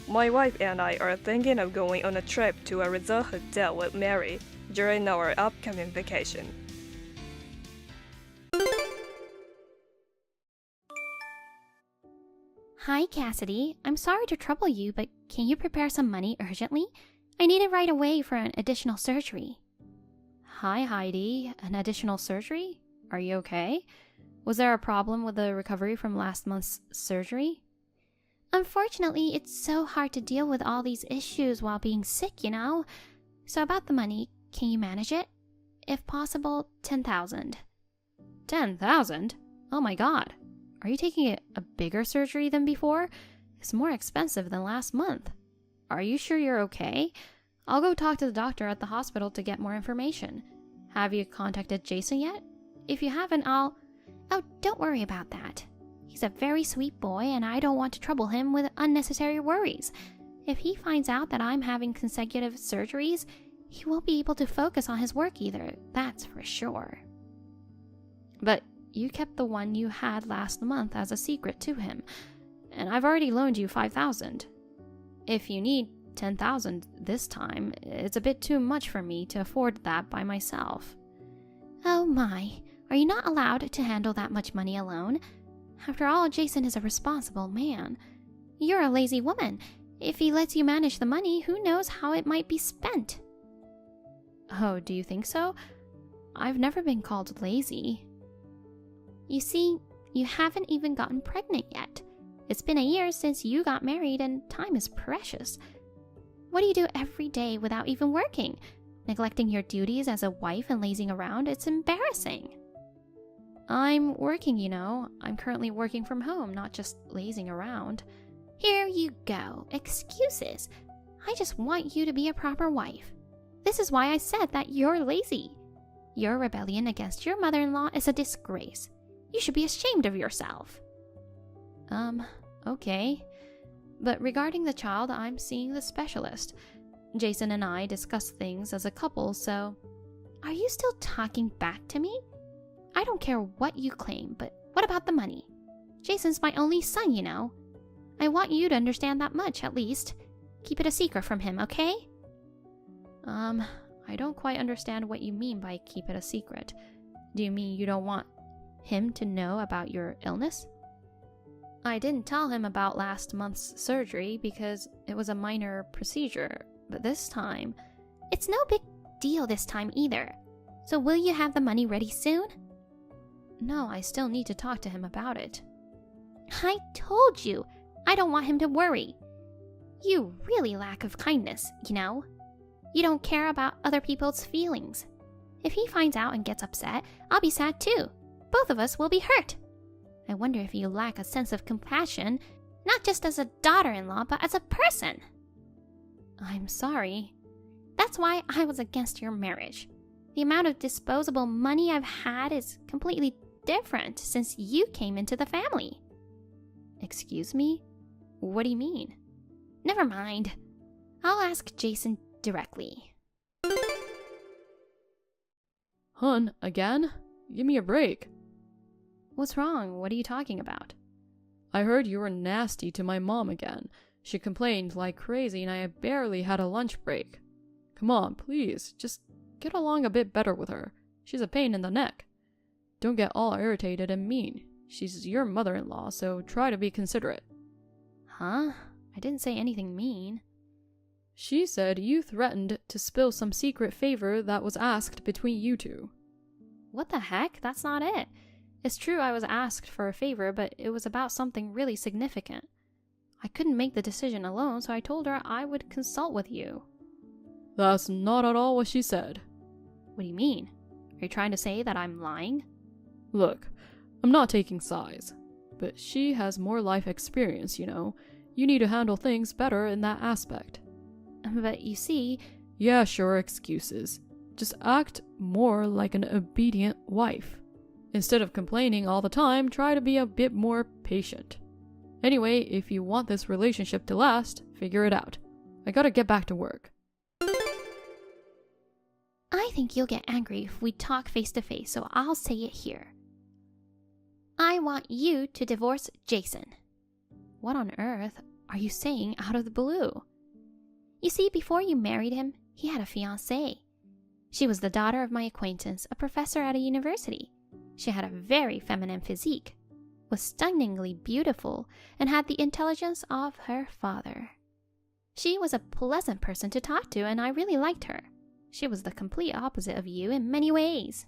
My wife and I are thinking of going on a trip to a resort hotel with Mary during our upcoming vacation. Hi, Cassidy. I'm sorry to trouble you, but can you prepare some money urgently? I need it right away for an additional surgery. Hi, Heidi. An additional surgery? Are you okay? Was there a problem with the recovery from last month's surgery? Unfortunately, it's so hard to deal with all these issues while being sick, you know? So about the money, can you manage it? If possible, 10,000. 10,000? Oh my god. Are you taking a bigger surgery than before? is more expensive than last month. Are you sure you're okay? I'll go talk to the doctor at the hospital to get more information. Have you contacted Jason yet? If you haven't, I'll... Oh, don't worry about that. He's a very sweet boy, and I don't want to trouble him with unnecessary worries. If he finds out that I'm having consecutive surgeries, he won't be able to focus on his work either, that's for sure. But you kept the one you had last month as a secret to him, and I've already loaned you 5,000. If you need 10,000 this time, it's a bit too much for me to afford that by myself. Oh my, are you not allowed to handle that much money alone? After all, Jason is a responsible man. You're a lazy woman. If he lets you manage the money, who knows how it might be spent? Oh, do you think so? I've never been called lazy. You see, you haven't even gotten pregnant yet. It's been a year since you got married, and time is precious. What do you do every day without even working? Neglecting your duties as a wife and lazing around? It's embarrassing. I'm working, you know. I'm currently working from home, not just lazing around. Here you go. Excuses. I just want you to be a proper wife. This is why I said that you're lazy. Your rebellion against your mother-in-law is a disgrace. You should be ashamed of yourself. Okay. But regarding the child, I'm seeing the specialist. Jason and I discuss things as a couple, so... Are you still talking back to me? I don't care what you claim, but what about the money? Jason's my only son, you know. I want you to understand that much, at least. Keep it a secret from him, okay? I don't quite understand what you mean by keep it a secret. Do you mean you don't want him to know about your illness? I didn't tell him about last month's surgery because it was a minor procedure, but this time... It's no big deal this time either. So will you have the money ready soon? No, I still need to talk to him about it. I told you, I don't want him to worry. You really lack of kindness, you know. You don't care about other people's feelings. If he finds out and gets upset, I'll be sad too. Both of us will be hurt. I wonder if you lack a sense of compassion, not just as a daughter-in-law, but as a person. I'm sorry. That's why I was against your marriage. The amount of disposable money I've had is completely different since you came into the family. Excuse me? What do you mean? Never mind. I'll ask Jason directly. Hun, again? Give me a break. What's wrong? What are you talking about? I heard you were nasty to my mom again. She complained like crazy and I barely had a lunch break. Come on, please, just get along a bit better with her. She's a pain in the neck. Don't get all irritated and mean. She's your mother-in-law, so try to be considerate. Huh? I didn't say anything mean. She said you threatened to spill some secret favor that was asked between you two. What the heck? That's not it. It's true I was asked for a favor, but it was about something really significant. I couldn't make the decision alone, so I told her I would consult with you. That's not at all what she said. What do you mean? Are you trying to say that I'm lying? Look, I'm not taking sides, but she has more life experience, you know. You need to handle things better in that aspect. But you see... Yeah, sure, excuses. Just act more like an obedient wife. Instead of complaining all the time, try to be a bit more patient. Anyway, if you want this relationship to last, figure it out. I gotta get back to work. I think you'll get angry if we talk face to face, so I'll say it here. I want you to divorce Jason. What on earth are you saying out of the blue? You see, before you married him, he had a fiancée. She was the daughter of my acquaintance, a professor at a university. She had a very feminine physique, was stunningly beautiful, and had the intelligence of her father. She was a pleasant person to talk to, and I really liked her. She was the complete opposite of you in many ways.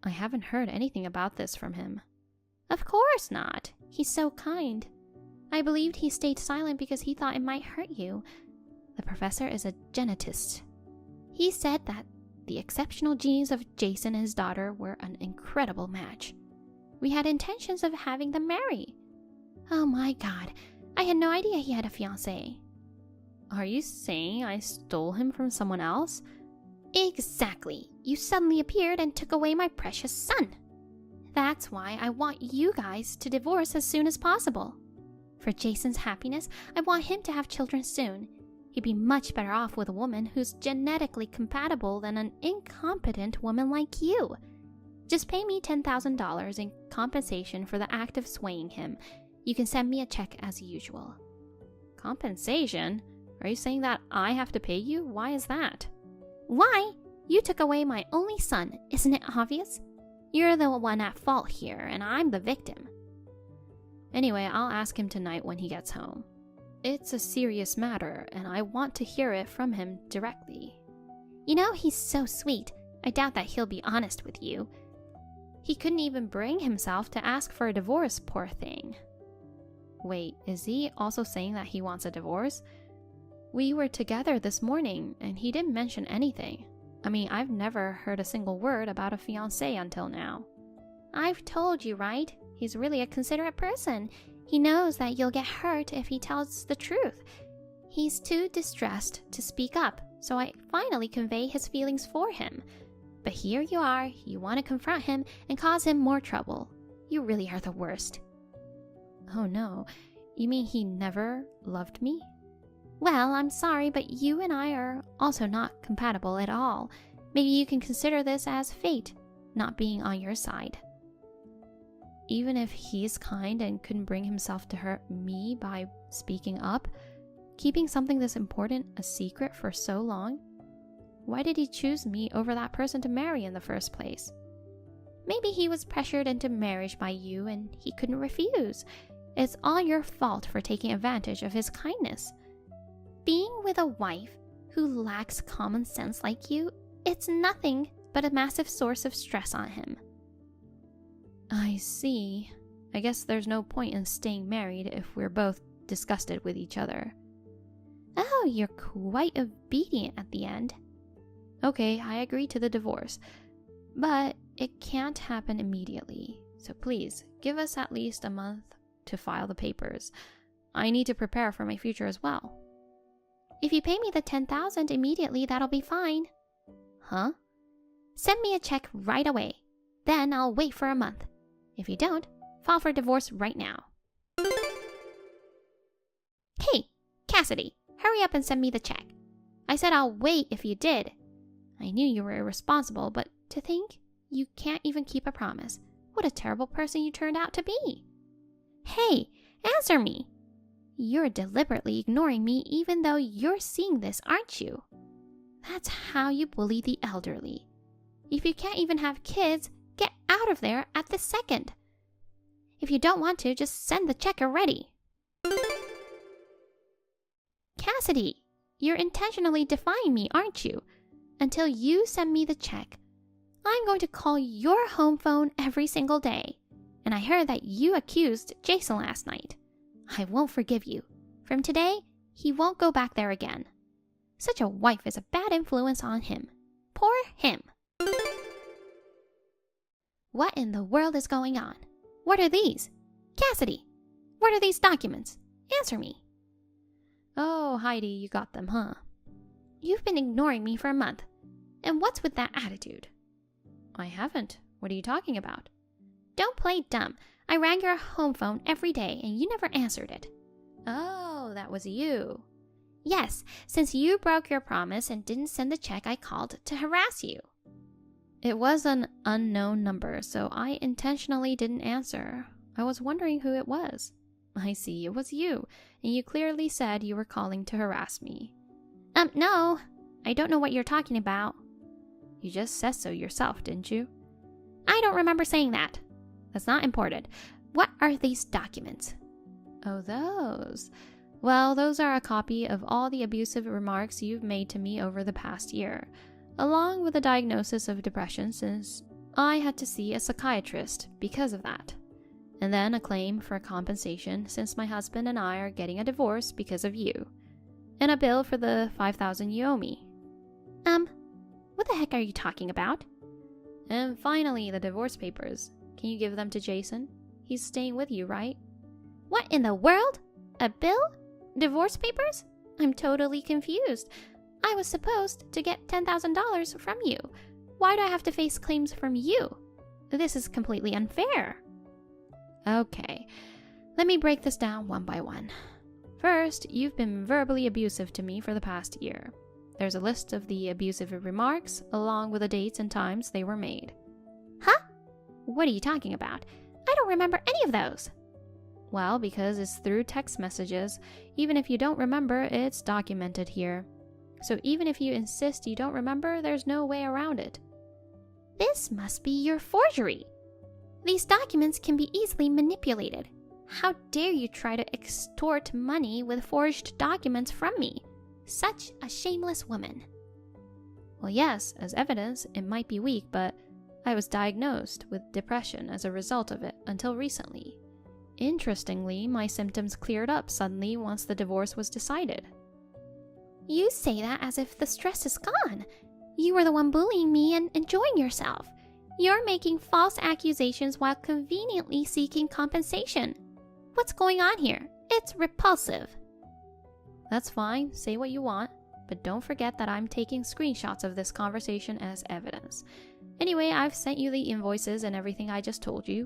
I haven't heard anything about this from him. Of course not. He's so kind. I believed he stayed silent because he thought it might hurt you. The professor is a genetist. He said that the exceptional genes of Jason and his daughter were an incredible match. We had intentions of having them marry. Oh my God, I had no idea he had a fiancée. Are you saying I stole him from someone else? Exactly. You suddenly appeared and took away my precious son. That's why I want you guys to divorce as soon as possible. For Jason's happiness, I want him to have children soon. He'd be much better off with a woman who's genetically compatible than an incompetent woman like you. Just pay me $10,000 in compensation for the act of swaying him. You can send me a check as usual. Compensation? Are you saying that I have to pay you? Why is that? Why? You took away my only son, isn't it obvious? You're the one at fault here, and I'm the victim. Anyway, I'll ask him tonight when he gets home. It's a serious matter, and I want to hear it from him directly. You know, he's so sweet. I doubt that he'll be honest with you. He couldn't even bring himself to ask for a divorce, poor thing. Wait, is he also saying that he wants a divorce? We were together this morning, and he didn't mention anything. I mean, I've never heard a single word about a fiancé until now. I've told you, right? He's really a considerate person. He knows that you'll get hurt if he tells the truth. He's too distressed to speak up, so I finally convey his feelings for him. But here you are, you want to confront him and cause him more trouble. You really are the worst. Oh no, you mean he never loved me? Well, I'm sorry, but you and I are also not compatible at all. Maybe you can consider this as fate, not being on your side. Even if he's kind and couldn't bring himself to hurt me by speaking up, keeping something this important a secret for so long, why did he choose me over that person to marry in the first place? Maybe he was pressured into marriage by you and he couldn't refuse. It's all your fault for taking advantage of his kindness. Being with a wife who lacks common sense like you, it's nothing but a massive source of stress on him. I see. I guess there's no point in staying married if we're both disgusted with each other. Oh, you're quite obedient at the end. Okay, I agree to the divorce, but it can't happen immediately. So please, give us at least a month to file the papers. I need to prepare for my future as well. If you pay me the $10,000 immediately, that'll be fine. Huh? Send me a check right away. Then I'll wait for a month. If you don't, file for divorce right now. Hey, Cassidy, hurry up and send me the check. I said I'll wait if you did. I knew you were irresponsible, but to think you can't even keep a promise. What a terrible person you turned out to be. Hey, answer me. You're deliberately ignoring me even though you're seeing this, aren't you? That's how you bully the elderly. If you can't even have kids, get out of there at this second. If you don't want to, just send the check already. Cassidy, you're intentionally defying me, aren't you? Until you send me the check, I'm going to call your home phone every single day. And I heard that you accused Jason last night. I won't forgive you. From today, he won't go back there again. Such a wife is a bad influence on him. Poor him. What in the world is going on? What are these? Cassidy, what are these documents? Answer me. Oh, Heidi, you got them, huh? You've been ignoring me for a month. And what's with that attitude? I haven't. What are you talking about? Don't play dumb. I rang your home phone every day and you never answered it. Oh, that was you. Yes, since you broke your promise and didn't send the check, I called to harass you. It was an unknown number, so I intentionally didn't answer. I was wondering who it was. I see, it was you, and you clearly said you were calling to harass me. No. I don't know what you're talking about. You just said so yourself, didn't you? I don't remember saying that. That's not important. What are these documents? Oh, those. Well, those are a copy of all the abusive remarks you've made to me over the past year, along with a diagnosis of depression since I had to see a psychiatrist because of that. And then a claim for compensation since my husband and I are getting a divorce because of you. And a bill for the $5,000 you owe me. What the heck are you talking about? And finally, the divorce papers. Can you give them to Jason? He's staying with you, right? What in the world? A bill? Divorce papers? I'm totally confused. I was supposed to get $10,000 from you. Why do I have to face claims from you? This is completely unfair. Okay, let me break this down one by one. First, you've been verbally abusive to me for the past year. There's a list of the abusive remarks, along with the dates and times they were made. Huh? What are you talking about? I don't remember any of those. Well, because it's through text messages. Even if you don't remember, it's documented here. So even if you insist you don't remember, there's no way around it. This must be your forgery. These documents can be easily manipulated. How dare you try to extort money with forged documents from me? Such a shameless woman. Well, yes, as evidence, it might be weak, but I was diagnosed with depression as a result of it until recently. Interestingly, my symptoms cleared up suddenly once the divorce was decided. You say that as if the stress is gone. You were the one bullying me and enjoying yourself. You're making false accusations while conveniently seeking compensation. What's going on here? It's repulsive. That's fine, say what you want, but don't forget that I'm taking screenshots of this conversation as evidence. Anyway, I've sent you the invoices and everything I just told you.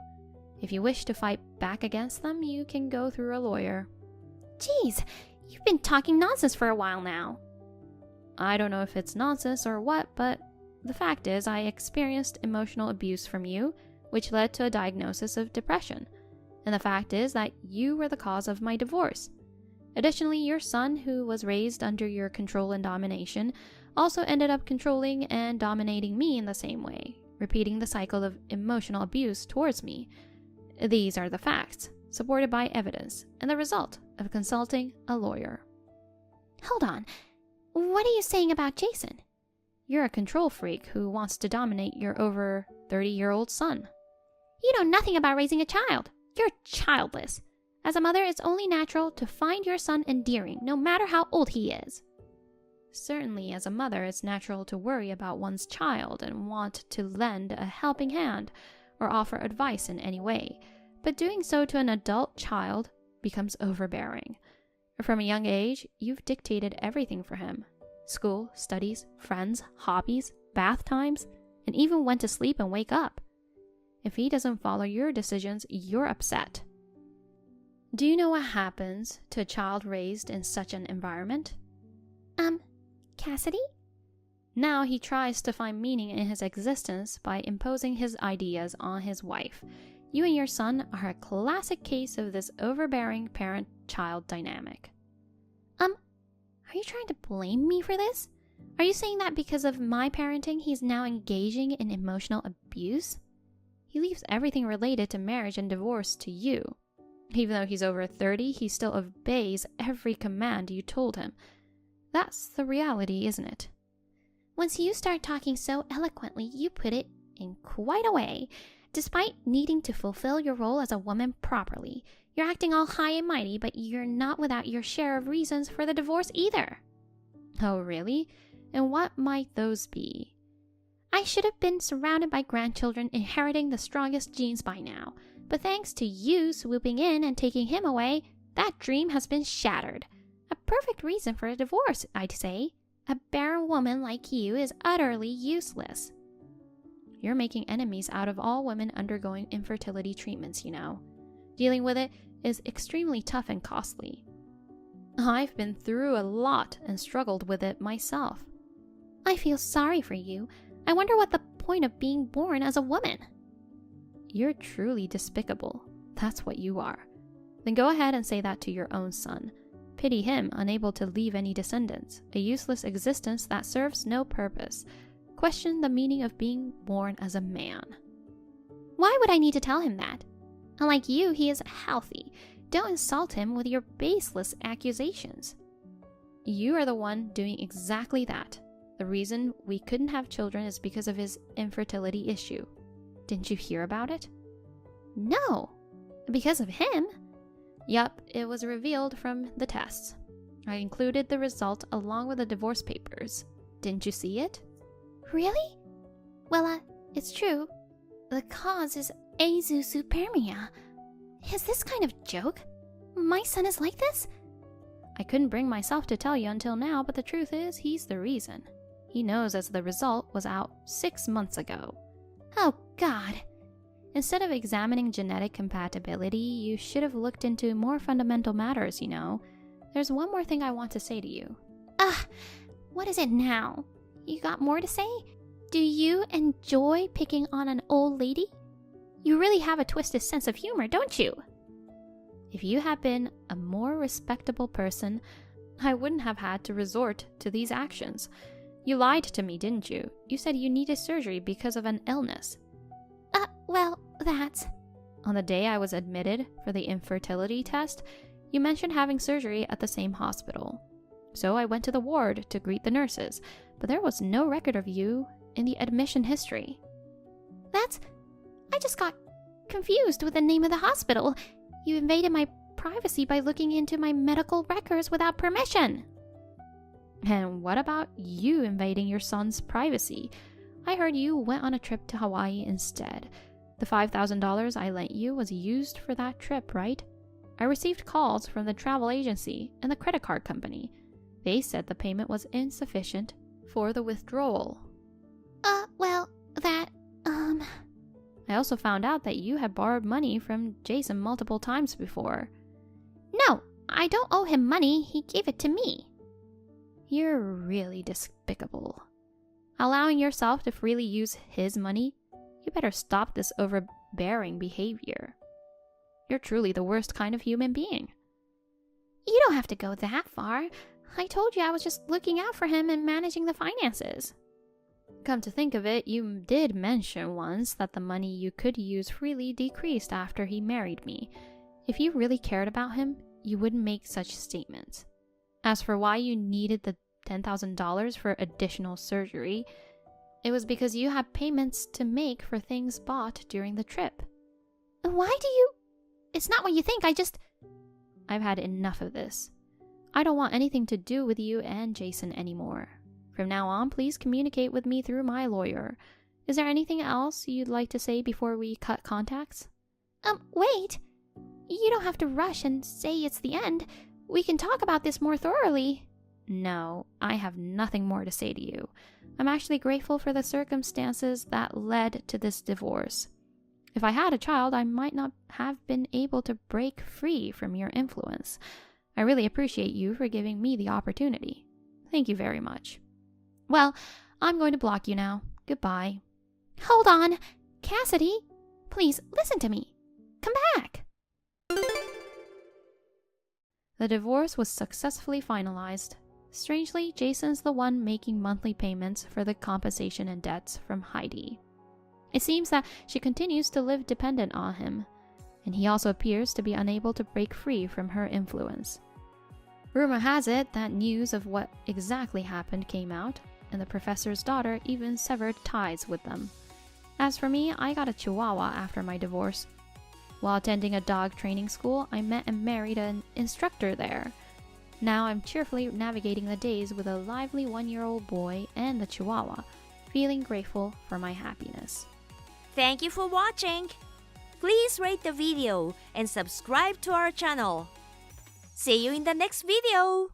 If you wish to fight back against them, you can go through a lawyer. Geez, you've been talking nonsense for a while now. I don't know if it's nonsense or what, but the fact is I experienced emotional abuse from you, which led to a diagnosis of depression. And the fact is that you were the cause of my divorce. Additionally, your son, who was raised under your control and domination, also ended up controlling and dominating me in the same way, repeating the cycle of emotional abuse towards me. These are the facts, supported by evidence, and the result of consulting a lawyer. Hold on. What are you saying about Jason? You're a control freak who wants to dominate your over 30-year-old son. You know nothing about raising a child. You're childless. As a mother, it's only natural to find your son endearing, no matter how old he is. Certainly, as a mother, it's natural to worry about one's child and want to lend a helping hand or offer advice in any way, but doing so to an adult child becomes overbearing. From a young age, you've dictated everything for him. School, studies, friends, hobbies, bath times, and even when to sleep and wake up. If he doesn't follow your decisions, you're upset. Do you know what happens to a child raised in such an environment? Cassidy? Now he tries to find meaning in his existence by imposing his ideas on his wife. You and your son are a classic case of this overbearing parent-child dynamic. Are you trying to blame me for this? Are you saying that because of my parenting, he's now engaging in emotional abuse? He leaves everything related to marriage and divorce to you. Even though he's over 30, he still obeys every command you told him. That's the reality, isn't it? Once you start talking so eloquently, you put it in quite a way. Despite needing to fulfill your role as a woman properly, you're acting all high and mighty, but you're not without your share of reasons for the divorce either. Oh, really? And what might those be? I should have been surrounded by grandchildren inheriting the strongest genes by now, but thanks to you swooping in and taking him away, that dream has been shattered. A perfect reason for a divorce, I'd say. A barren woman like you is utterly useless. You're making enemies out of all women undergoing infertility treatments, you know. Dealing with it is extremely tough and costly. I've been through a lot and struggled with it myself. I feel sorry for you. I wonder what the point of being born as a woman. You're truly despicable. That's what you are. Then go ahead and say that to your own son. Pity him, unable to leave any descendants, a useless existence that serves no purpose. Question the meaning of being born as a man. Why would I need to tell him that? Unlike you, he is healthy. Don't insult him with your baseless accusations. You are the one doing exactly that. The reason we couldn't have children is because of his infertility issue. Didn't you hear about it? No. Because of him? Yup, it was revealed from the tests. I included the result along with the divorce papers. Didn't you see it? Really? Well, it's true. The cause is azoospermia. Is this kind of joke? My son is like this? I couldn't bring myself to tell you until now, but the truth is, he's the reason. He knows as the result was out 6 months ago. Oh, God. Instead of examining genetic compatibility, you should have looked into more fundamental matters, you know. There's one more thing I want to say to you. What is it now? You got more to say? Do you enjoy picking on an old lady? You really have a twisted sense of humor, don't you? If you had been a more respectable person, I wouldn't have had to resort to these actions. You lied to me, didn't you? You said you needed surgery because of an illness. Well, that's... On the day I was admitted for the infertility test, you mentioned having surgery at the same hospital. So I went to the ward to greet the nurses, but there was no record of you in the admission history. I just got confused with the name of the hospital. You invaded my privacy by looking into my medical records without permission. And what about you invading your son's privacy? I heard you went on a trip to Hawaii instead. The $5,000 I lent you was used for that trip, right? I received calls from the travel agency and the credit card company. They said the payment was insufficient for the withdrawal. I also found out that you had borrowed money from Jason multiple times before. No, I don't owe him money. He gave it to me. You're really despicable. Allowing yourself to freely use his money? You better stop this overbearing behavior. You're truly the worst kind of human being. You don't have to go that far. I told you I was just looking out for him and managing the finances. Come to think of it, you did mention once that the money you could use freely decreased after he married me. If you really cared about him, you wouldn't make such statements. As for why you needed the $10,000 for additional surgery, it was because you had payments to make for things bought during the trip. Why do you... It's not what you think, I've had enough of this. I don't want anything to do with you and Jason anymore. From now on, please communicate with me through my lawyer. Is there anything else you'd like to say before we cut contacts? Wait. You don't have to rush and say it's the end. We can talk about this more thoroughly. No, I have nothing more to say to you. I'm actually grateful for the circumstances that led to this divorce. If I had a child, I might not have been able to break free from your influence. I really appreciate you for giving me the opportunity. Thank you very much. Well, I'm going to block you now. Goodbye. Hold on. Cassidy, please listen to me. Come back. The divorce was successfully finalized. Strangely, Jason's the one making monthly payments for the compensation and debts from Heidi. It seems that she continues to live dependent on him, and he also appears to be unable to break free from her influence. Rumor has it that news of what exactly happened came out, and the professor's daughter even severed ties with them. As for me, I got a chihuahua after my divorce. While attending a dog training school, I met and married an instructor there. Now I'm cheerfully navigating the days with a lively 1-year-old boy and the chihuahua, feeling grateful for my happiness. Thank you for watching. Please rate the video and subscribe to our channel. See you in the next video.